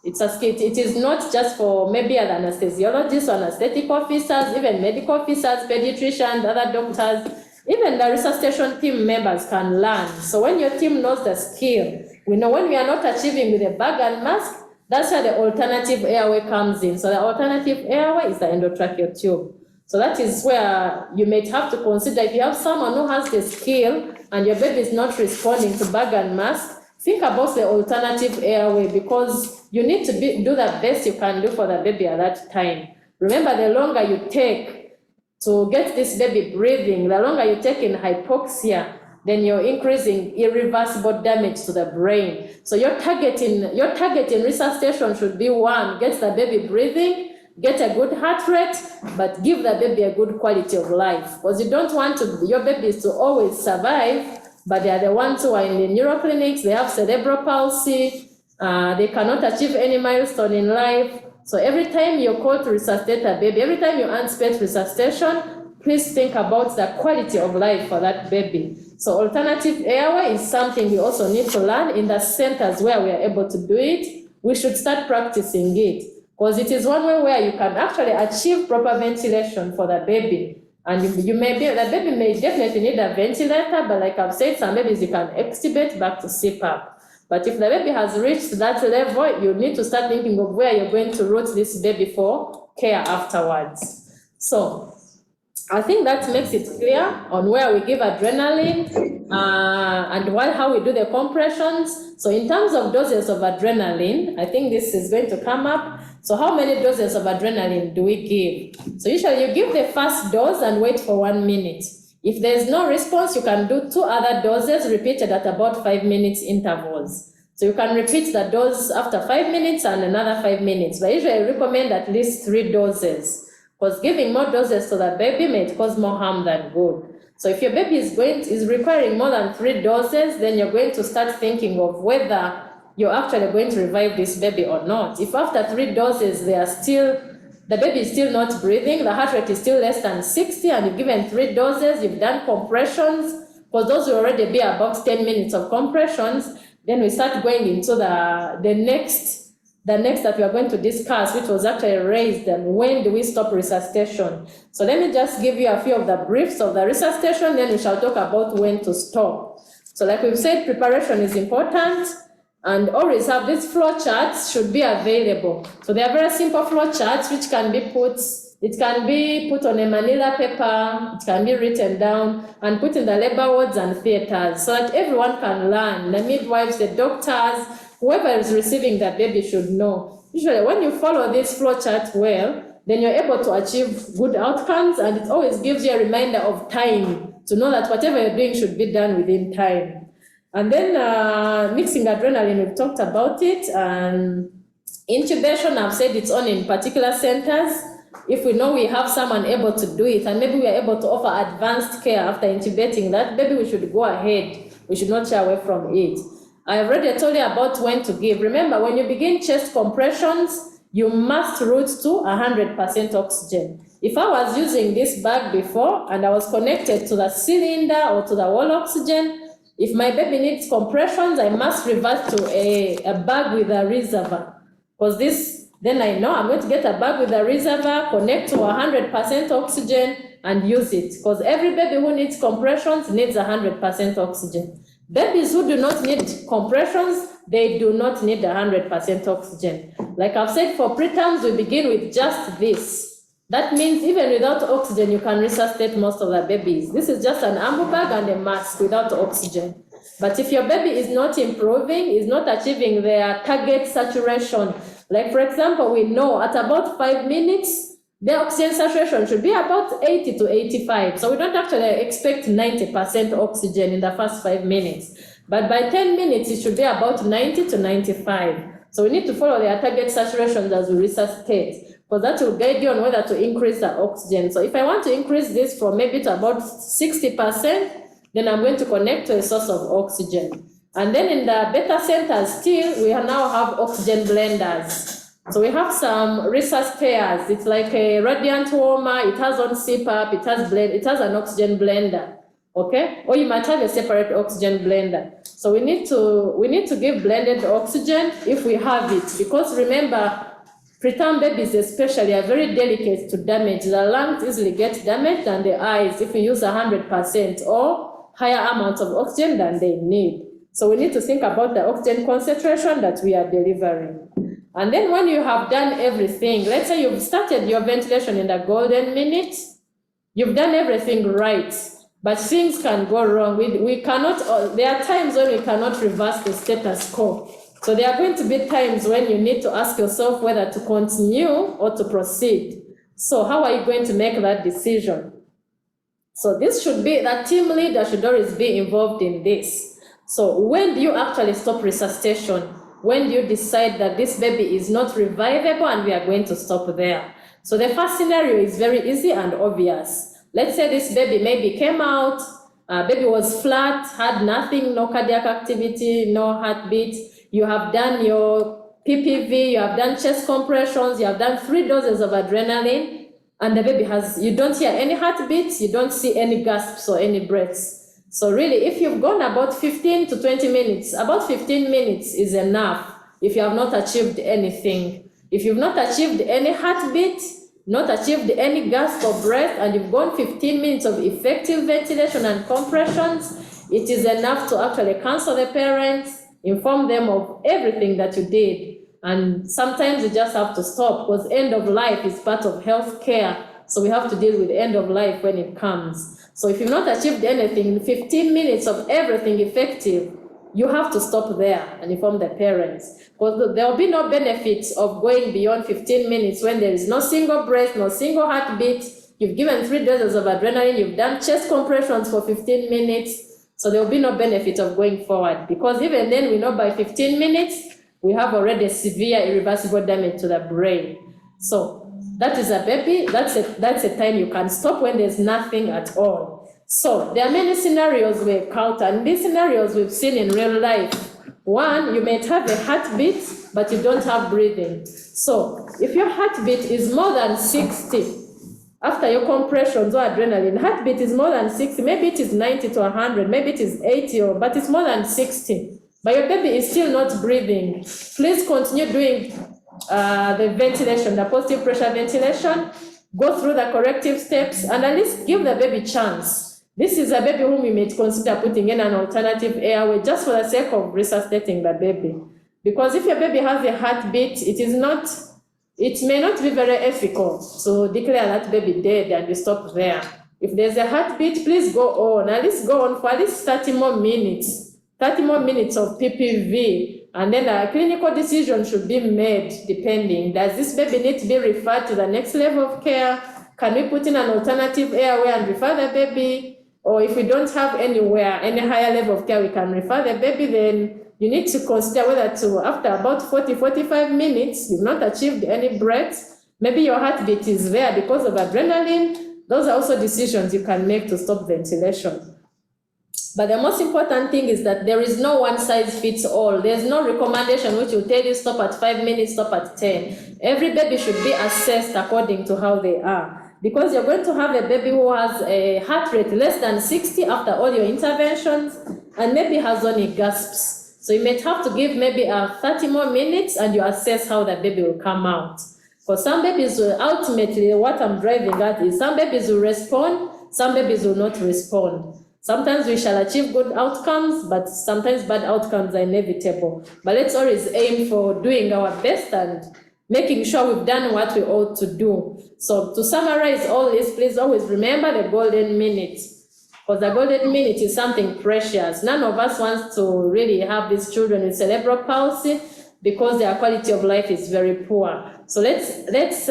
It's a skill. It is not just for maybe an anesthesiologist or anesthetic officers, even medical officers, pediatricians, other doctors, even the resuscitation team members can learn. So when your team knows the skill, we know when we are not achieving with a bag and mask, that's where the alternative airway comes in. So the alternative airway is the endotracheal tube. So that is where you may have to consider, if you have someone who has the skill and your baby is not responding to bag and mask, think about the alternative airway, because you need to do the best you can do for the baby at that time. Remember, the longer you take to get this baby breathing, the longer you take in hypoxia, then you're increasing irreversible damage to the brain. So your target in resuscitation should be 1, get the baby breathing, get a good heart rate, but give the baby a good quality of life. Because you don't want your babies to always survive, but they are the ones who are in the neuroclinics, they have cerebral palsy, they cannot achieve any milestone in life. So every time you're called to resuscitate a baby, every time you anticipate resuscitation, please think about the quality of life for that baby. So alternative airway is something we also need to learn in the centers where we are able to do it. We should start practicing it, because it is one way where you can actually achieve proper ventilation for the baby. And the baby may definitely need a ventilator, but like I've said, some babies you can extubate back to CPAP. But if the baby has reached that level, you need to start thinking of where you're going to route this baby for care afterwards. So I think that makes it clear on where we give adrenaline and how we do the compressions. So in terms of doses of adrenaline, I think this is going to come up. So how many doses of adrenaline do we give? So usually you give the first dose and wait for 1 minute. If there's no response, you can do 2 other doses repeated at about 5 minutes intervals. So you can repeat the dose after 5 minutes and another 5 minutes. But usually I recommend at least 3 doses. Because giving more doses to the baby may cause more harm than good. So if your baby is requiring more than 3 doses, then you're going to start thinking of whether you're actually going to revive this baby or not. If after 3 doses the baby is still not breathing, the heart rate is still less than 60, and you've given 3 doses, you've done compressions, because those will already be about 10 minutes of compressions, then we start going into the next that we are going to discuss, which was actually raised, and when do we stop resuscitation? So let me just give you a few of the briefs of the resuscitation, then we shall talk about when to stop. So like we've said, preparation is important, and always have these flow charts should be available. So they are very simple flow charts which can be put on a manila paper, it can be written down and put in the labor wards and theaters so that everyone can learn. The midwives, the doctors, whoever is receiving the baby should know. Usually when you follow this flow chart well, then you're able to achieve good outcomes, and it always gives you a reminder of time to know that whatever you're doing should be done within time. And then mixing adrenaline, we've talked about it. And intubation, I've said it's on in particular centers. If we know we have someone able to do it, and maybe we are able to offer advanced care after intubating that baby, we should go ahead. We should not shy away from it. I already told you about when to give. Remember, when you begin chest compressions, you must route to 100% oxygen. If I was using this bag before and I was connected to the cylinder or to the wall oxygen, if my baby needs compressions, I must revert to a bag with a reservoir. Because then I know I'm going to get a bag with a reservoir, connect to 100% oxygen and use it. Because every baby who needs compressions needs 100% oxygen. Babies who do not need compressions, they do not need 100% oxygen. Like I've said, for preterms, we begin with just this. That means even without oxygen, you can resuscitate most of the babies. This is just an ambu bag and a mask without oxygen. But if your baby is not improving, is not achieving their target saturation, like for example, we know at about 5 minutes, the oxygen saturation should be about 80 to 85. So we don't actually expect 90% oxygen in the first 5 minutes. But by 10 minutes, it should be about 90 to 95. So we need to follow their target saturations as we resuscitate, because that will guide you on whether to increase the oxygen. So if I want to increase this from maybe to about 60%, then I'm going to connect to a source of oxygen. And then in the beta centers still, we now have oxygen blenders. So we have some resuscitators. It's like a radiant warmer, it has on CPAP, it has an oxygen blender, okay? Or you might have a separate oxygen blender. So we need to give blended oxygen if we have it, because remember, preterm babies especially are very delicate to damage. The lungs easily get damaged, and the eyes if we use 100% or higher amounts of oxygen than they need. So we need to think about the oxygen concentration that we are delivering. And then when you have done everything, let's say you've started your ventilation in the golden minute, you've done everything right, but things can go wrong. We cannot, there are times when we cannot reverse the status quo. So there are going to be times when you need to ask yourself whether to continue or to proceed. So how are you going to make that decision? So this should be, the team leader should always be involved in this. So when do you actually stop resuscitation? When do you decide that this baby is not revivable and we are going to stop there? So the first scenario is very easy and obvious. Let's say this baby maybe came out, baby was flat, had nothing, no cardiac activity, no heartbeat. You have done your PPV, you have done chest compressions, you have done 3 doses of adrenaline, and the baby you don't hear any heartbeats, you don't see any gasps or any breaths. So really, if you've gone about 15 to 20 minutes, about 15 minutes is enough if you have not achieved anything. If you've not achieved any heartbeat, not achieved any gasp or breath, and you've gone 15 minutes of effective ventilation and compressions, it is enough to actually counsel the parents, inform them of everything that you did. And sometimes you just have to stop because end of life is part of health care. So we have to deal with end of life when it comes. So if you've not achieved anything in 15 minutes of everything effective, you have to stop there and inform the parents. Because there will be no benefits of going beyond 15 minutes when there is no single breath, no single heartbeat. You've given 3 doses of adrenaline, you've done chest compressions for 15 minutes. So there will be no benefit of going forward. Because even then we know by 15 minutes, we have already severe irreversible damage to the brain. So that is a baby, that's a time you can stop when there's nothing at all. So there are many scenarios we encounter, and these scenarios we've seen in real life. One, you may have a heartbeat, but you don't have breathing. So if your heartbeat is more than 60, after your compressions or adrenaline, heartbeat is more than 60, maybe it is 90 to 100, maybe it is 80, but it's more than 60. But your baby is still not breathing. Please continue doing the ventilation, the positive pressure ventilation, go through the corrective steps, and at least give the baby chance. This is a baby whom you may consider putting in an alternative airway just for the sake of resuscitating the baby. Because if your baby has a heartbeat, it may not be very ethical to declare that baby dead and you stop there. If there's a heartbeat, please go on. At least go on for at least 30 more minutes. 30 more minutes of PPV, and then a clinical decision should be made depending. Does this baby need to be referred to the next level of care? Can we put in an alternative airway and refer the baby? Or if we don't have anywhere, any higher level of care, we can refer the baby, then you need to consider whether to, after about 40, 45 minutes, you've not achieved any breaths, maybe your heartbeat is there because of adrenaline. Those are also decisions you can make to stop ventilation. But the most important thing is that there is no one size fits all. There's no recommendation which will tell you stop at 5 minutes, stop at 10. Every baby should be assessed according to how they are. Because you're going to have a baby who has a heart rate less than 60 after all your interventions, and maybe has only gasps. So you may have to give maybe 30 more minutes and you assess how the baby will come out. For some babies, ultimately what I'm driving at is some babies will respond, some babies will not respond. Sometimes we shall achieve good outcomes, but sometimes bad outcomes are inevitable. But let's always aim for doing our best and making sure we've done what we ought to do. So to summarize all this, please always remember the golden minute. Because the golden minute is something precious. None of us wants to really have these children with cerebral palsy because their quality of life is very poor. So let's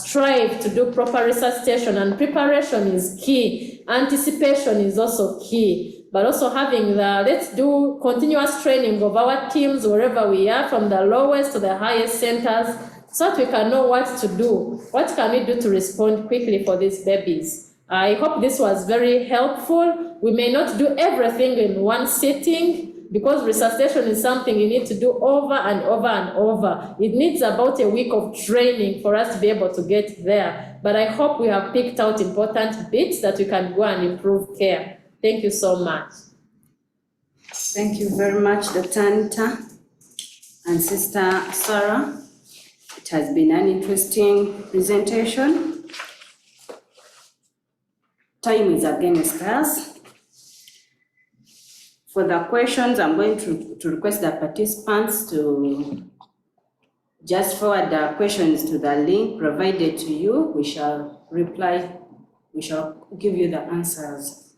strive to do proper resuscitation, and preparation is key. Anticipation is also key, but also having let's do continuous training of our teams wherever we are, from the lowest to the highest centers, so that we can know what to do. What can we do to respond quickly for these babies? I hope this was very helpful. We may not do everything in one sitting, because resuscitation is something you need to do over and over and over. It needs about a week of training for us to be able to get there. But I hope we have picked out important bits that we can go and improve care. Thank you so much. Thank you very much, Dr. Anita and Sister Sarah. It has been an interesting presentation. Time is against us. For the questions, I'm going to request the participants to just forward the questions to the link provided to you. We shall reply, we shall give you the answers.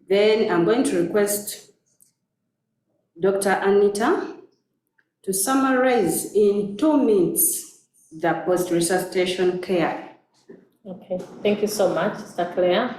Then I'm going to request Dr. Anita to summarize in 2 minutes the post-resuscitation care. Okay, thank you so much, Sister Claire.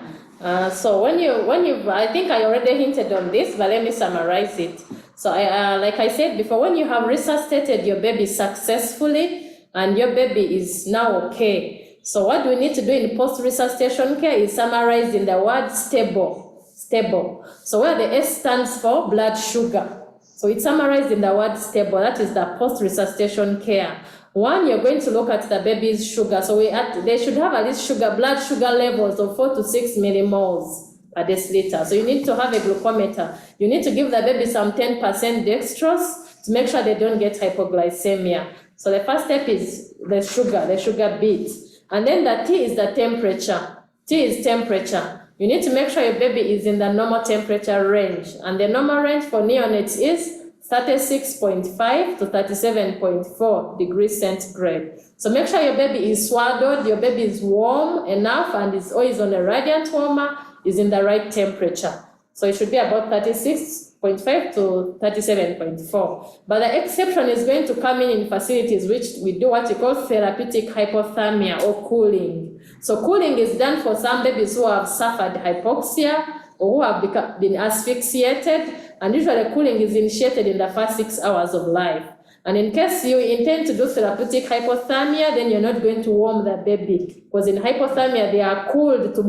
So when you, I think I already hinted on this, but let me summarize it. So like I said before, when you have resuscitated your baby successfully and your baby is now okay, so what we need to do in post-resuscitation care is summarized in the word stable. Stable. So where the S stands for blood sugar. So it's summarized in the word stable. That is the post-resuscitation care. One, you're going to look at the baby's sugar. So they should have at least blood sugar levels of 4 to 6 millimoles per deciliter. So you need to have a glucometer. You need to give the baby some 10% dextrose to make sure they don't get hypoglycemia. So the first step is the sugar bit. And then the T is the temperature. T is temperature. You need to make sure your baby is in the normal temperature range. And the normal range for neonates is 36.5 to 37.4 degrees centigrade. So make sure your baby is swaddled, your baby is warm enough, and is always on a radiant warmer, is in the right temperature. So it should be about 36.5 to 37.4. But the exception is going to come in facilities which we do what we call therapeutic hypothermia or cooling. So cooling is done for some babies who have suffered hypoxia or who have been asphyxiated, and usually cooling is initiated in the first 6 hours of life. And in case you intend to do therapeutic hypothermia, then you're not going to warm the baby, because in hypothermia they are cooled to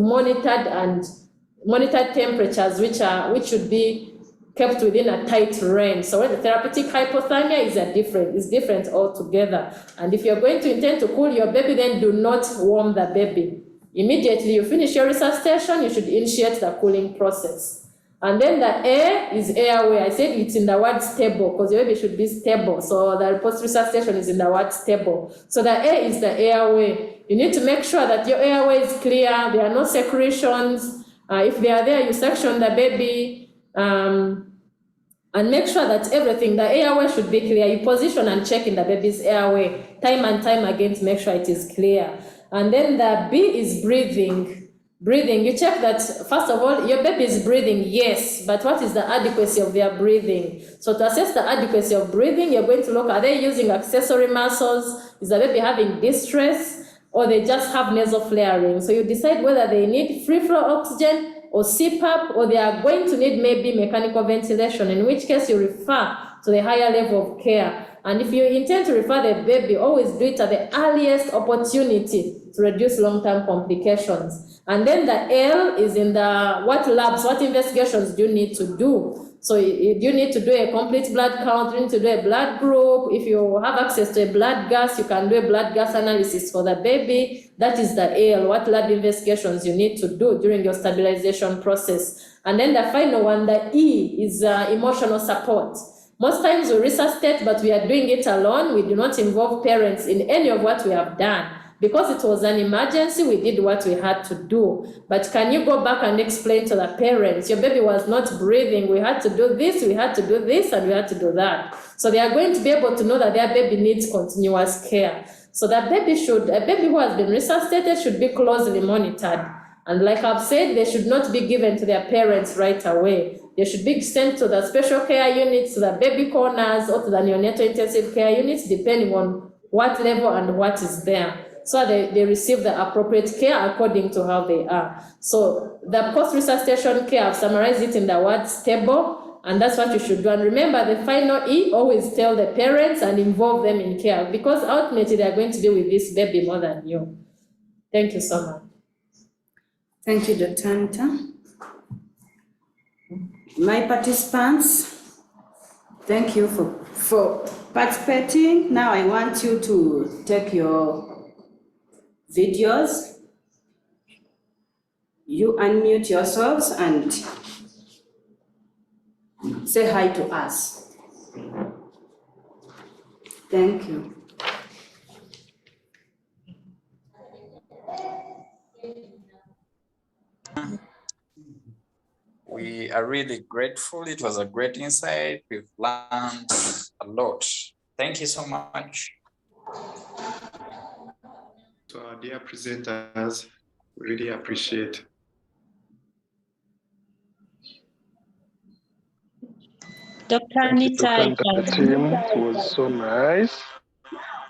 monitored temperatures which should be kept within a tight range. So when the therapeutic hypothermia is different altogether. And if you're going to intend to cool your baby, then do not warm the baby. Immediately you finish your resuscitation, you should initiate the cooling process. And then the A is airway. I said it's in the word stable because your baby should be stable. So the post-resuscitation is in the word stable. So the A is the airway. You need to make sure that your airway is clear. There are no secretions. If they are there, you suction the baby. And make sure that everything, the airway should be clear. You position and check in the baby's airway time and time again to make sure it is clear. And then the B is breathing. Breathing, you check that, first of all, your baby is breathing, yes, but what is the adequacy of their breathing? So to assess the adequacy of breathing, you're going to look, are they using accessory muscles? Is the baby having distress? Or they just have nasal flaring? So you decide whether they need free flow oxygen or CPAP, or they are going to need maybe mechanical ventilation, in which case you refer to the higher level of care. And if you intend to refer the baby, always do it at the earliest opportunity to reduce long-term complications. And then the L is in the what labs, what investigations do you need to do? So you need to do a complete blood count, you need to do a blood group. If you have access to a blood gas, you can do a blood gas analysis for the baby. That is the L, what lab investigations you need to do during your stabilization process. And then the final one, the E, is emotional support. Most times we resuscitate, but we are doing it alone. We do not involve parents in any of what we have done. Because it was an emergency, we did what we had to do. But can you go back and explain to the parents, your baby was not breathing, we had to do this, we had to do this, and we had to do that. So they are going to be able to know that their baby needs continuous care. So a baby who has been resuscitated should be closely monitored. And like I've said, they should not be given to their parents right away. They should be sent to the special care units, to the baby corners, or to the neonatal intensive care units, depending on what level and what is there. So they receive the appropriate care according to how they are. So the post-resuscitation care, I've summarized it in the word stable, and that's what you should do. And remember, the final E, always tell the parents and involve them in care, because ultimately they are going to be with this baby more than you. Thank you so much. Thank you, Dr. Anita. My participants, thank you for participating. Now I want you to take your videos. You unmute yourselves and say hi to us. Thank you. We are really grateful. It was a great insight. We've learned a lot. Thank you so much. To our dear presenters, we really appreciate. Dr. Anita, the team, it was so nice.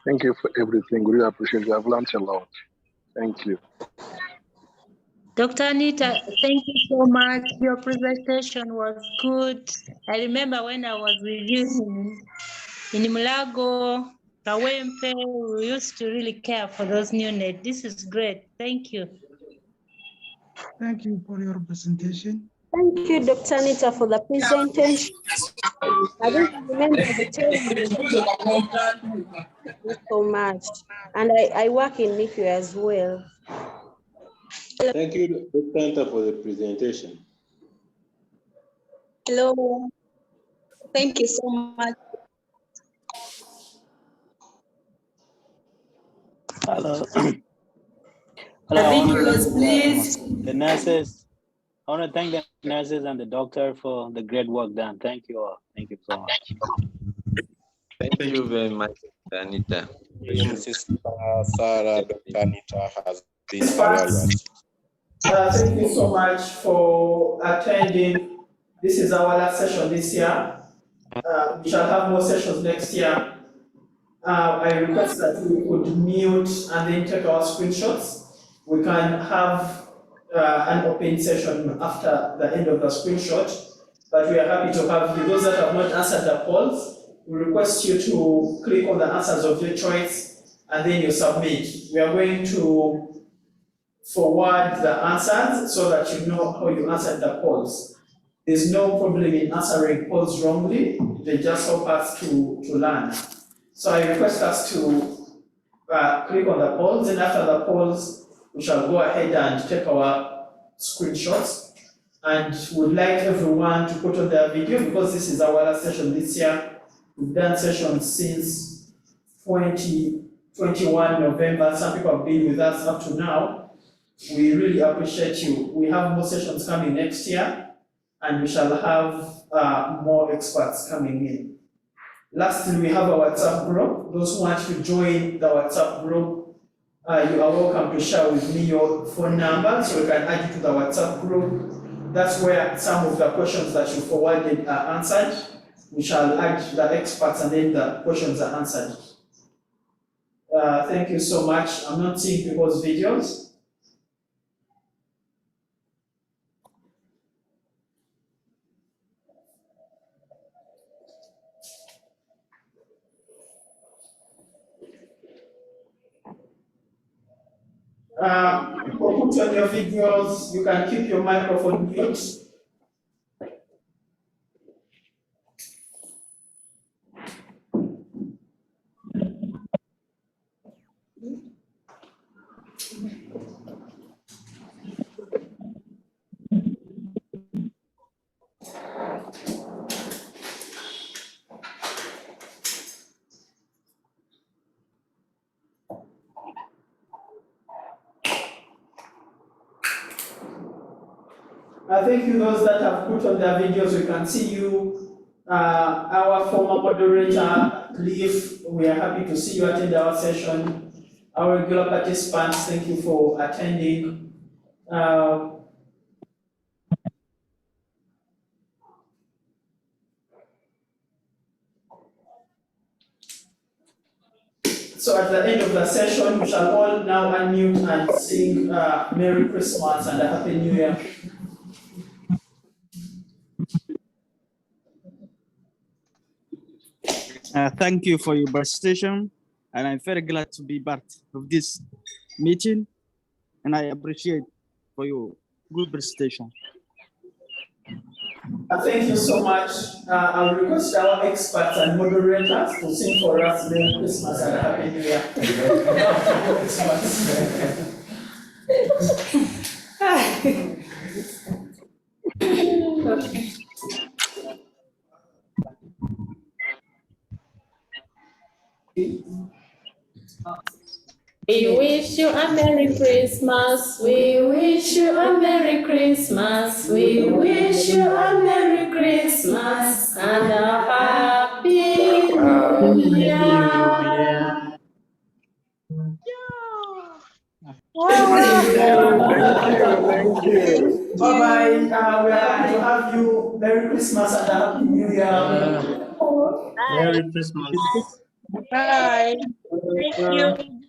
Thank you for everything. We really appreciate it. I've learned a lot. Thank you. Dr. Anita, thank you so much. Your presentation was good. I remember when I was reviewing in Mulago, Kawempe, we used to really care for those neonates. This is great. Thank you. Thank you for your presentation. Thank you, Dr. Anita, for the presentation. I don't remember the time. Thank you so much. And I work in NICU as well. Thank you, Dr. Anita, for the presentation. Hello. Thank you so much. Hello. The videos, please. The nurses. I want to thank them nurses and the doctor for the great work done. Thank you all. Thank you so much. Thank you very much, Anita. Sister Sarah, Dr. Anita has been Experts, thank you so much for attending. This is our last session this year. We shall have more sessions next year. I request that we could mute and then take our screenshots. We can have an open session after the end of the screenshot, but we are happy to have you. Those that have not answered the polls, we request you to click on the answers of your choice and then you submit. We are going to forward the answers so that you know how you answered the polls. There's no problem in answering polls wrongly, they just help us to learn. So I request us to click on the polls, and after the polls, we shall go ahead and take our screenshots. And would like everyone to put on their video because this is our last session this year. We've done sessions since 2021 November. Some people have been with us up to now. We really appreciate you. We have more sessions coming next year, and we shall have more experts coming in. Lastly, we have a WhatsApp group. Those who want to join the WhatsApp group, you are welcome to share with me your phone number so we can add you to the WhatsApp group. That's where some of the questions that you forwarded are answered. We shall add the experts and then the questions are answered. Thank you so much. I'm not seeing people's videos. Put on your videos, you can keep your microphone mute. Thank you those that have put on their videos. We can see you. Our former moderator, Leaf, we are happy to see you attend our session. Our regular participants, thank you for attending. So at the end of the session, we shall all now unmute and sing Merry Christmas and a Happy New Year. Thank you for your presentation, and I'm very glad to be part of this meeting, and I appreciate for your good presentation. Thank you so much. I'll request our experts and moderators to sing for us Merry Christmas and a Happy New Year. We wish you a Merry Christmas. We wish you a Merry Christmas. We wish you a Merry Christmas and a Happy New Year. Thank you. Bye-bye. We are happy to have you. Merry Christmas and a Happy New Year. Merry Christmas. Bye. Thank you.